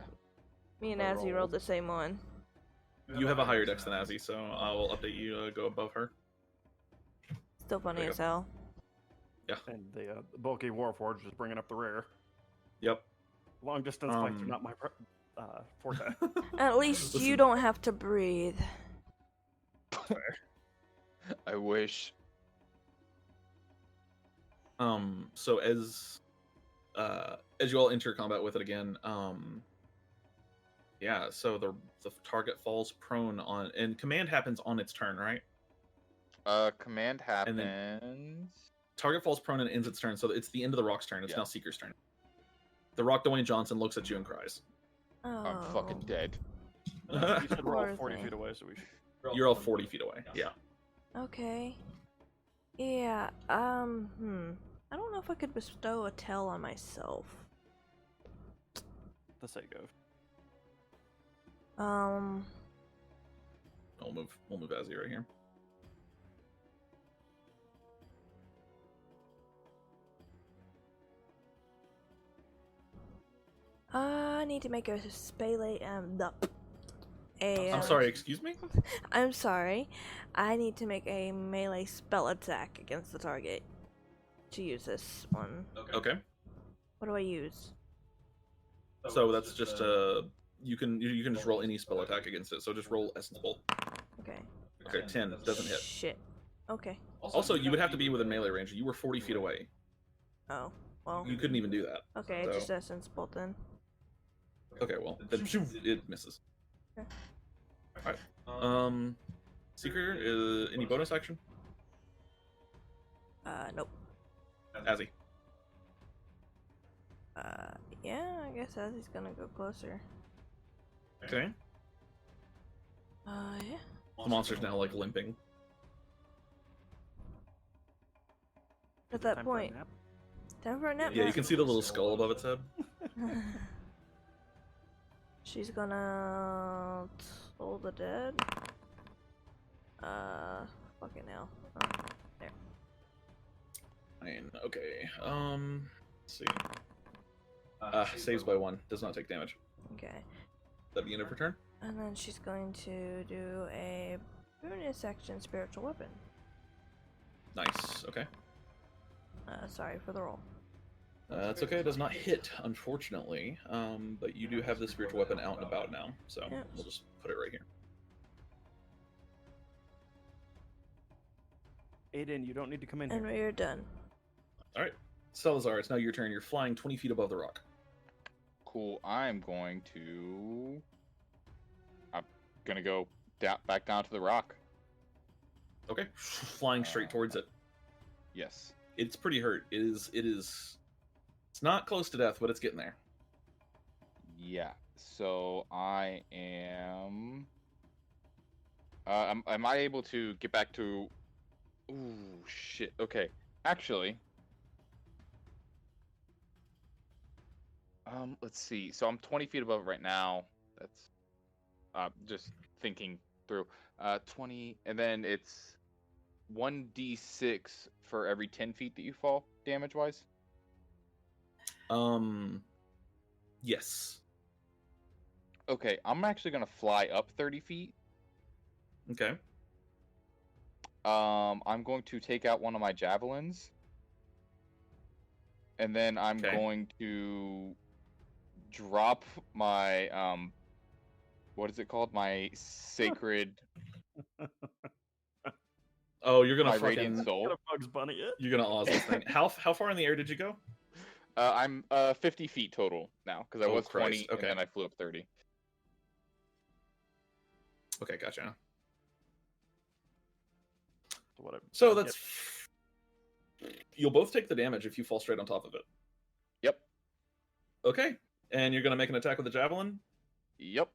Me and Azzy rolled the same one. You have a higher dex than Azzy, so I will update you to go above her. Still funny as hell. Yeah. And the bulky Warforged is bringing up the rear. Yep. Long distance fights are not my forte. At least you don't have to breathe. I wish. So as you all enter combat with it again, yeah, so the target falls prone on, and command happens on its turn, right? Command happens. Target falls prone and ends its turn, so it's the end of the rock's turn. It's now Seeker's turn. The rock, Dwayne Johnson, looks at you and cries. Oh. I'm fucking dead. You said we're all 40 feet away, so we should. You're all 40 feet away. Yeah. Okay. Yeah. I don't know if I could bestow a tell on myself. The sake of. We'll move Azzy right here. I need to make a I'm sorry, excuse me? I'm sorry. I need to make a melee spell attack against the target to use this one. Okay. What do I use? So that's just you can just roll any spell attack against it. So just roll Essence Bolt. Okay. Okay, 10 doesn't hit. Shit. Okay. Also, you would have to be within melee range. You were 40 feet away. Oh. Well. You couldn't even do that. Okay, so. just Essence Bolt then. Okay, well then it misses. Okay. All right. Seeker, any bonus action? Nope. Azzy. Yeah, I guess Azzy's gonna go closer. Okay. Yeah. The monster's now like limping. At that Time for a point. nap? Time for a nap. Yeah, you can see the little skull above its head. She's gonna toll the dead. Fucking hell. Oh, there. Fine. Okay. Let's see. Saves by 1. Does not take damage. Okay. That'd be end of her turn. And then she's going to do a bonus action spiritual weapon. Nice. Okay. Sorry for the roll. That's okay. It does not hit, unfortunately. But you do have the spiritual weapon out and about now, so Yep. we'll just put it right here. Aiden, you don't need to come in And here. we're done. All right, Salazar. It's now your turn. You're flying 20 feet above the rock. Cool. I'm going to go back down to the rock. Okay. Flying straight towards it. Yes. It's pretty hurt. It is. It's not close to death, but it's getting there. Yeah. So I am. Am I able to get back to? Ooh, shit. Okay. Actually. Let's see. So I'm 20 feet above right now. That's just thinking through. 20, and then it's 1d6 for every 10 feet that you fall, damage-wise. Yes. Okay, I'm actually gonna fly up 30 feet. Okay. I'm going to take out one of my javelins, and then I'm Okay. going to drop my what is it called? My sacred, Oh, you're gonna my fucking. radiant soul. Got a Bugs Bunny it. You're gonna Oz this thing. How far in the air did you go? I'm 50 feet total now because I Oh, was 20 Christ, okay. and then I flew up 30. Okay, gotcha. Whatever. So that's. You'll both take the damage if you fall straight on top of it. Yep. Okay, and you're gonna make an attack with the javelin. Yep.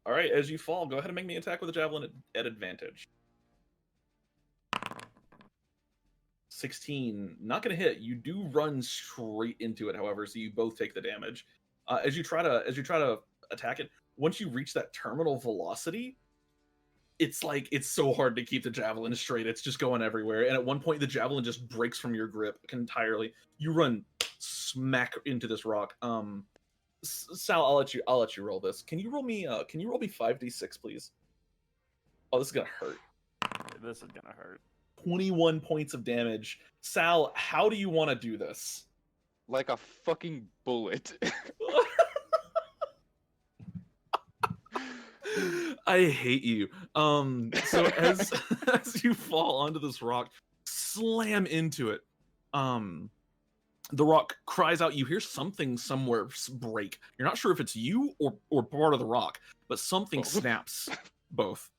All right, as you fall, go ahead and make me attack with the javelin at advantage. 16, not gonna hit. You do run straight into it, however, so you both take the damage. As you try to attack it, once you reach that terminal velocity, it's so hard to keep the javelin straight. It's just going everywhere, and at one point the javelin just breaks from your grip entirely. You run smack into this rock. Sal, I'll let you roll this. Can you roll me 5d6, please? Oh, this is gonna hurt. This is gonna hurt. 21 points of damage. Sal, how do you want to do this? Like a fucking bullet. I hate you. So as as you fall onto this rock, slam into it. The rock cries out. You hear something somewhere break. You're not sure if it's you or part of the rock, but something snaps both.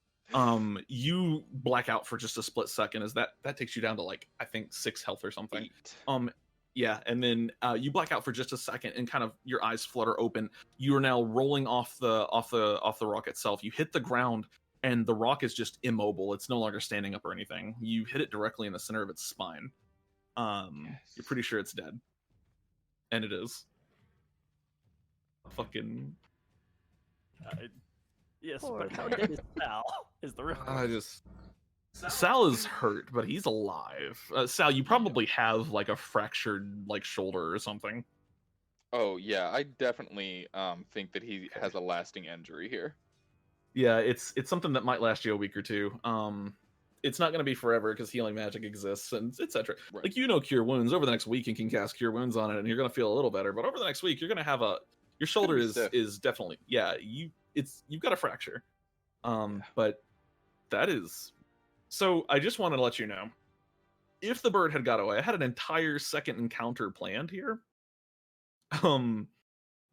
You black out for just a split second as that takes you down to like I think 6 health or something. 8. Yeah, and then you black out for just a second and kind of your eyes flutter open. You are now rolling off the rock itself. You hit the ground and the rock is just immobile. It's no longer standing up or anything. You hit it directly in the center of its spine. You're pretty sure it's dead. And it is. Fucking Yes, Poor but how man. dead is Sal? Is the real Sal is hurt, but he's alive. Sal, you probably have like a fractured like shoulder or something. Oh yeah, I definitely think that he has a lasting injury here. Yeah, it's something that might last you a week or two. It's not going to be forever because healing magic exists and etc. Right. Like Cure Wounds. Over the next week, you can cast Cure Wounds on it, and you're going to feel a little better. But over the next week, you're going to have your shoulder Pretty stiff. is definitely you've got a fracture. But that is. So I just wanted to let you know, if the bird had got away, I had an entire second encounter planned here. But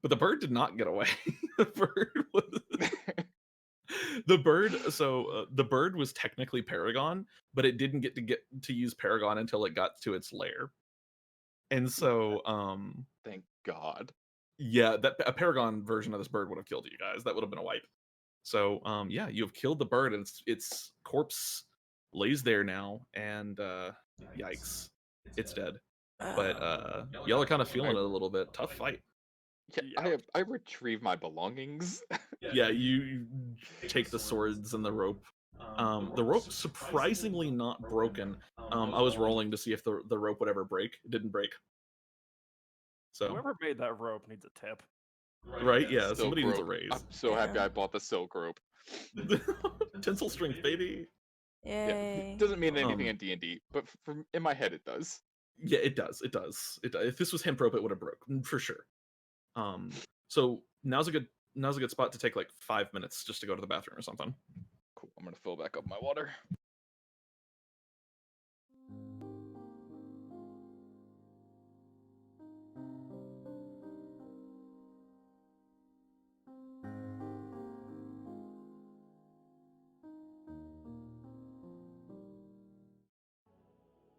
the bird did not get away. The bird was technically Paragon, but it didn't get to use Paragon until it got to its lair. And so Thank God. yeah, a Paragon version of this bird would have killed you guys. That would have been a wipe. So yeah, you have killed the bird, and its corpse lays there now, and yikes, it's dead. But y'all are kind of feeling it a little bit. Tough fight. Yeah, I retrieve my belongings. Yeah, you take the swords and the rope. The rope surprisingly not broken. I was rolling to see if the rope would ever break. It didn't break. So Whoever made that rope needs a tip. right, yeah, Silk somebody needs a rope. raise. I'm so happy Yeah. I bought the silk rope. Tensile strength, baby. Yeah, Yay. it doesn't mean anything Um, in D&D, but in my head it does. Yeah, it does. It does. If this was hemp rope, it would have broke for sure. So now's a good spot to take like 5 minutes just to go to the bathroom or something. Cool. I'm gonna fill back up my water.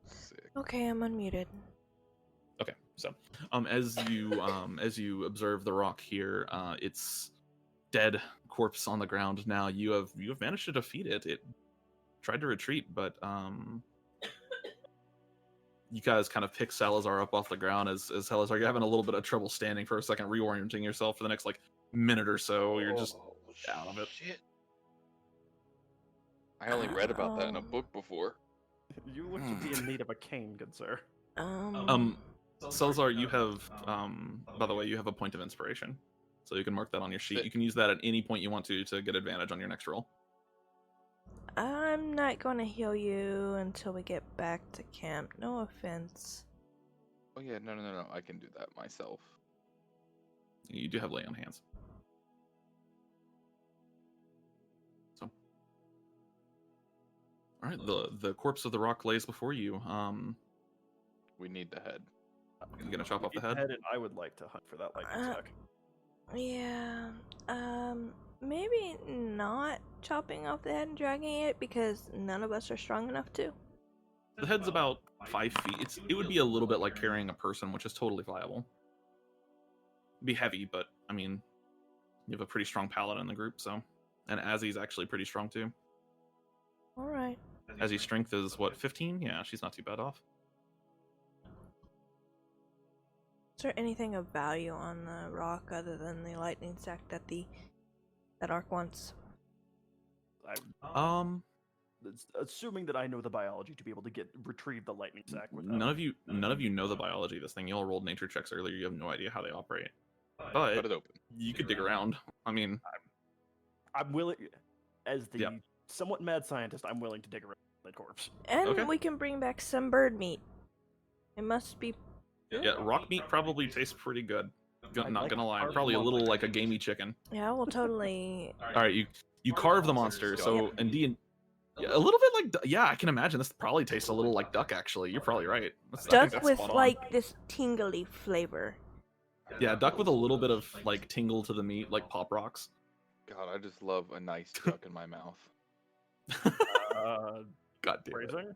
Sick. Okay, I'm unmuted. Okay, so as you observe the rock here, it's dead corpse on the ground now. You have managed to defeat it. It tried to retreat, but you guys kind of pick Salazar up off the ground as Salazar, you're having a little bit of trouble standing for a second, reorienting yourself for the next like minute or so. You're just out of it. Shit. I only read about that in a book before. You look to be in need of a cane, good sir. Salazar, you have by the way, you have a point of inspiration, so you can mark that on your sheet. Sick. You can use that at any point you want to get advantage on your next roll. I'm not going to heal you until we get back to camp. No offense. Oh yeah, no. I can do that myself. You do have lay on hands. So, all right, the corpse of the rock lays before you. We need the head. You gonna chop off the Need head? And I would like to hunt for that lightning sack. Yeah. Maybe not chopping off the head and dragging it because none of us are strong enough to. The head's about 5 feet. It would be a little bit like carrying a person, which is totally viable. It'd be heavy, but I mean, you have a pretty strong paladin in the group, so, and Azzy's actually pretty strong too. All right. Azzy's strength is what, 15? Yeah, she's not too bad off. Is there anything of value on the rock other than the lightning sack that Ark wants? Assuming that I know the biology to be able to retrieve the lightning sack. None of you know the biology of this thing. You all rolled nature checks earlier. You have no idea how they operate. But Cut it open. you could dig around. I mean, I'm willing, as the Yeah. somewhat mad scientist, I'm willing to dig around that corpse. And Okay. we can bring back some bird meat. It must be. yeah, rock meat probably tastes pretty good. I'd Not like gonna to lie, carve probably a them little up. like a gamey chicken. Yeah, we'll totally. All right, you carve the monster. So indeed, yeah, a little bit like yeah, I can imagine this probably tastes a little like duck. Actually, you're probably right. I think Duck that's with spot on. like this tingly flavor. Yeah, duck with a little bit of like tingle to the meat, like pop rocks. God, I just love a nice duck in my mouth. God damn it. Phrasing?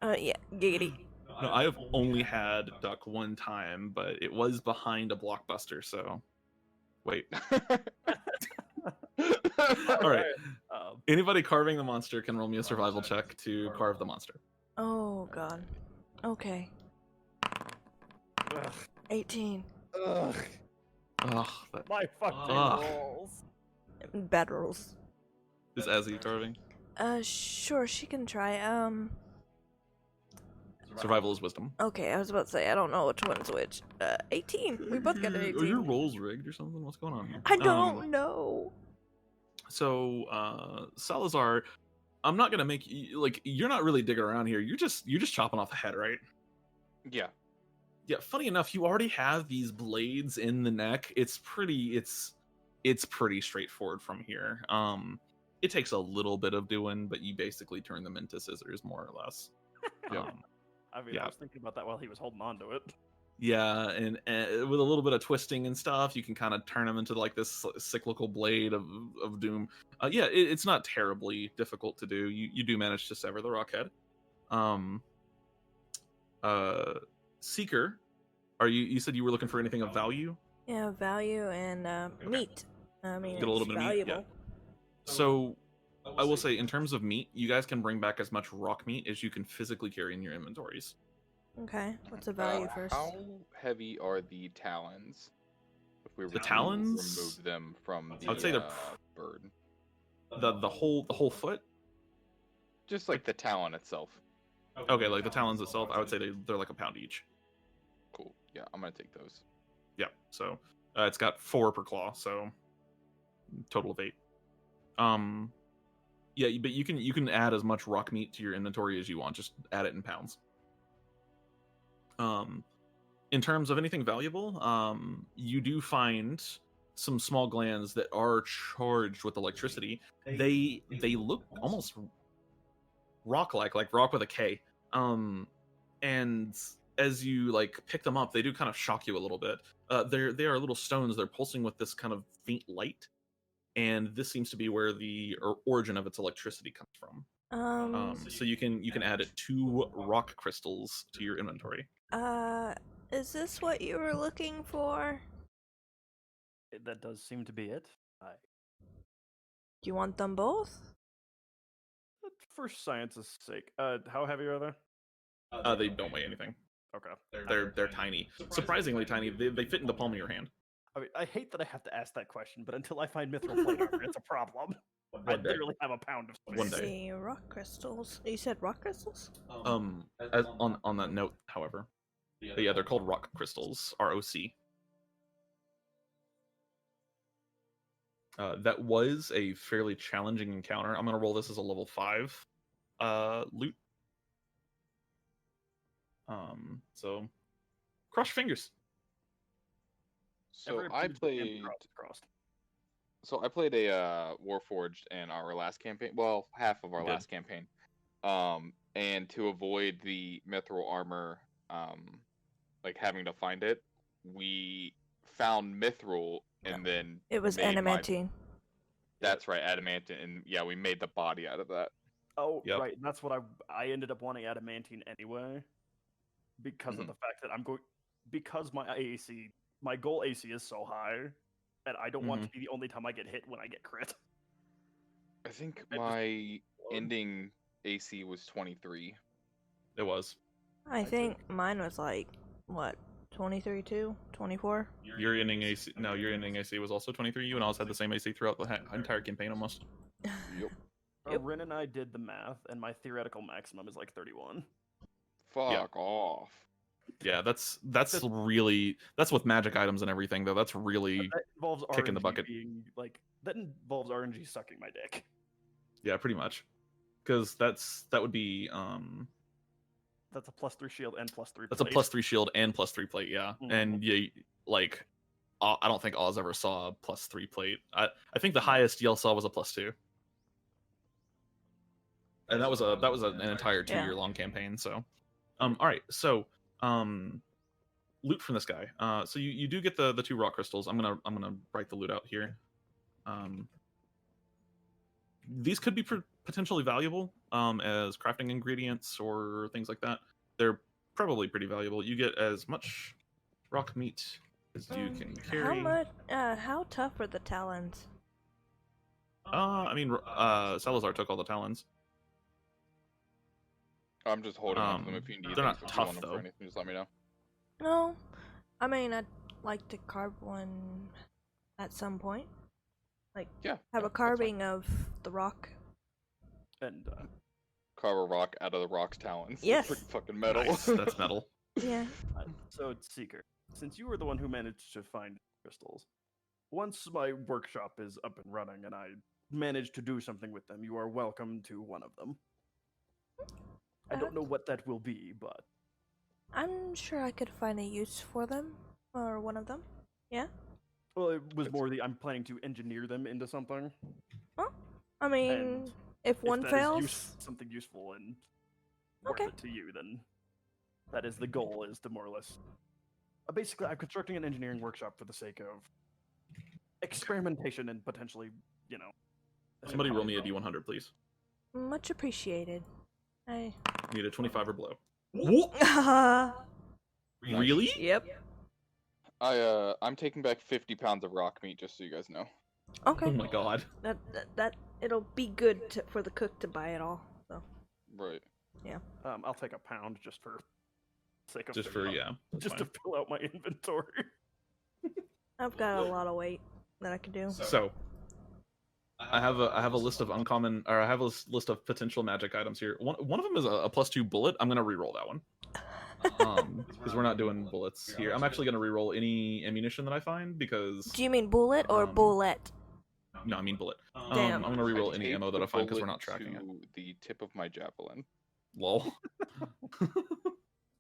Yeah, giggity. No, I have only had duck one time, but it was behind a blockbuster. So, wait. All right. Anybody carving the monster can roll me a survival check to carve the monster. Oh god. Okay. Ugh. 18. Ugh. Ugh, that My fucking Ugh. rolls. Bad rolls. is Azzy carving. Sure, she can try. Survival is wisdom. Okay, I was about to say, I don't know which one's which. 18. We both got an Are 18. your rolls rigged or something? What's going on here? I don't know. So, Salazar, I'm not gonna make you like you're not really digging around here. You're just chopping off the head, right? Yeah. Yeah. Funny enough, you already have these blades in the neck. It's pretty straightforward from here. It takes a little bit of doing, but you basically turn them into scissors, more or less. Yeah. I mean, Yeah. I was thinking about that while he was holding on to it. Yeah, and with a little bit of twisting and stuff, you can kind of turn them into like this cyclical blade of doom. Yeah, it's not terribly difficult to do. You do manage to sever the rock head. Seeker, you said you were looking for anything of value? Yeah, value and meat. I mean, Get a little it's bit of meat, yeah. valuable. So I will say, in terms of meat, you guys can bring back as much rock meat as you can physically carry in your inventories. Okay, what's the value first? How heavy are the talons? If we were The to talons? remove them from the I would say they're bird. The whole foot. Just like the talon itself. Okay, like the talons itself, I would say they're like a pound each. Cool. Yeah, I'm gonna take those. Yeah, so it's got 4 per claw, so total of 8. Yeah, but you can add as much rock meat to your inventory as you want. Just add it in pounds. In terms of anything valuable, you do find some small glands that are charged with electricity. They look almost rock-like rock with a K. And as you like pick them up, they do kind of shock you a little bit. They are little stones. They're pulsing with this kind of faint light, and this seems to be where the origin of its electricity comes from. So you can add 2 rock crystals to your inventory. Is this what you were looking for? That does seem to be it. Do you want them both? For science's sake, how heavy are they? They don't weigh anything. Okay. They're tiny, surprisingly tiny. They fit in the palm of your hand. I mean, I hate that I have to ask that question, but until I find mithril plate armor, it's a problem. I Day. literally have a pound of space. One day. See, rock crystals. You said rock crystals? As on that note, however, yeah, they're called rock crystals, ROC. That was a fairly challenging encounter. I'm gonna roll this as a level 5 loot. So cross your fingers. So I played a Warforged in our last campaign. Well, half of our last campaign. And to avoid the mithril armor, like having to find it, we found mithril and then It was adamantine. That's right, adamantine, and yeah, we made the body out of that. Oh, Yep. right. And that's what I ended up wanting adamantine anyway, because of the fact that because my goal AC is so high, and I don't want to be the only time I get hit when I get crit. I think my ending AC was 23. It was. I think mine was like, what, 23 too? 24? Your ending AC was also 23. You and Oz had the same AC throughout the entire campaign almost. Yep. Rin and I did the math, and my theoretical maximum is like 31. Fuck off. Yeah, that's with magic items and everything though. That's really That involves kicking the RNG bucket. that involves RNG sucking my dick. Yeah, pretty much. Because that would be That's a +3 shield and +3 plate. that's a +3 shield and +3 plate, yeah. Mhm. And yeah, like I don't think Oz ever saw a +3 plate. I think the highest Yell saw was a +2. And that was an entire 2-year long campaign, so all right, so loot from this guy. So you do get the 2 rock crystals. I'm gonna write the loot out here. These could be potentially valuable as crafting ingredients or things like that. They're probably pretty valuable. You get as much rock meat as you can carry. How tough are the talons? I mean, Salazar took all the talons. I'm just holding on to them. If you need they're them, not if you tough, want them though. for anything, just let me know. No. I mean, I'd like to carve one at some point. Like, Yeah. have a carving of the rock. And Carve a rock out of the rock's talons. Yes. That's fucking metal. Nice, that's metal. Yeah. so, Seeker, since you were the one who managed to find crystals, once my workshop is up and running and I manage to do something with them, you are welcome to one of them. I don't know what that will be, but I'm sure I could find a use for them, or one of them. Yeah? well, it was more I'm planning to engineer them into something. Well, I mean, And if one that is fails... something useful and worth Okay. it to you, then that is the goal, is to more or less... basically, I'm constructing an engineering workshop for the sake of experimentation and potentially, Somebody roll me a D100, please. Much appreciated. I... Need a 25 or below. Really? Yep. I'm taking back 50 pounds of rock meat, just so you guys know. Okay. Oh my god. That it'll be good for the cook to buy it all. So. Right. Yeah. I'll take a pound just for sake of Just for, yeah. that's just fine. to fill out my inventory. I've got a lot of weight that I could do. So, I have a list of uncommon, or I have a list of potential magic items here. One of them is a +2 bullet. I'm gonna reroll that one. Because we're not doing bullets here. I'm actually gonna reroll any ammunition that I find because. Do you mean bullet or bullet? No, I mean bullet. Damn. I'm gonna reroll any tape ammo that the I find because we're bullet not tracking it. to the tip of my javelin. Lol. Can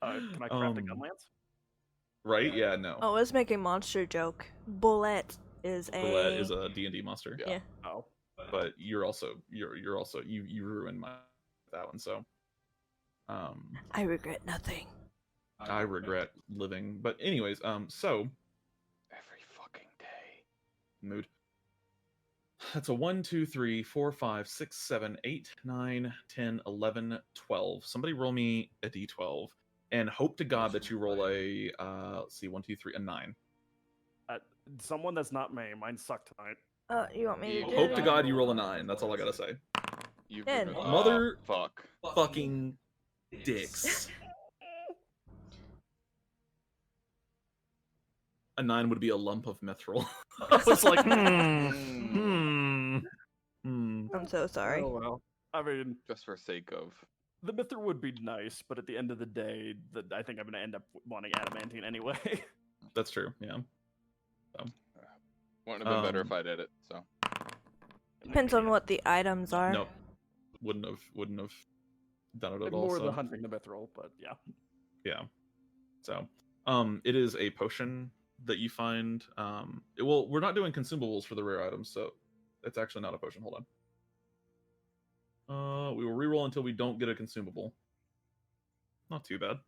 I craft a gun lance? Right? Yeah. No. Oh, let's make a monster joke. Bullet is a. Bullet is a D&D monster. Yeah. Oh. But you ruined that one. So. I regret nothing. I regret living. But anyways, so. Every fucking day. Mood. That's a 1, 2, 3, 4, 5, 6, 7, 8, 9, 10, 11, 12. Somebody roll me a d12 and hope to God that you roll a, let's see, 1, 2, 3, a 9. Someone that's not me. Mine sucked tonight. You want me to do Hope it? to God you roll a 9. That's all I gotta say. You've Ten. given- Mother- fuck. Fucking dicks. A 9 would be a lump of mithril. I was like, I'm so sorry. Oh well. I mean, Just for sake of. the mithril would be nice, but at the end of the day, I think I'm gonna end up wanting adamantine anyway. That's true, yeah. Wouldn't have been better if I did it. So. Depends on what the items are. Nope. Wouldn't have done it at all. More So. the hunting the mithril, but yeah. Yeah. So, it is a potion that you find. Well, we're not doing consumables for the rare items, so it's actually not a potion. Hold on. We will reroll until we don't get a consumable. Not too bad.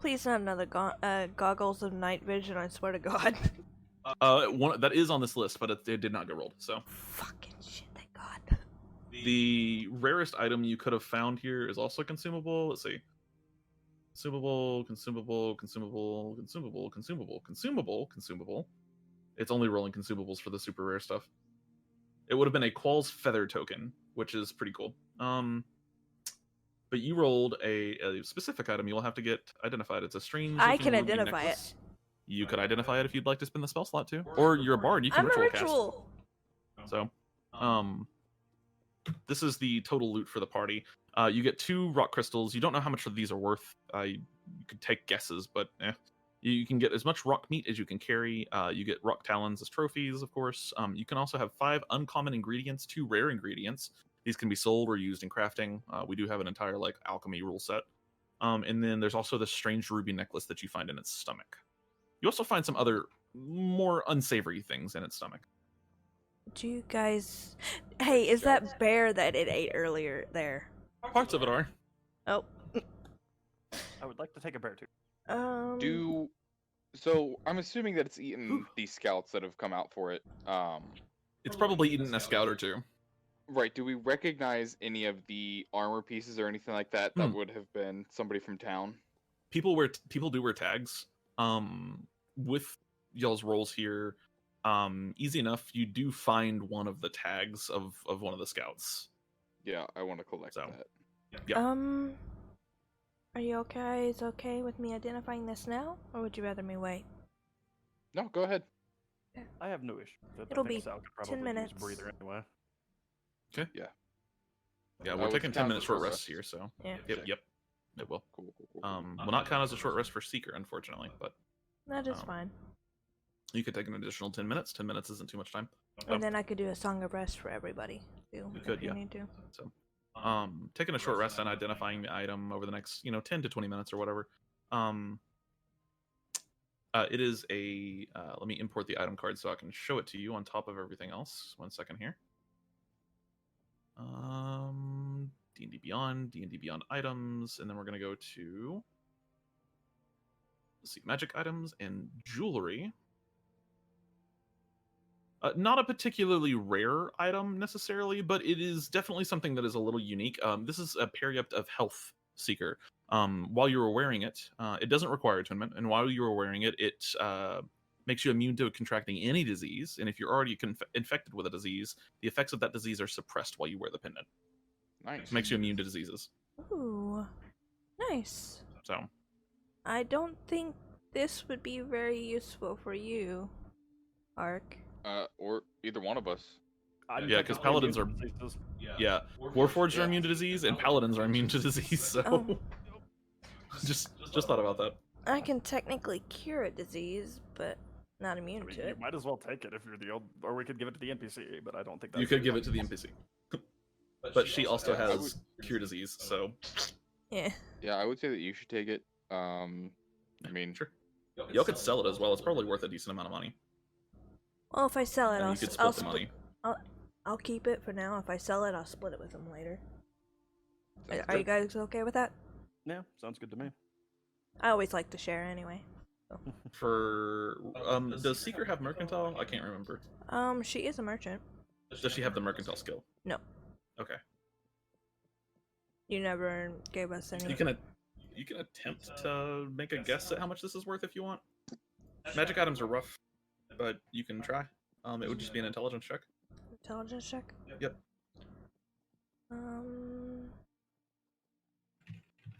Please not another goggles of night vision, I swear to God. One that is on this list, but it did not get rolled. So. Fucking shit, thank God. The rarest item you could have found here is also consumable. Let's see. Consumable. It's only rolling consumables for the super rare stuff. It would have been a Qual's Feather token, which is pretty cool. But you rolled a specific item you'll have to get identified. It's a strange. I can ruby identify necklace. it. You could identify it if you'd like to spin the spell slot too. Or you're a bard, you can I'm a ritual cast. ritual. So, this is the total loot for the party. You get 2 rock crystals. You don't know how much of these are worth. You could take guesses, but you can get as much rock meat as you can carry. You get rock talons as trophies, of course. You can also have 5 uncommon ingredients, 2 rare ingredients. These can be sold or used in crafting. We do have an entire alchemy rule set. And then there's also this strange ruby necklace that you find in its stomach. You also find some other more unsavory things in its stomach. Do you guys... Hey, is that bear that it ate earlier there? Parts of it are. Oh. I would like to take a bear too. So I'm assuming that it's eaten these scouts that have come out for it. It's probably eaten a scout or 2. Right. Do we recognize any of the armor pieces or anything like that that would have been somebody from town? People do wear tags. With y'all's rolls here, easy enough. You do find one of the tags of one of the scouts. Yeah, I want to collect that. Yeah. Are you okay? Is it okay with me identifying this now, or would you rather me wait? No, go ahead. I have no issue. It'll be 10 minutes. Use a breather anyway. Okay. Yeah. Yeah, we're it's taking 10 counts minutes as short short rests rest. here, so Yeah. Yep. It will. Cool. Will not count as a short rest for Seeker, unfortunately, but That is fine. you could take an additional 10 minutes. 10 minutes isn't too much time. And then I could do a song of rest for everybody, too. You could, if you yeah. need to. So, taking a short rest and identifying the item over the next, 10 to 20 minutes or whatever. It is a. Let me import the item card so I can show it to you on top of everything else. 1 second here. D&D Beyond items, and then we're gonna go to. Let's see, magic items and jewelry. Not a particularly rare item necessarily, but it is definitely something that is a little unique. This is a Periapt of Health Seeker. While you were wearing it, it doesn't require attunement, and while you were wearing it, it makes you immune to contracting any disease, and if you're already infected with a disease, the effects of that disease are suppressed while you wear the pendant. Nice. It makes you immune to diseases. Ooh. Nice. So, I don't think this would be very useful for you, Ark. Or either one of us. I'm Yeah, 'cause technically paladins immune are- to diseases. Yeah, Warforged are immune to disease, and Paladins are immune to disease. So, Oh. just thought about that. I can technically cure a disease, but not I immune mean, to you it. might as well take it if you're the old, or we could give it to the NPC, but I don't think that's You could give it to the NPC, but she also Yeah, I has cure disease. So, Yeah. Yeah, I would say that you should take it. I mean, sure. Y'all could sell it as well. It's probably worth a decent amount of money. Well, if I sell it, And I'll you could s- split I'll the split. money. I'll keep it for now. If I sell it, I'll split it with them later. sounds Are you good. guys okay with that? Yeah, sounds good to me. I always like to share anyway. For does Seeker have mercantile? I can't remember. She is a merchant. Does she have the mercantile skill? No. Okay. You never gave us any. You can attempt to make a guess at how much this is worth if you want. Magic items are rough, but you can try. It would just be an intelligence check. Intelligence check? Yep.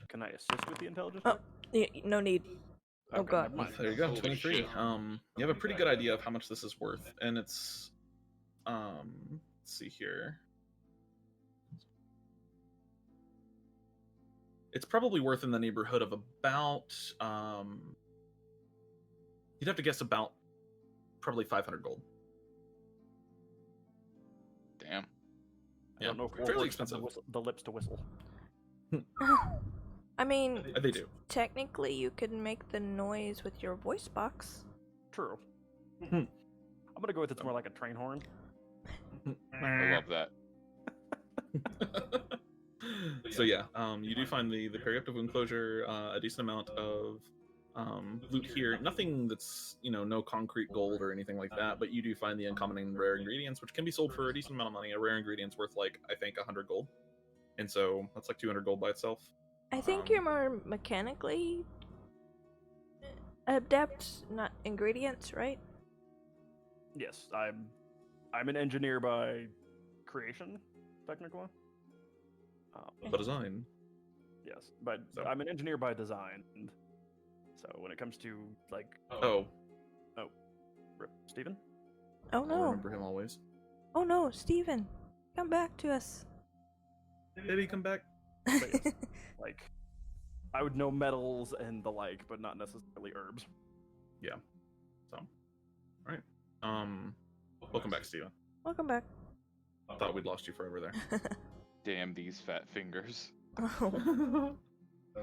Can I assist with the intelligence? Oh, no need. Oh Okay, god. never mind. There you go, Holy 23. shit. You have a pretty good idea of how much this is worth, and it's let's see here. It's probably worth in the neighborhood of about you'd have to guess about probably 500 gold. Damn. I Yeah, don't know if fairly warlords have the expensive. the lips to whistle. I mean, They do. technically, you could make the noise with your voice box. True. Hmm. I'm gonna go with it's more like a train horn. I love that. So yeah, you do find the periaptive wound closure, a decent amount of loot here. Nothing that's no concrete gold or anything like that, but you do find the uncommon and rare ingredients, which can be sold for a decent amount of money. A rare ingredient's worth like I think 100 gold, and so that's like 200 gold by itself. I think you're more mechanically adept, not ingredients, right? Yes, I'm an engineer by creation, technically. By design. Yes, but So- I'm an engineer by design. And so when it comes to like, Oh, Rip, Steven? Oh I'll no. remember him always. Oh no, Steven. Come back to us. Baby, come back. But yes, like, I would know metals and the like, but not necessarily herbs. So, all right. Welcome back, Steven. Welcome back. Thought we'd lost you forever there. Damn these fat fingers. Oh.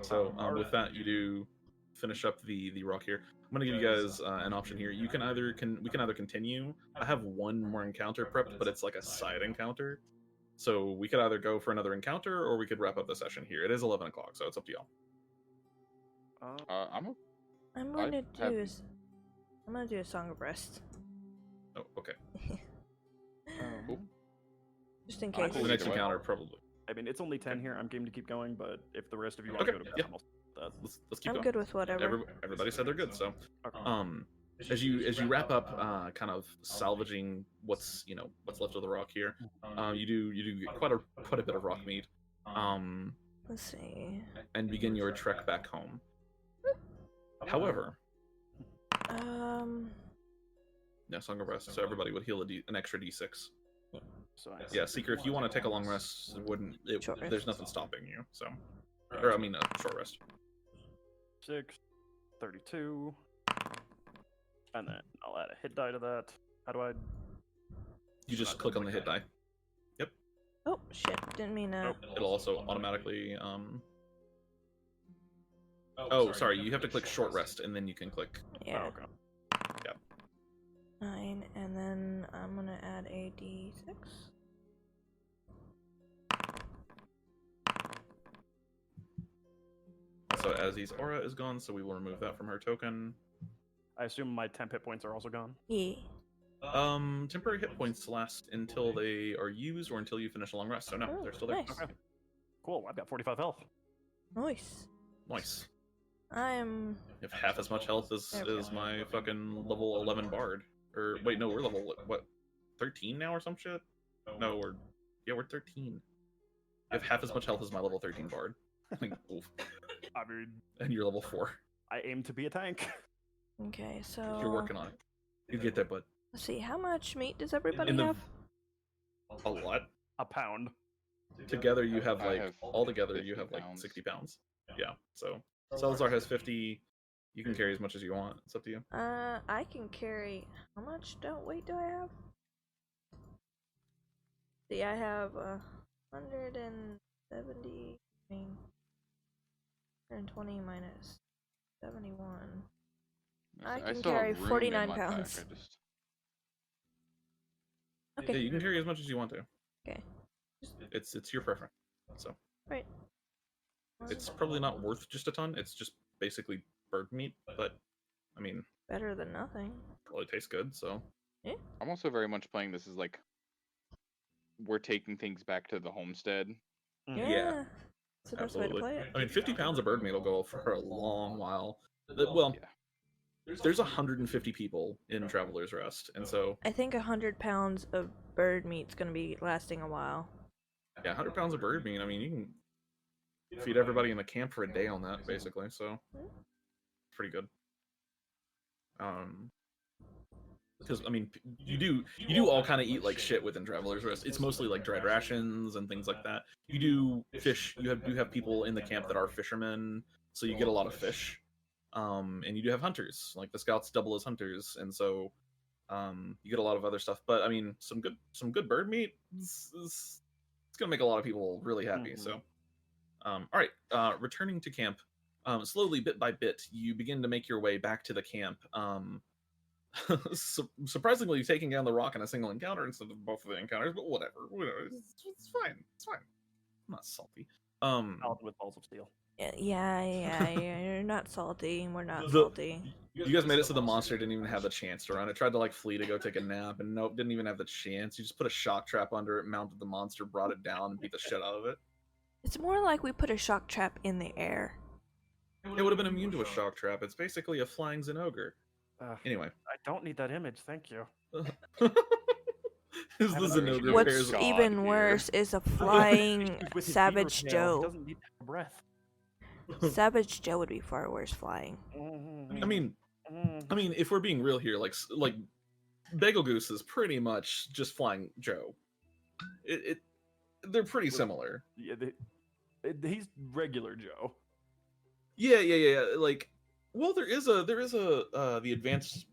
So with that, you do finish up the rock here. I'm gonna give you guys an option here. We can either continue. I have one more encounter prepped, but it's like a side encounter. So we could either go for another encounter, or we could wrap up the session here. It is 11 o'clock, so it's up to y'all. I'm I'm going to have- do I'm gonna do a Song of Rest. Oh, okay. Cool. Just in I'm case. cool The next either way. encounter probably. I mean, it's only 10 here. I'm game to keep going, but if the rest of you want Okay, to go to bed, yeah. I'm also that. Let's keep I'm going. good with whatever. Everybody said they're good, so Okay. as you wrap up kind of salvaging what's left of the rock here, you do get quite a bit of rock meat, Let's see. and begin your trek back home. However, no Song of Rest, so everybody would heal an extra d6. So Yeah, Seeker, if you want to take a long rest, Short rest. there's nothing stopping you. So, or I mean, a short rest. 6, 32, and then I'll add a hit die to that. How do I? You just click on the hit die. Oh shit! Didn't mean to. It'll also automatically Oh, sorry. You have to click short rest, and then you can click. Yeah. Oh, okay. 9, and then I'm gonna add a d6. Also, Azzy's aura is gone, so we will remove that from her token. I assume my temp hit points are also gone. Yeah. Temporary hit points last until they are used or until you finish a long rest. So no, Oh, they're still there. nice. Okay. Cool. I've got 45 health. Nice. Nice. I'm. You have half as much health as There we go. my fucking level 11 bard. Or wait, no, we're level what? 13 now or some shit? No, we're 13. You have half as much health as my level 13 bard. Like, oof. I mean, And you're level 4. I aim to be a tank. Okay, so. You're working on it. You get there, bud. Let's see, how much meat does everybody In the have? a lot. A pound. Together you have I like have all together 50 you have like pounds. 60 pounds. Yeah. So Salazar has 50. You can carry as much as you want. It's up to you. I can carry. How much weight do I have? See, I have 170. I mean, 120 minus 71. I can still have carry room in 49 my pack, pounds. I just... Yeah, Okay. you can carry as much as you want to. Okay. It's your preference. So Right. it's probably not worth just a ton. It's just basically bird meat, but I mean, Better than nothing. probably tastes good. So I'm also very much playing this as like we're taking things back to the homestead. Yeah. That's the best way to absolutely. play it. I mean, 50 pounds of bird meat will go for a long while. Well, Yeah. there's 150 people in Traveler's Rest, and so I think 100 pounds of bird meat's gonna be lasting a while. yeah, 100 pounds of bird meat. I mean, you can feed everybody in the camp for a day on that, basically. So pretty good. Because I mean, you do all kind of eat like shit within Traveler's Rest. It's mostly like dried rations and things like that. You do fish. You have people in the camp that are fishermen, so you get a lot of fish. And you do have hunters. Like the scouts double as hunters, and so you get a lot of other stuff. But I mean, some good bird meat is it's gonna make a lot of people really happy. So, all right, returning to camp. Slowly, bit by bit, you begin to make your way back to the camp. Surprisingly, taking down the rock in a single encounter instead of both of the encounters, but whatever. It's fine. It's fine. I'm not salty. Paladin with balls of steel. Yeah, you're not salty. We're not The- salty. You guys made it so the monster didn't even have the chance to run. It tried to like flee to go take a nap, and nope, didn't even have the chance. You just put a shock trap under it, mounted the monster, brought it down, and beat the shit out of it. It's more like we put a shock trap in the air. It would have been immune to a shock trap. It's basically a flying Zenogre. Anyway. I don't need that image, thank you. Is the Zenogre What's pairs God even here. worse is a flying Issues with his Savage beaver tail. He Joe. doesn't need to have breath. Savage Joe would be far worse flying. I mean, if we're being real here, like Bagel Goose is pretty much just flying Joe. They're pretty similar. Yeah, he's regular Joe. Yeah. Like, well, there is a the advanced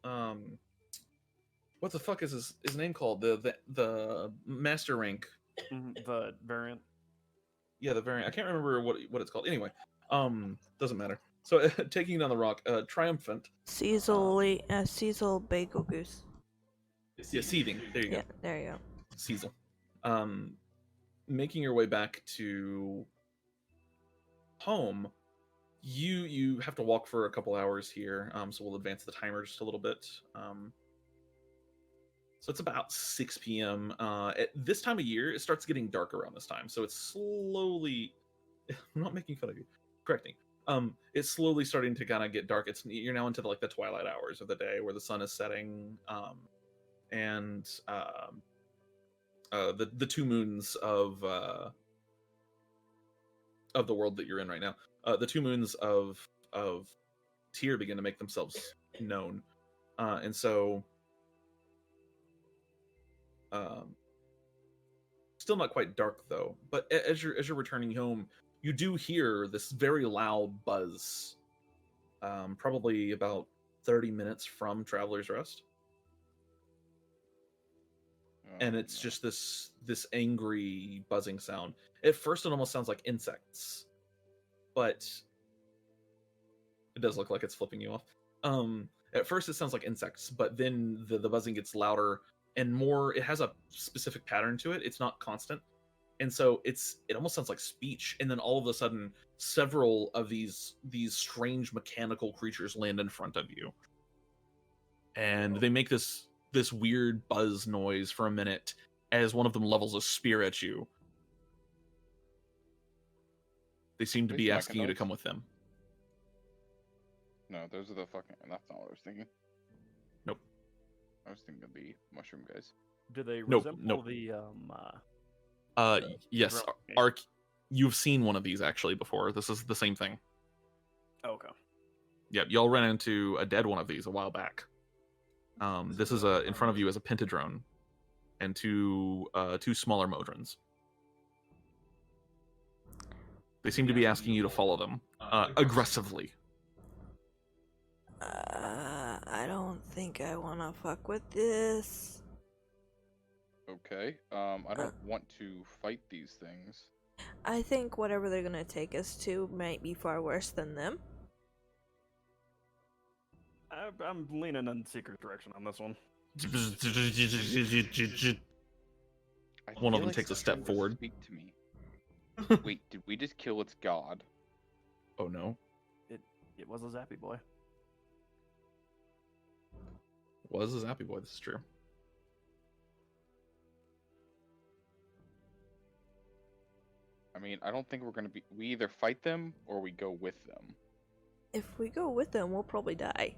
what the fuck is his name called? The master rank. The variant. Yeah, the variant. I can't remember what it's called. Anyway, doesn't matter. So taking down the rock, triumphant. Cecil Bagel Goose. Yeah, seething. There you go. Yeah, there you go. Cecil. Making your way back to home, you have to walk for a couple hours here. So we'll advance the timer just a little bit. So it's about 6 p.m. At this time of year, it starts getting dark around this time. So it's slowly. I'm not making fun of you. Correcting. It's slowly starting to kind of get dark. You're now into like the twilight hours of the day where the sun is setting, and the two moons of the world that you're in right now. The two moons of Tyr begin to make themselves known, and so. Still not quite dark though, but as you're returning home, you do hear this very loud buzz. Probably about 30 minutes from Traveler's Rest, and it's just this angry buzzing sound. At first, it almost sounds like insects, but it does look like it's flipping you off. At first, it sounds like insects, but then the buzzing gets louder. And more, it has a specific pattern to it. It's not constant, and so it almost sounds like speech. And then all of a sudden, several of these strange mechanical creatures land in front of you, and they make this weird buzz noise for a minute as one of them levels a spear at you. They seem to be asking you to come with them. No, those are the fucking. That's not what I was thinking. Nope. I was thinking of the mushroom guys. Do they Nope, resemble nope. the Yes, drone? you've seen one of these actually before. This is the same thing. Okay. Yep, y'all ran into a dead one of these a while back. This is in front of you is a Pentadrone and two smaller Modrons. They seem to be asking you to follow them aggressively. I don't think I want to fuck with this. Okay. I don't want to fight these things. I think whatever they're gonna take us to might be far worse than them. I'm leaning in secret direction on this one. One of them takes a step forward. Speak to me. Wait, did we just kill its god? Oh no. It was a Zappy boy. Was a Zappy boy, this is true. I mean, I don't think we're gonna be. We either fight them or we go with them. If we go with them, we'll probably die.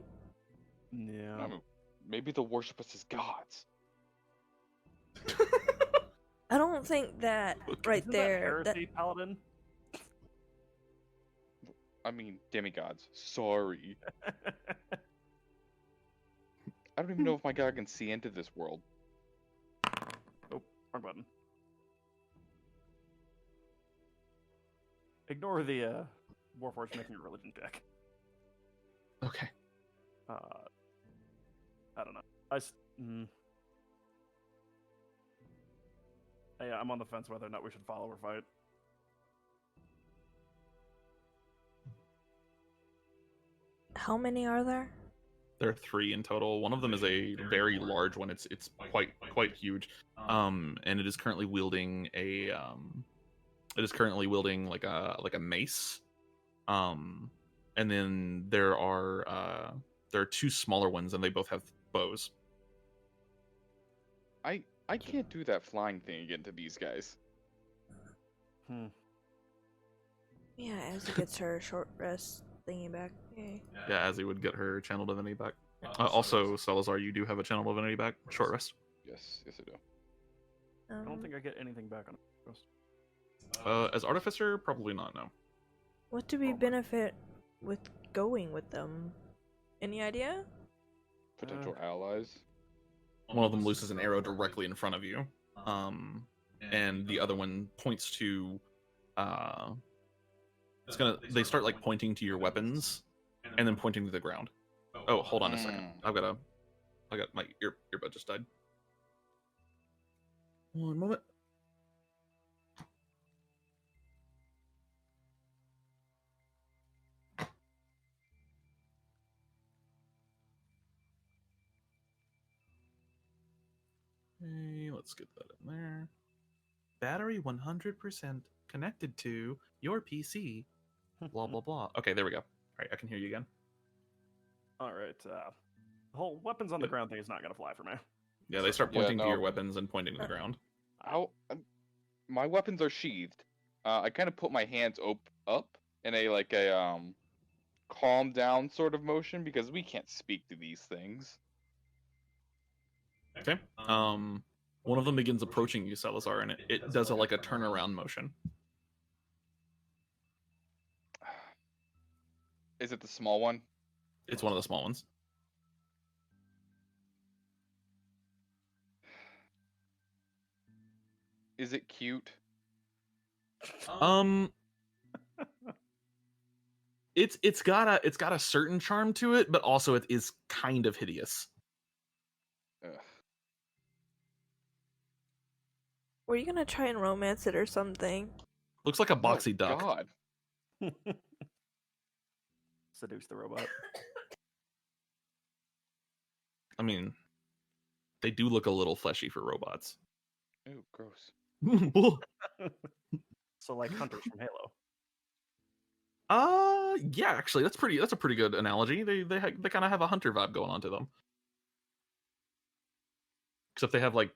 Yeah. I mean, maybe they'll worship us as gods. I don't think that right Isn't there. that heresy, Paladin? I mean, demigods. Sorry. I don't even know if my god can see into this world. Oh, wrong button. Ignore the Warforged making a religion check. Okay. I don't know. Yeah, I'm on the fence whether or not we should follow or fight. How many are there? There are 3 in total. One of them is a very large one. It's quite huge. And it is currently wielding a like a mace. And then there are 2 smaller ones, and they both have bows. I can't do that flying thing again to these guys. Yeah, Azzy gets her short rest thingy back. Yay. Yeah, Azzy would get her channel divinity back. Also, Salazar, you do have a channel divinity back. Short rest. Yes, I do. I don't think I get anything back on Ghost. As artificer, probably not. No. What do we benefit with going with them? Any idea? Potential allies. One of them looses an arrow directly in front of you, and the other one points to. They start like pointing to your weapons, and then pointing to the ground. Oh, hold on a second. I got my earbud just died. One moment. Hey, let's get that in there. Battery 100% connected to your PC. Blah, blah, blah. Okay, there we go. All right, I can hear you again. All right. The whole weapons on the ground thing is not going to fly for me. Yeah, they start pointing to your weapons and pointing to the ground. My weapons are sheathed. I kind of put my hands up in a calm down sort of motion because we can't speak to these things. Okay. One of them begins approaching you, Salazar, and it does a turnaround motion. Is it the small one? It's one of the small ones. Is it cute? It's got a certain charm to it, but also it is kind of hideous. Ugh. Were you gonna try and romance it or something? Looks like a boxy duck. God. Seduce the robot. I mean, they do look a little fleshy for robots. Ew, gross. So like hunters from Halo. Yeah, actually, that's a pretty good analogy. They kind of have a hunter vibe going on to them. Except they have like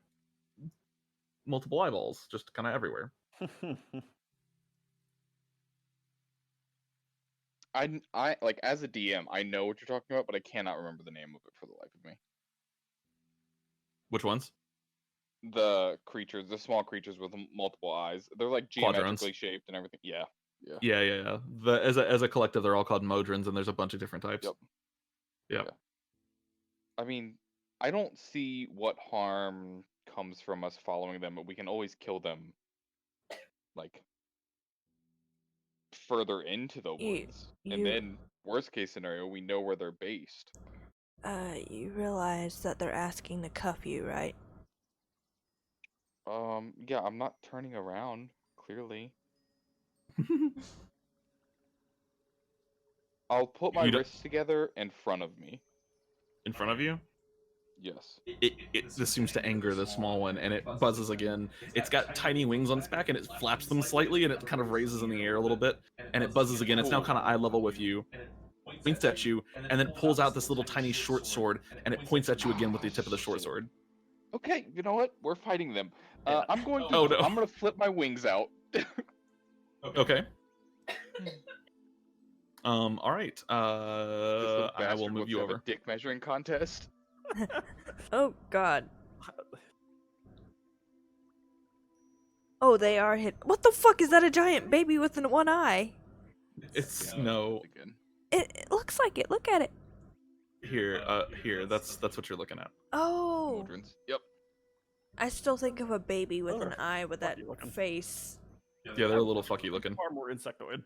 multiple eyeballs just kind of everywhere. I like as a DM, I know what you're talking about, but I cannot remember the name of it for the life of me. Which ones? The creatures, the small creatures with multiple eyes. They're like geometrically shaped and everything. Yeah. Yeah. As a collective, they're all called Modrons, and there's a bunch of different types. Yep. Yeah. I mean, I don't see what harm comes from us following them, but we can always kill them, like, further into the You- woods. you- And then, worst case scenario, we know where they're based. You realize that they're asking to cuff you, right? Yeah, I'm not turning around, clearly. I'll put my You don't- wrists together in front of me. In front of you? Yes. This seems to anger the small one, and it buzzes again. It's got tiny wings on its back, and it flaps them slightly, and it kind of raises in the air a little bit, and it buzzes again. It's now kind of eye level with you, winks at you, and then pulls out this little tiny short sword, and it points at you again with the tip of the short sword. Okay, you know what? We're fighting them. Yeah. I'm going to. Oh, no. I'm gonna flip my wings out. Okay. All right. This little I will bastard move wants you to have over. a dick measuring contest. Oh god. Oh, they are hit. What the fuck is that? A giant baby with one eye? It's Yeah, no again. It looks like it. Look at it. here. Here. That's what you're looking at. Oh, Modrons. Yep. I still think of a baby with an Oh, eye with that lucky looking. face. Yeah, they're a little fucky looking. Far more insectoid.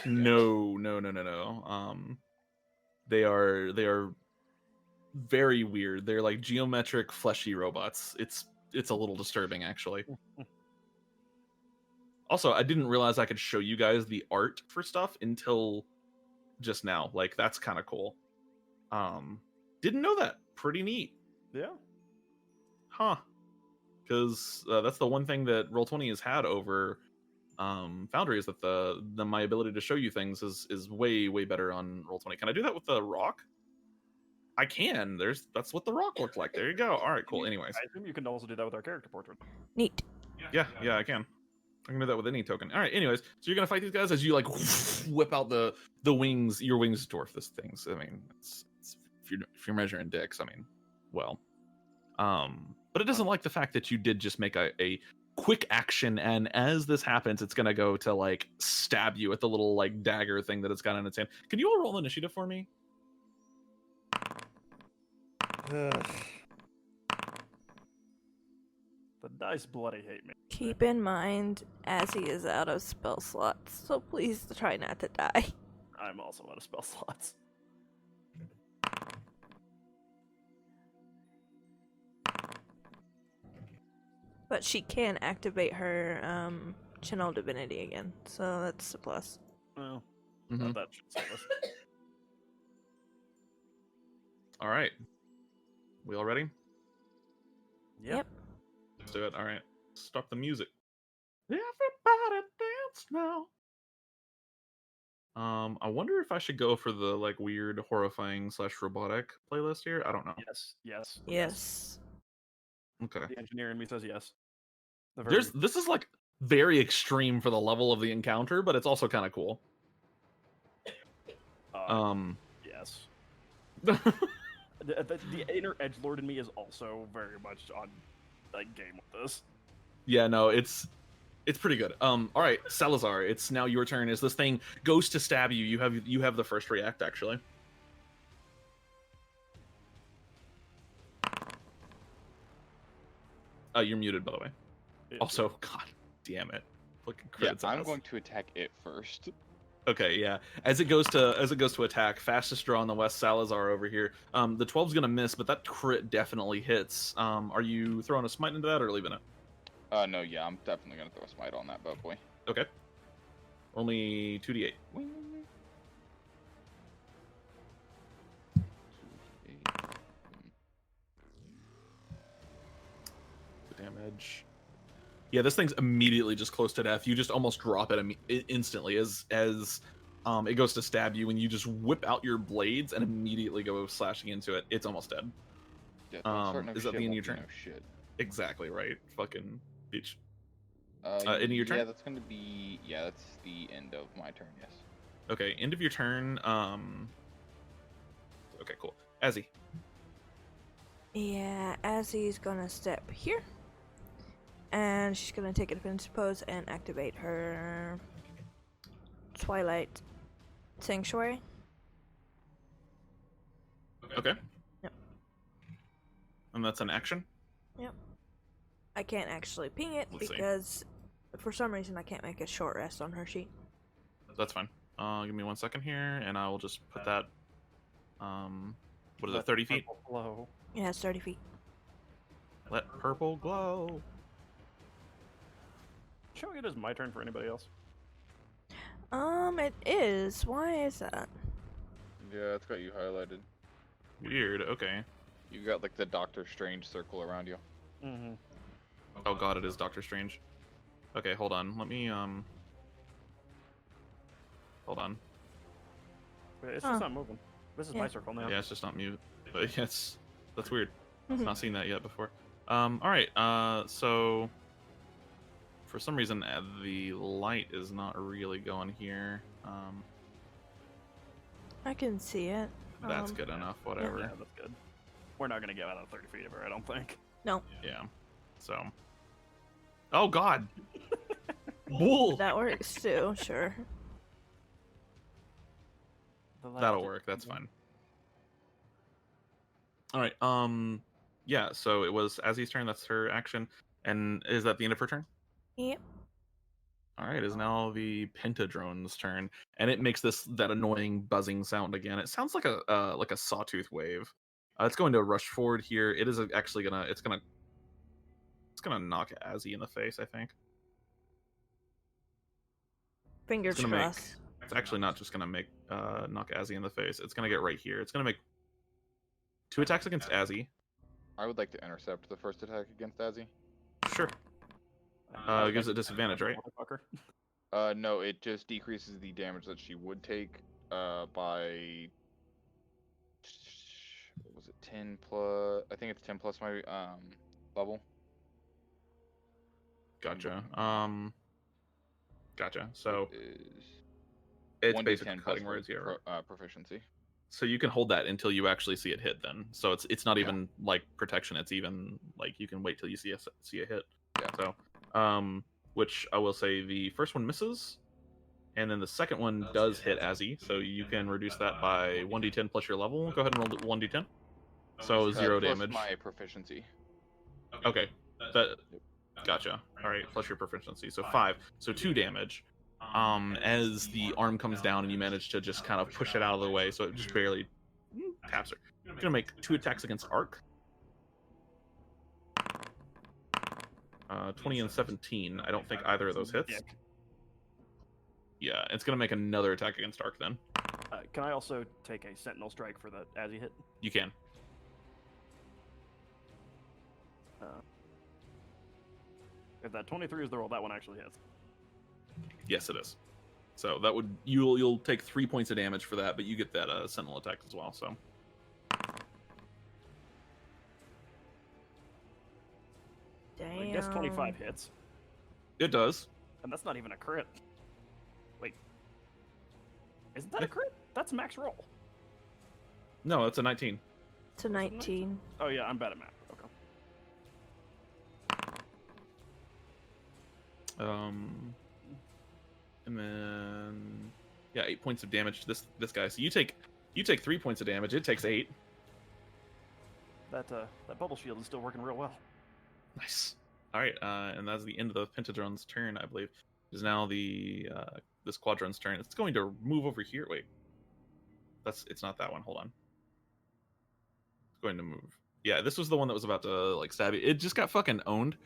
No. They are very weird. They're like geometric fleshy robots. It's a little disturbing actually. Also, I didn't realize I could show you guys the art for stuff until just now. Like that's kind of cool. Didn't know that. Pretty neat. Yeah. Huh. Because that's the one thing that Roll20 has had over Foundry is that the my ability to show you things is way better on Roll20. Can I do that with the rock? I can. That's what the rock looked like. There you go. All right, cool. Anyways, I assume you can also do that with our character portrait. Neat. yeah, I can. I can do that with any token. All right. Anyways, so you're gonna fight these guys as you like whip out the wings. Your wings dwarf this things. I mean, it's if you're measuring dicks, I mean, well, but it doesn't like the fact that you did just make a quick action, and as this happens, it's gonna go to like stab you with the little like dagger thing that it's got in its hand. Can you all roll initiative for me? The dice bloody hate me. Keep in mind, as he is out of spell slots, so please try not to die. I'm also out of spell slots. But she can activate her channel divinity again, so that's a plus. Well, Mhm. that should save us. All right. We all ready? Yep. Let's do it. All right. Stop the music. Everybody dance now. I wonder if I should go for the like weird, horrifying / robotic playlist here. I don't know. Yes. Yes. Okay. The engineer in me says yes. The very- This is like very extreme for the level of the encounter, but it's also kind of cool. yes. The inner edgelord in me is also very much on like game with this. Yeah, no, it's pretty good. All right, Salazar, it's now your turn. As this thing goes to stab you, you have the first react actually. You're muted, by the way. Also, god damn it. Fucking Yeah, crits on I'm us. going to attack it first. Okay, yeah. As it goes to attack, fastest draw on the west, Salazar over here. The 12's gonna miss, but that crit definitely hits. Are you throwing a smite into that or leaving it? No, yeah, I'm definitely gonna throw a smite on that bad boy. Okay. Only 2d8. The damage. Yeah, this thing's immediately just close to death. You just almost drop it instantly as it goes to stab you, and you just whip out your blades and immediately go slashing into it. It's almost dead. Yeah, don't start no is that shit, the end of won't your be turn? no shit. Exactly right. Fucking bitch. End of your turn? Yeah, that's gonna be. Yeah, that's the end of my turn. Yes. Okay, end of your turn. Okay, cool. Azzy. Yeah, Azzy's gonna step here. And she's gonna take a defensive pose and activate her Twilight Sanctuary. Okay. Yep. And that's an action? Yep. I can't actually ping it Let's see. because for some reason I can't make a short rest on her sheet. That's fine. Give me 1 second here, and I will just put that. What is it, Let 30 feet? purple glow. Yeah, it's 30 feet. Let purple glow. Showing it as my turn for anybody else. It is. Why is that? Yeah, it's got you highlighted. Weird, okay. You got like the Doctor Strange circle around you. Mm-hmm. Oh god, it is Doctor Strange. Okay, hold on. Let me, Hold on. Wait, it's Huh. just not moving. This is Yeah. my circle now. Yeah, it's just not mute. But yeah, that's weird. I've not seen that yet before. Alright, so... For some reason, the light is not really going here. I can see it. That's good enough, whatever. Yeah, that's good. We're not gonna get out of 30 feet of her, I don't think. No, Yeah. So... Oh god! Bull! that works too. Sure. That'll work, that's fine. Alright, yeah, so it was Azzy's turn, that's her action. And is that the end of her turn? Yep. Alright, it is now the Pentadrone's turn. And it makes that annoying buzzing sound again. It sounds like a sawtooth wave. It's going to rush forward here. It is actually it's gonna knock Azzy in the face, I think. Fingers It's gonna crossed. It's actually not just gonna make knock Azzy in the face. It's gonna get right here. It's gonna make 2 attacks against Azzy. I would like to intercept the first attack against Azzy. Sure. Gives it disadvantage, right? Motherfucker. No, it just decreases the damage that she would take by... What was it, 10 plus... I think it's 10 plus my level. Gotcha. Gotcha. So Is it's 1d10 basically plus cutting words, yeah. Right? proficiency. So you can hold that until you actually see it hit. Then, so it's not Yeah. even like protection. It's even like you can wait till you see a hit. Yeah. So, which I will say the first one misses, and then the second one does hit Azzy. So you can reduce that by 1d10 plus your level. Go ahead and roll 1d10. So 0 plus damage. my proficiency. Okay, that gotcha. All right, plus your proficiency, so 5. So 2 damage. As the arm comes down and you manage to just kind of push it out of the way, so it just barely taps her. I'm gonna make 2 attacks against Arc. 20 and 17. I don't think either of those hits. Yeah, it's gonna make another attack against Arc then. Can I also take a sentinel strike for the Azzy hit? You can. If that 23 is the roll, that one actually hits. Yes, it is. So that would you'll take 3 points of damage for that, but you get that sentinel attack as well. So Damn. I guess 25 hits, it does. and that's not even a crit. Wait, isn't that a crit? That's max roll. No, it's a 19. It's a 19. Oh yeah, I'm bad at math. Okay. And then yeah, 8 points of damage to this guy. So you take 3 points of damage. It takes 8. That bubble shield is still working real well. Nice. All right, and that's the end of the Pentadrone's turn, I believe. It is now the this Quadron's turn. It's going to move over here. Wait, it's not that one. Hold on. It's going to move. Yeah, this was the one that was about to like stab you. It just got fucking owned.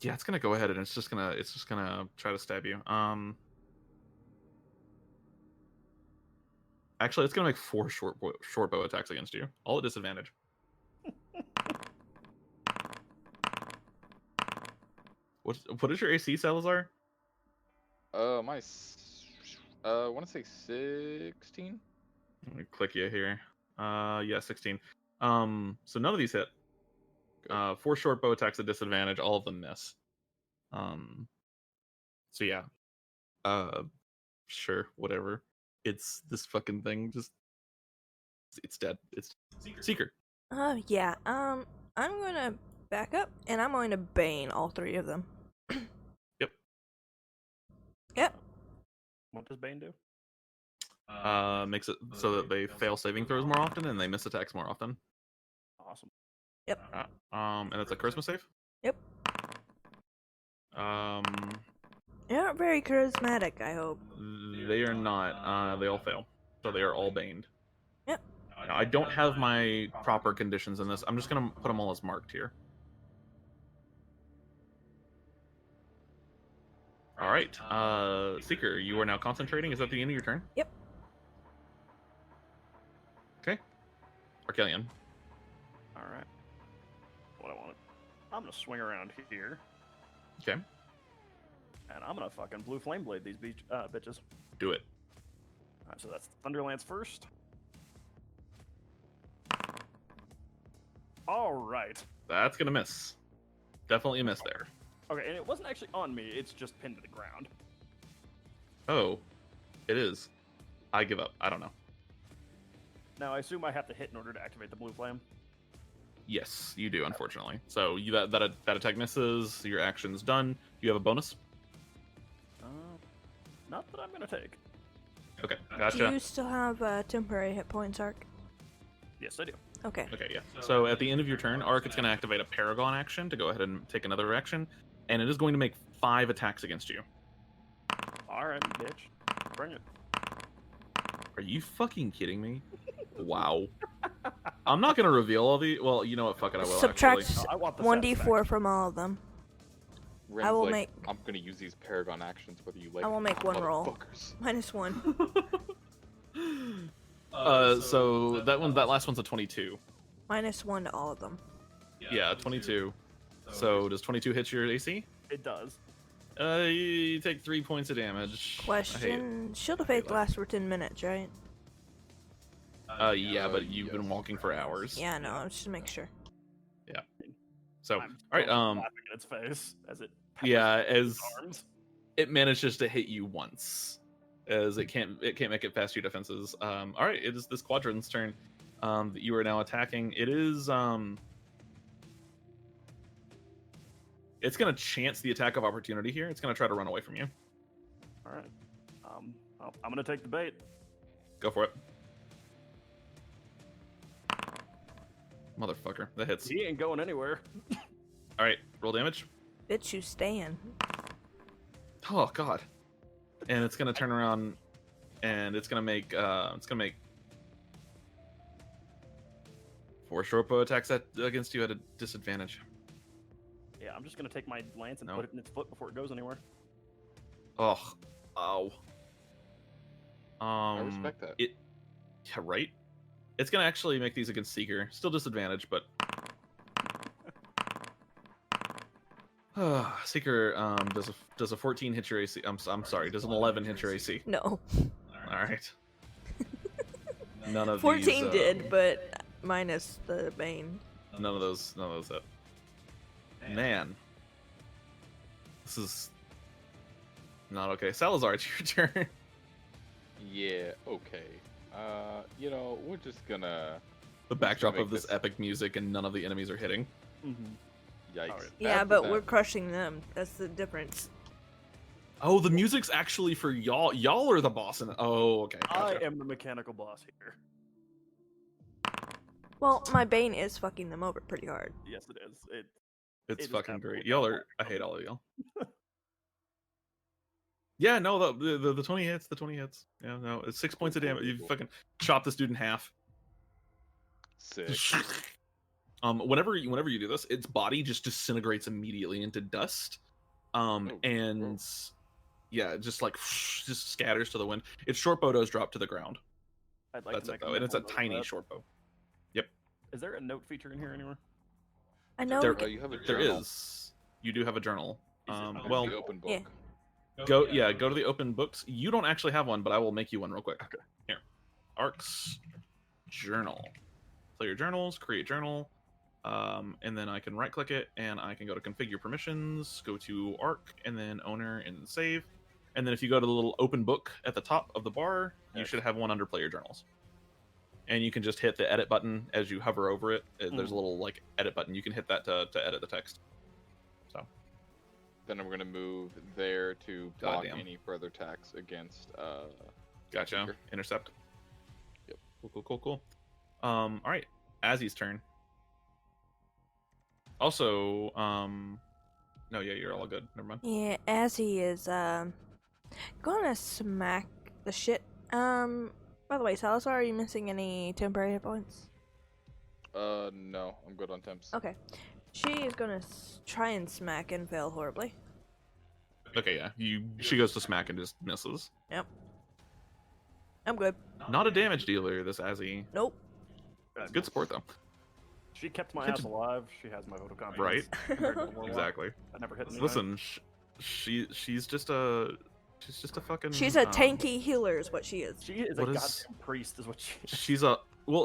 Yeah, it's gonna go ahead and it's just gonna try to stab you. Actually, it's gonna make 4 short bow attacks against you, all at disadvantage. What is your AC, Salazar? I want to say 16. Let me click you here. Yeah, 16. So none of these hit. 4 short bow attacks at disadvantage, all of them miss. So yeah. Sure, whatever. It's this fucking thing. Just it's dead. It's Seeker. Yeah. I'm gonna back up and I'm going to bane all 3 of them. Yep. What does Bane do? Makes it so that they fail saving throws more often and they miss attacks more often. Awesome. And it's a charisma save. Yep. Um, You're not very charismatic, I hope. they are not. They all fail, so they are all baned. Yep. Now, I don't have my proper conditions in this. I'm just gonna put them all as marked here. All right, Seeker, you are now concentrating. Is that the end of your turn? Yep. Okay. Arcelion. All right. What I wanted. I'm gonna swing around here, Okay. and I'm gonna fucking blue flame blade these bitches. Do it. All right, so that's Thunderlance first. All right. That's gonna miss. Definitely a miss there. Okay, and it wasn't actually on me. It's just pinned to the ground. Oh, it is. I give up. I don't know. Now I assume I have to hit in order to activate the blue flame. Yes, you do, unfortunately. So you that attack misses. Your action's done. Do you have a bonus? Not that I'm gonna take. Okay, Do gotcha. you still have temporary hit points, Arc? Yes, I do. Okay. Okay, yeah. So at the end of your turn, Arc, it's going to activate a Paragon action to go ahead and take another action, and it is going to make 5 attacks against you. All right, bitch. Bring it. Are you fucking kidding me? Wow. I'm not going to reveal all the... Well, you know what? Fuck it, I will, Subtract actually. I want the 1d4 from all of them. Ren's I will like, make- I'm gonna use these Paragon actions whether you like. I will it or make not, one roll. motherfuckers. -1. So that last one's a 22. -1 to all of them. Yeah, 22. So does 22 hit your AC? It does. You take 3 points of damage. Question: Shield of Faith lasts for 10 minutes, right? Yeah, but you've been walking for hours. Yeah, no. I was just to make sure. So, I'm all right. laughing at its face as it. Yeah, peppers as its arms. it manages to hit you once, as it can't make it past your defenses. All right, it is this quadrant's turn. That you are now attacking. It is it's gonna chance the attack of opportunity here. It's gonna try to run away from you. All right. I'm gonna take the bait. Go for it. Motherfucker, that hits. He ain't going anywhere. All right, roll damage. Bitch, you staying. Oh god. And it's gonna turn around, and it's gonna make 4 short bow attacks against you at a disadvantage. Yeah, I'm just gonna take my lance and No. put it in its foot before it goes anywhere. Oh, ow. I respect that. Yeah, right. It's gonna actually make these against Seeker. Still disadvantage, but Seeker does a 14 hit your AC? I'm sorry. Does an 11 hit your AC? No. All right. None of 14 these, did, but minus the Bane. None of those hit. Man, this is not okay. Salazar, it's your turn. Yeah. Okay. You know, we're just gonna. The backdrop make of this this- epic music, and none of the enemies are hitting. Mm-hmm. Yikes. Alright. Yeah, Bad for but them. we're crushing them. That's the difference. Oh, the music's actually for y'all. Y'all are the boss. Oh, okay. I Gotcha. am the mechanical boss here. Well, my Bane is fucking them over pretty hard. Yes, it is. It It's is fucking great. absolutely Y'all are. I hate all of y'all. Yeah, no, the 20 hits. The 20 hits. Yeah, no, it's 6 points of damage. You fucking chop this dude in half. Sick. Whenever you do this, its body just disintegrates immediately into dust. And yeah, just like just scatters to the wind. Its short bow does drop to the ground. I'd like That's to it make though, and it's a mental note of tiny that. short bow. Is there a note feature in here anywhere? I know. There- we can- You have a There journal. is. You do have a journal. Is it And Well, the open book. Yeah. go to the open books. You don't actually have one, but I will make you one real quick. Okay. Here, Arc's journal. Player journals, create journal, and then I can right click it and I can go to configure permissions, go to Arc, and then owner and save. And then if you go to the little open book at the top of the bar, you should have one under player journals. And you can just hit the edit button as you hover over it. There's a little like edit button. You can hit that to edit the text. So Then I'm gonna move there to block Goddamn. any further attacks against Gotcha. Seeker. Intercept. Yep. Cool. All right. Azzy's turn. Also, no, yeah, you're all good. Never mind. Yeah, as he is gonna smack the shit. By the way, Salazar, are you missing any temporary hit points? No, I'm good on temps. Okay. She is gonna try and smack and fail horribly. Okay, yeah. She goes to smack and just misses. Yep. I'm good. Not a damage dealer, this Azzy. Nope. Good support though. She kept my ass alive. She has my vote of confidence. Right. compared to the Warlock. Exactly. I never hit anything. Listen, she's just a fucking. She's a tanky healer, is what she is. She is a What is- goddamn priest, is what she is.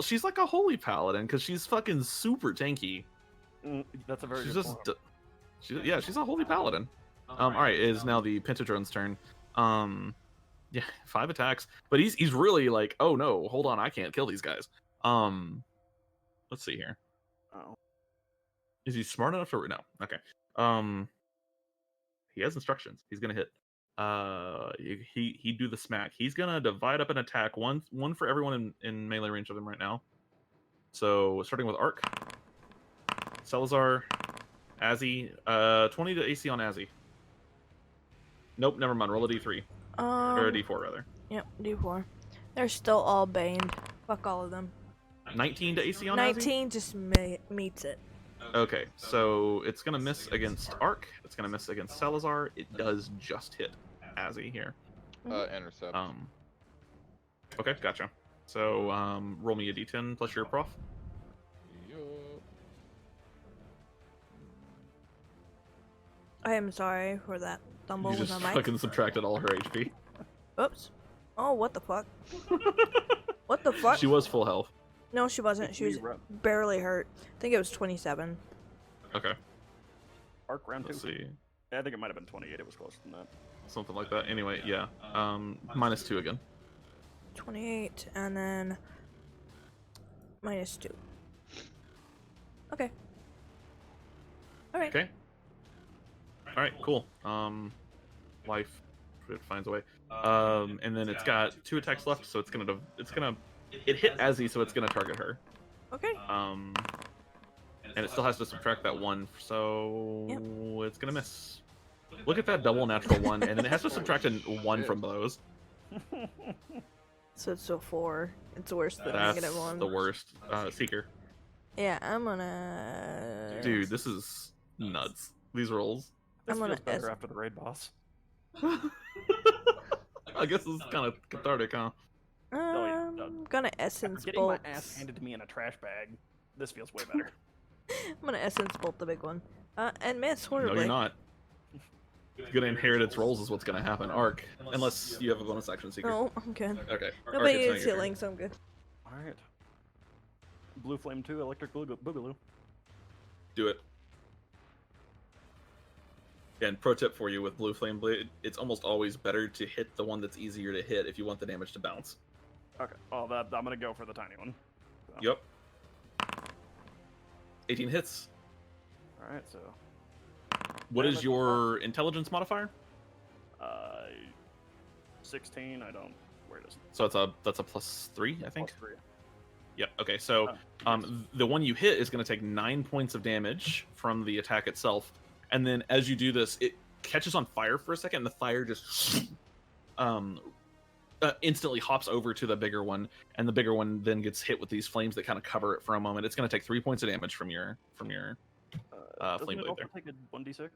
She's like a holy paladin because she's fucking super tanky. That's a very She's good just, point. she's a holy paladin. All right, it is now the Pentadrone's turn. Yeah, 5 attacks, but he's really like, oh no, hold on, I can't kill these guys. Let's see here. Oh. Is he smart enough to? No. Okay. He has instructions. He's gonna hit. He do the smack. He's gonna divide up an attack, one for everyone in melee range of him right now. So starting with Arc, Salazar, Azzy, 20 to AC on Azzy. Nope, never mind. Roll a D3 or a D4 rather. Yep, D4. They're still all baned. Fuck all of them. 19 to AC on Azzy. 19 just meets it. Okay, so it's gonna miss against Arc. It's gonna miss against Salazar. It does just hit Azzy here. Intercept. Okay, gotcha. So roll me a D10 plus your prof. Yup. I am sorry for that stumble You with just my mic. fucking subtracted all her HP. Oops. Oh, what the fuck? What the fuck? She was full health. No, she wasn't. She was barely hurt. I think it was 27. Okay, Arc round 2. let's see. Yeah, I think it might have been 28. It was closer than that. Something like that. Anyway, yeah. -2 again. 28, and then -2. Okay. Alright. Okay. Alright, cool. Life it finds a way. And then it's got 2 attacks left, so it hit Azzy, so it's gonna target her. Okay. And it still has to subtract that 1, so Yep. it's gonna miss. Look at that double natural 1, and then it has to subtract a 1 from those. So it's a 4. It's worse than That's -1. the worst. Seeker. Yeah, I'm gonna... Dude, this is nuts. These rolls. This I'm gonna feels better after the raid boss. I guess this is kind of cathartic, huh? yeah, I'm gonna essence Getting bolt. my ass handed to me in a trash bag. This feels way better. I'm gonna essence bolt the big one. And miss No, horribly. you're not. You're gonna inherit its rolls is what's gonna happen. Arc. Unless you have a bonus action Seeker. No, I'm good. Okay. Arc, Nobody it's now is your turn. healing, so I'm good. Alright. Blue Flame 2, Electric Boogaloo. Do it. Yeah, and pro tip for you with Blue Flame Blade, it's almost always better to hit the one that's easier to hit if you want the damage to bounce. Okay. Oh, I'm gonna go for the tiny one. So. Yep. 18 hits. Alright, so. What is your intelligence modifier? 16, I don't... Where it is. So that's a +3, I think. Plus 3. Yep. Okay. So, the one you hit is going to take 9 points of damage from the attack itself, and then as you do this, it catches on fire for a second, and the fire just instantly hops over to the bigger one, and the bigger one then gets hit with these flames that kind of cover it for a moment. It's going to take 3 points of damage from your Doesn't flame it blade also there. take a 1d6?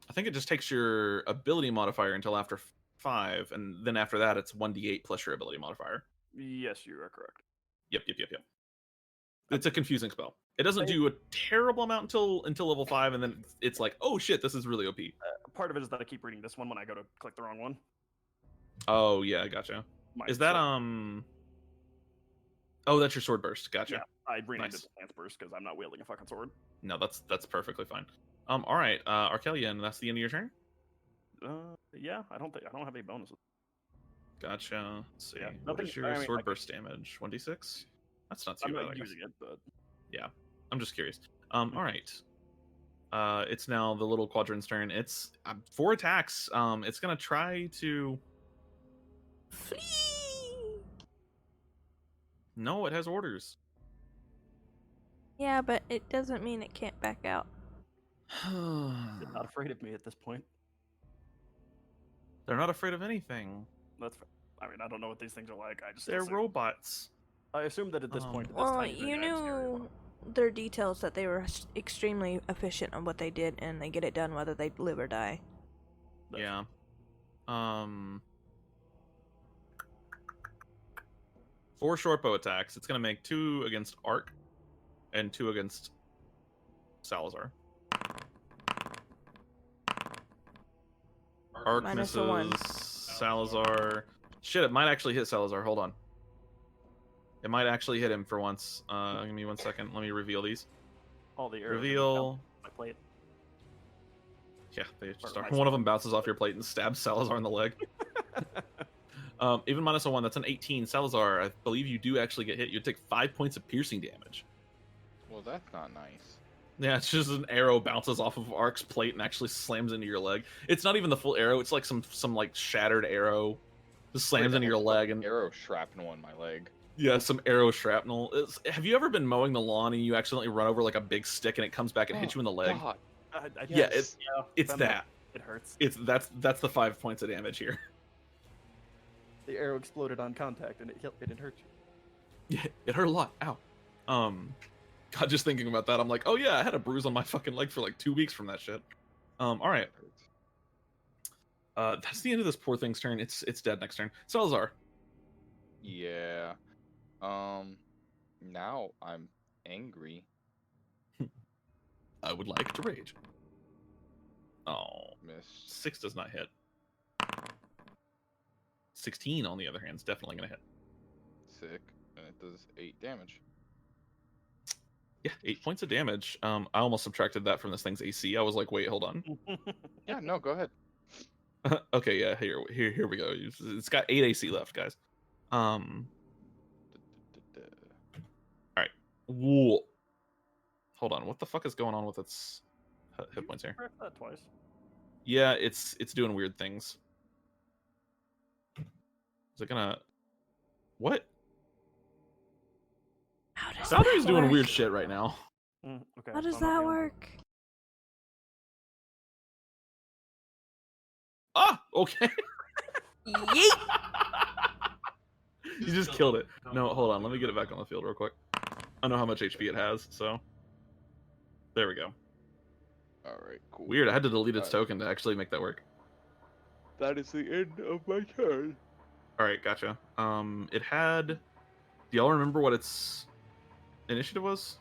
I think it just takes your ability modifier until after 5, and then after that, it's 1d8 plus your ability modifier. Yes, you are correct. Yep. It's a confusing spell. It doesn't do a terrible amount until level 5, and then it's like, oh shit, this is really OP. Part of it is that I keep reading this one when I go to click the wrong one. Oh yeah, gotcha. Is that Oh, that's your sword burst. Gotcha. Yeah, I renamed Nice. it Lance Burst because I'm not wielding a fucking sword. No, that's perfectly fine. All right, Arcelion, that's the end of your turn. Yeah, I don't have any bonuses. Gotcha. Let's see. Yeah, What nothing- is your I mean, sword I- burst damage? 1d6. That's not too I'm bad. not I guess. using it, but I'm just curious. All right. It's now the little quadrant's turn. It's 4 attacks. It's gonna try to. Flee! No, it has orders. Yeah, but it doesn't mean it can't back out. They're not afraid of me at this point. They're not afraid of anything. That's. I mean, I don't know what these things are like. I just. They're assume. robots. I assume that at this point. This Well, tiny thing, you I'm scary knew their details that they were extremely efficient on what they did, and they get it done whether they live or die. Yeah. 4 short bow attacks. It's gonna make 2 against Arc, and 2 against Salazar. Arc Minus a misses. 1. Salazar. Shit, it might actually hit Salazar. Hold on. It might actually hit him for once. Give me 1 second. Let me reveal these. All the arrows Reveal. my plate. Yeah, they just Or are. my One of them bounces off your plate and stabs Salazar in the leg. Even minus a 1, that's an 18. Salazar, I believe you do actually get hit. You take 5 points of piercing damage. Well, that's not nice. Yeah, it's just an arrow bounces off of Ark's plate and actually slams into your leg. It's not even the full arrow. It's like some like shattered arrow, just slams into your leg and Arrow shrapnel in my leg. yeah, some arrow shrapnel. Have you ever been mowing the lawn and you accidentally run over like a big stick and it comes back and hits you in the leg? God. Yeah, Yes. it's I'm that. It hurts. That's the 5 points of damage here. The arrow exploded on contact and it didn't hurt you. Yeah, it hurt a lot. Ow. God, just thinking about that, I'm like, oh yeah, I had a bruise on my fucking leg for like 2 weeks from that shit. All right. That's the end of this poor thing's turn. It's dead next turn. Salazar. Yeah. Now I'm angry. I would like to rage. Oh, Miss. 6 does not hit. 16, on the other hand, is definitely gonna hit. Sick. And it does 8 damage. Yeah, 8 points of damage. I almost subtracted that from this thing's AC. I was like, wait, hold on. Yeah, no, go ahead. Okay, yeah, here we go. It's got 8 AC left, guys. All right. Whoa. Hold on. What the fuck is going on with its hit points here? Correct that twice. Yeah, it's doing weird things. Is it gonna? What? How does Boundary's that doing work? weird shit right now. Okay. How does I'm not that the only- work? Ah, okay. Yeet! You just killed it. No, hold on. Let me get it back on the field real quick. I know how much HP it has, so there we go. All right, cool. Weird. I had to delete its Alright. token to actually make that work. That is the end of my turn. All right, gotcha. It had. Do y'all remember what its initiative was?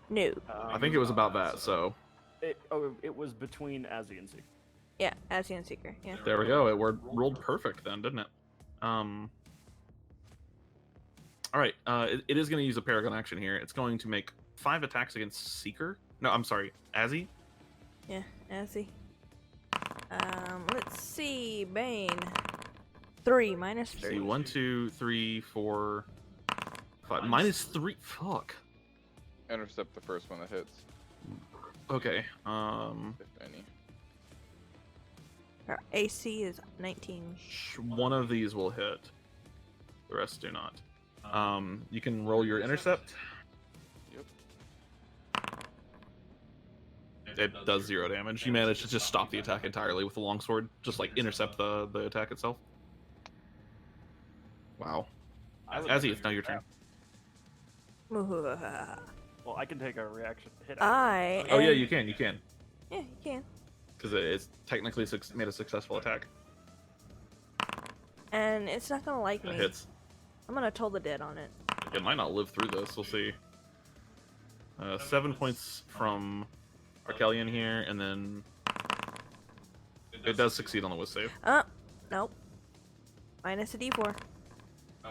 No. I think it was about that. So It was between Azzy and Zeke. Yeah, Asian Seeker. Yeah. there we go. It rolled perfect then, didn't it? All right. It is going to use a Paragon action here. It's going to make 5 attacks against Seeker. No, I'm sorry, Azzy. Yeah, Azzy. Let's see. Bane. 3 minus 3. See, 1, 2, 3, 4, 5. Minus 3. Fuck. Intercept the first one that hits, Okay. if any. Our AC is 19. One of these will hit. The rest do not. You can roll your intercept. Yep. It does 0 damage. You manage to just stop the attack entirely with the longsword. Just like intercept the attack itself. Wow. Azzy, it's now your turn. Well, I can take a reaction hit. I. Oh yeah, am- you can. Yeah, you can. Because it's technically made a successful attack. And it's not gonna like It me. hits. I'm gonna toll the dead on it. It might not live through this. We'll see. 7 points from Arcelion here, and then it does succeed on the Wiz save. Nope. Minus a D4.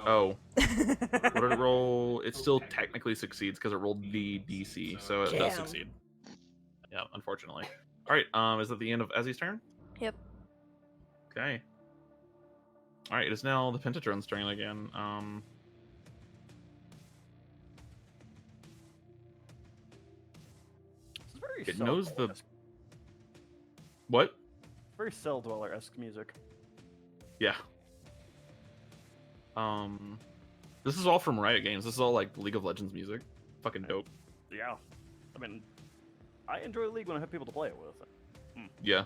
Oh, what did it roll? It still technically succeeds because it rolled the DC, so it does Damn. succeed. Yeah, unfortunately. All right. Is that the end of Azzy's turn? Yep. Okay. All right. It is now the Pentadrone's turn again. This is very Very It Cell knows the Dweller-esque- what? Very Cell Dweller-esque music. Yeah. This is all from Riot Games. This is all like League of Legends music. Fucking dope. Yeah. I mean, I enjoy League when I have people to play it with. Yeah.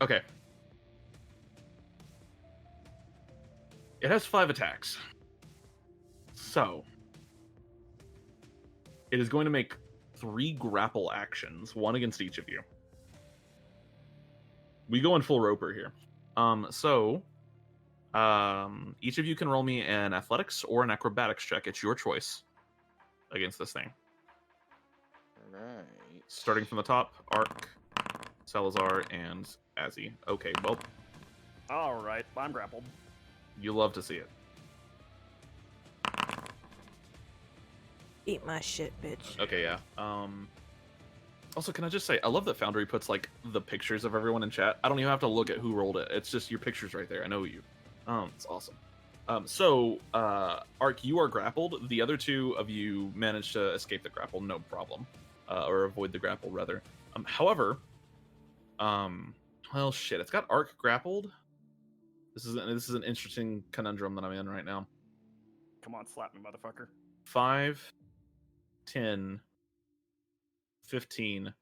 Okay. It has 5 attacks. So, it is going to make 3 grapple actions, 1 against each of you. We go in full roper here. Each of you can roll me an athletics or an acrobatics check. It's your choice against this thing. Right. Starting from the top, Arc, Salazar, and Azzy. Okay, well, Alright, I'm grappled. you love to see it. Eat my shit, bitch. Okay, yeah. Also, can I just say, I love that Foundry puts like the pictures of everyone in chat. I don't even have to look at who rolled it. It's just your pictures right there. I know you. It's awesome. Arc, you are grappled. The other 2 of you managed to escape the grapple, no problem, or avoid the grapple rather. However, well, shit, it's got Arc grappled. This is an interesting conundrum that I'm in right now. Come on, slap me, motherfucker. 5, 10, 15,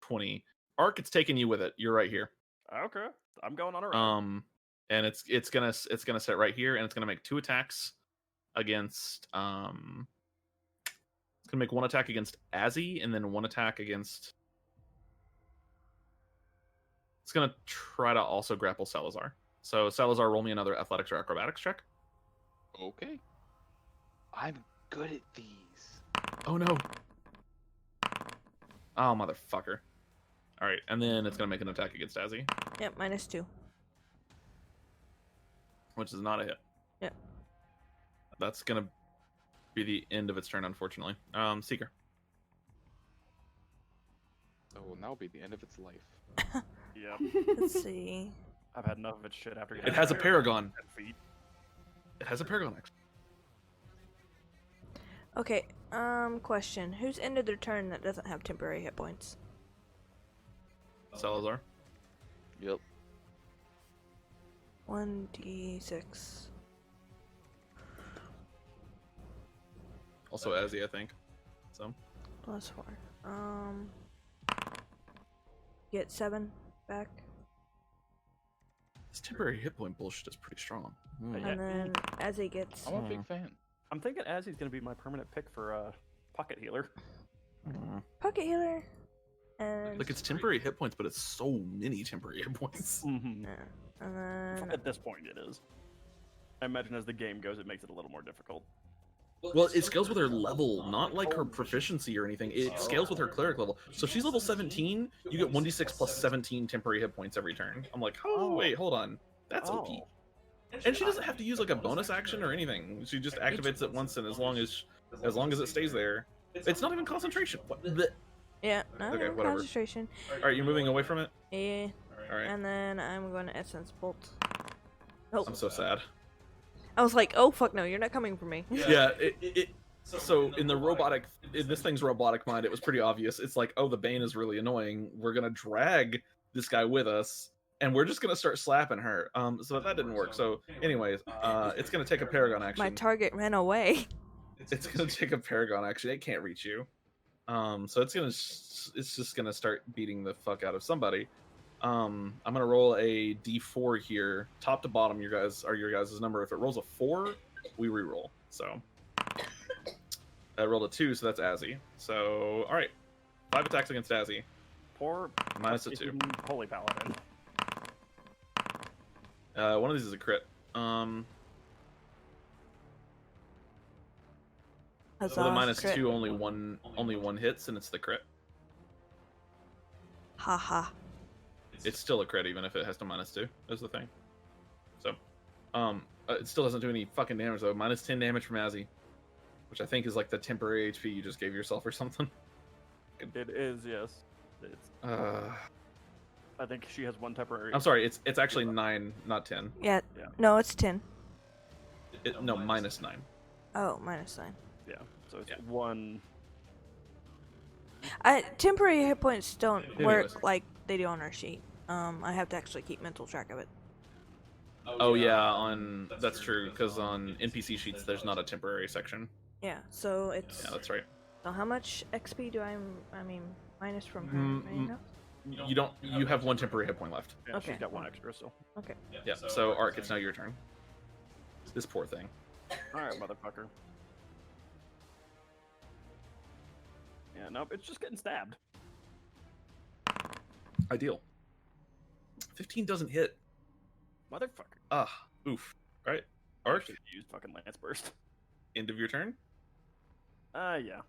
20. Arc, it's taking you with it. You're right here. Okay, I'm going on a run. And it's gonna sit right here, and it's gonna make 2 attacks against it's gonna make 1 attack against Azzy, and then 1 attack against. It's gonna try to also grapple Salazar. So Salazar, roll me another athletics or acrobatics check. Okay. I'm good at these. Oh no. Oh motherfucker. All right, and then it's gonna make an attack against Azzy, Yep, -2. which is not a hit. Yep. That's gonna be the end of its turn, unfortunately. Seeker. Oh, will now be the end of its life. Yep. Let's see. I've had enough of its shit after It getting has a tired. Paragon. 10 feet. It has a Paragon action. Okay, question. Who's ended their turn that doesn't have temporary hit points? Salazar. Yep. 1d6. Also Azzy, I think. So +4. Get 7 back. this temporary hit point bullshit is pretty strong. Yeah. And then as he gets I'm a big fan. I'm thinking Azzy's gonna be my permanent pick for pocket healer. pocket healer, and Like it's temporary hit points, but it's so many temporary hit points. Mm-hmm. yeah. And then At this point, it is. I imagine as the game goes, it makes it a little more difficult. Well, it scales with her level, not like her proficiency or anything. It scales with her cleric level. So if she's level 17, you get 1d6 plus 17 temporary hit points every turn. I'm like, oh wait, hold on, that's OP. Oh. And she doesn't have to use like a bonus action or anything. She just activates it once, and as long as it stays there, it's not even concentration. What? yeah, no, Okay, no whatever. concentration. All right, you're moving away from it. Yeah, All right, and then I'm going to essence bolt. Oh, I'm so sad. I was like, oh fuck no, you're not coming for me. Yeah, so in the robotic, in this thing's robotic mind, it was pretty obvious. It's like, oh, the Bane is really annoying. We're gonna drag this guy with us, and we're just gonna start slapping her. So that didn't work. So, anyways, it's gonna take a Paragon action. My target ran away. It's gonna take a Paragon action. It can't reach you. So it's just gonna start beating the fuck out of somebody. I'm gonna roll a d4 here, top to bottom. Your guys' number. If it rolls a 4, we reroll. So I rolled a 2, so that's Azzy. So all right, 5 attacks against Azzy. Poor Minus a 2. Holy Paladin. One of these is a crit. Huzzah, So the minus crit. 2 only one hits, and it's the crit. Haha. It's still a crit even if it has to -2. Is the thing. So, it still doesn't do any fucking damage though. Minus 10 damage from Azzy, which I think is like the temporary HP you just gave yourself or something. It is, yes. It's, I think she has 1 temporary. I'm sorry. It's actually 9, not 10. Yeah. Yeah. No, it's 10. No, -9. Oh, -9. Yeah. So it's Yeah. 1 Temporary hit points don't Anyways. work like they do on our sheet. I have to actually keep mental track of it. Oh yeah, that's true because on NPC sheets there's not a temporary section. Yeah, so it's. Yeah, that's right. So how much XP do I mean, minus from her right now? You don't. You have 1 temporary hit point left. Yeah, Okay. she's got 1 extra still. Okay. Yeah. So Ark, it's now your turn. This poor thing. Alright, motherfucker. Yeah, nope, it's just getting stabbed. Ideal. 15 doesn't hit. Motherfucker. Ah, oof. Right. Ark, Should've used fucking Lance Burst. end of your turn. Yeah.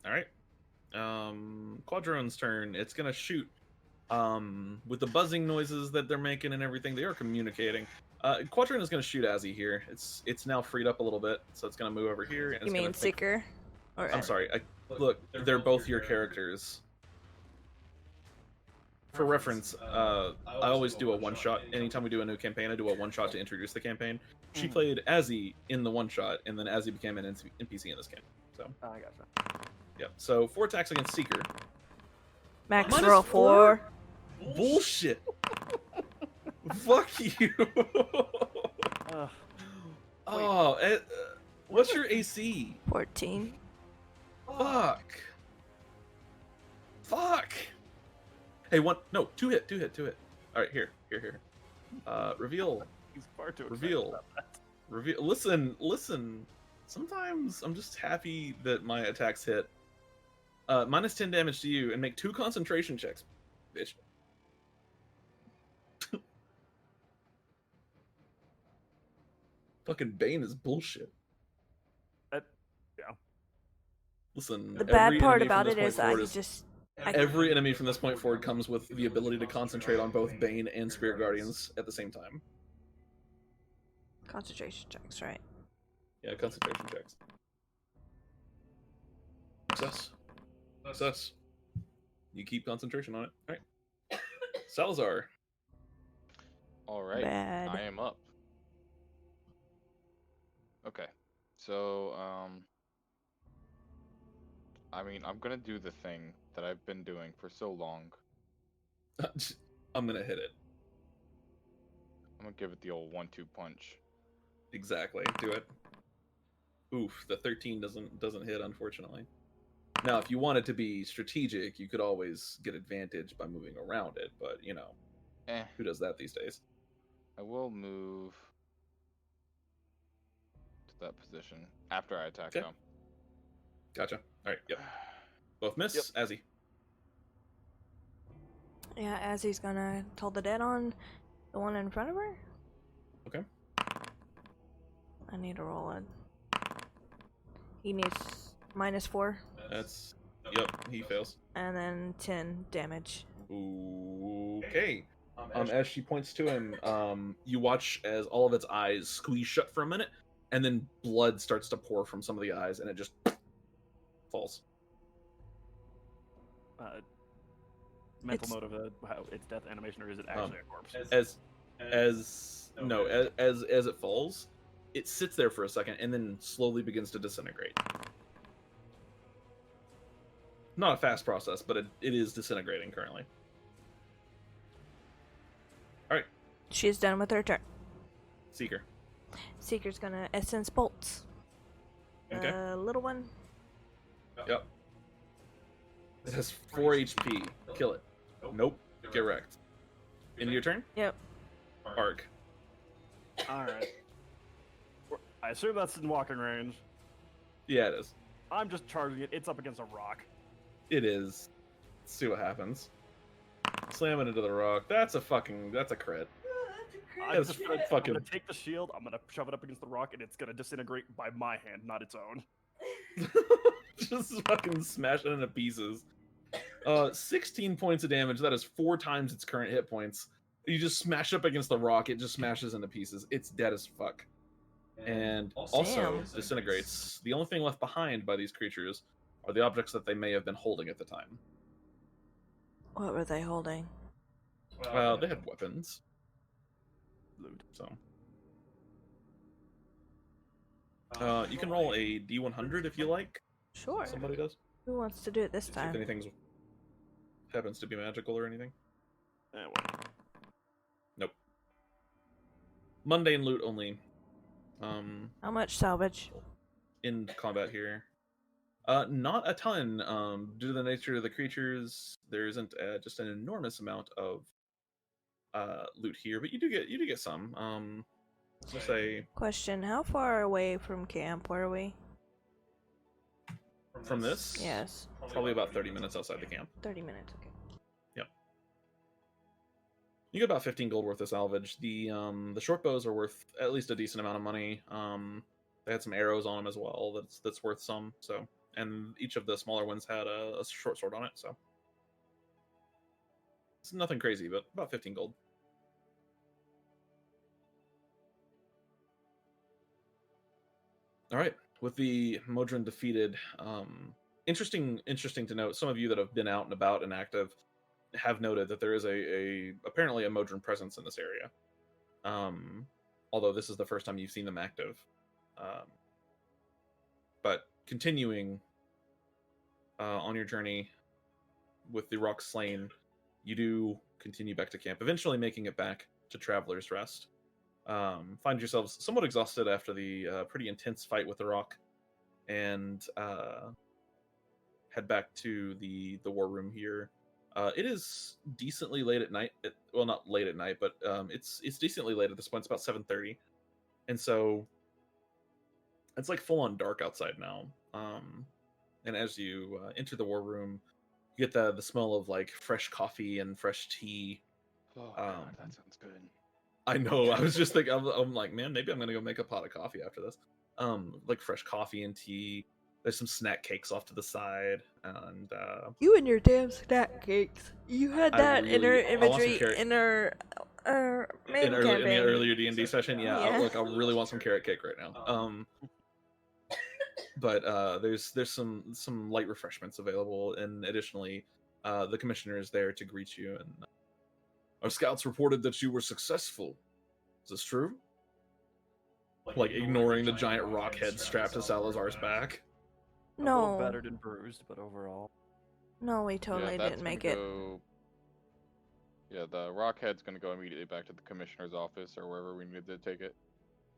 All right. Quadrone's turn. It's gonna shoot. With the buzzing noises that they're making and everything, they are communicating. Quadrone is gonna shoot Azzy here. It's now freed up a little bit, so it's gonna move over here. And You it's mean gonna take... Seeker? Or I'm sorry. Look, they're both your characters. For reference, I always do a one-shot. Anytime we do a new campaign, I do a one-shot to introduce the campaign. She played Azzy in the one-shot, and then Azzy became an NPC in this game. So, I gotcha. yeah. So 4 attacks against Seeker. Max Minus roll 4? 4. Bullshit. Fuck you. Oh, what's your AC? 14. Fuck. Hey, 2 hit. All right, here. Reveal. He's far too excited Reveal. about that. Reveal. Listen. Sometimes I'm just happy that my attacks hit. Minus 10 damage to you, and make 2 concentration checks, bitch. Fucking Bane is bullshit. Yeah. Listen. The bad every part enemy from about this it point is I forward can just. Every enemy from this point forward comes with the ability to concentrate on both Bane and Spirit Guardians at the same time. Concentration checks, right? Yeah, concentration checks. Success. You keep concentration on it. Alright. Salazar. Alright, Bad. I am up. Okay, so, I mean, I'm gonna do the thing that I've been doing for so long. I'm gonna hit it. I'm gonna give it the old 1-2 punch. Exactly. Do it. Oof, the 13 doesn't hit, unfortunately. Now, if you wanted to be strategic, you could always get advantage by moving around it, but, you know, who does that these days? I will move to that position after I attack them. Gotcha. Alright, yep. Both miss. Yep. Azzy. Yeah, Azzy's gonna toll the dead on the one in front of her. Okay. I need to roll it. He needs minus 4. That's... Yep, he fails. And then 10 damage. Okay. As she points to him, you watch as all of its eyes squeeze shut for a minute, and then blood starts to pour from some of the eyes, and it just falls. Mental note of how its death animation, or is it actually a corpse? As it falls, it sits there for a second, and then slowly begins to disintegrate. Not a fast process, but it is disintegrating currently. Alright. She's done with her turn. Seeker. Seeker's gonna essence bolts. Okay. Little one. Yep. It has 4 HP. Kill it. Nope. Get wrecked. End of your turn? Yep. Arc. Alright. I assume that's in walking range. Yeah, it is. I'm just charging it. It's up against a rock. It is. Let's see what happens. Slam it into the rock. That's a crit. I'm That's gonna fucking... take the shield, I'm gonna shove it up against the rock, and it's gonna disintegrate by my hand, not its own. Just fucking smash it into pieces. 16 points of damage. That is 4 times its current hit points. You just smash up against the rock, it just smashes into pieces. It's dead as fuck. And also Damn. disintegrates. The only thing left behind by these creatures are the objects that they may have been holding at the time. What were they holding? They had weapons. Loot. So. You can roll a D100 if you like. Sure. Somebody does. Who wants to do it this See if time? anything happens to be magical or anything. Nope. Mundane loot only. How much salvage? In combat here. Not a ton. Due to the nature of the creatures, there isn't just an enormous amount of loot here, but you do get some. Let's say Question: how far away from camp were we? from this, Yes, probably about 30 minutes outside the camp. 30 minutes. Okay. You get about 15 gold worth of salvage. The short bows are worth at least a decent amount of money. They had some arrows on them as well. That's worth some. So, and each of the smaller ones had a short sword on it. So it's nothing crazy, but about 15 gold. All right, with the Modron defeated, interesting to note. Some of you that have been out and about and active have noted that there is apparently a Modron presence in this area. Although this is the first time you've seen them active. But continuing on your journey with the rock slain, you do continue back to camp, eventually making it back to Traveler's Rest. Find yourselves somewhat exhausted after the pretty intense fight with the rock, and head back to the war room here. It is decently late at night. Well, not late at night, but it's decently late at this point. It's about 7:30, and so it's like full on dark outside now. And as you enter the war room, you get the smell of like fresh coffee and fresh tea. Oh, God, that sounds good. I know. I was just thinking. I'm like, man, maybe I'm gonna go make a pot of coffee after this. Like fresh coffee and tea. There's some snack cakes off to the side, and You and your damn snack cakes. You had I that in our really- I want some imagery carrot- in our main in the campaign. earlier D&D session, yeah. Yeah. Look, I really want some carrot cake right now. But there's some light refreshments available, and additionally, the commissioner is there to greet you. And our scouts reported that you were successful. Is this true? Like ignoring the giant rock head strapped to Salazar's back. A little No, battered and bruised, but overall. no, we totally that's didn't make gonna it. go- Yeah, the rockhead's gonna go immediately back to the commissioner's office or wherever we need to take it.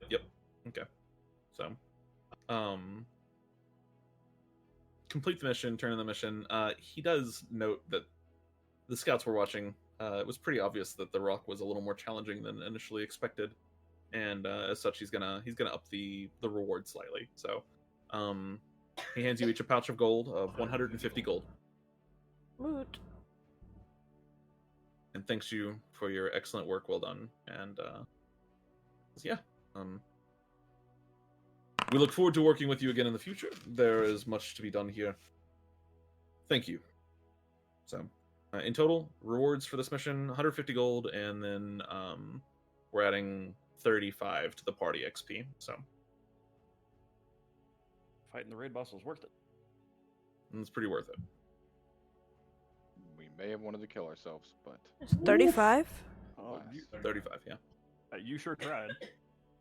Yep. Okay. So, complete the mission, turn in the mission. He does note that the scouts were watching. It was pretty obvious that the rock was a little more challenging than initially expected, and as such, he's gonna up the reward slightly. So, he hands you each a pouch of gold of 150 gold, Woot. and thanks you for your excellent work. Well done. And yeah, we look forward to working with you again in the future. There is much to be done here. Thank you. So, in total, rewards for this mission, 150 gold, and then we're adding 35 to the party XP. So, Fighting the raid boss was worth it. it's pretty worth it. We may have wanted to kill ourselves, but It's 35. Oh, Nice. 35, yeah. you sure tried.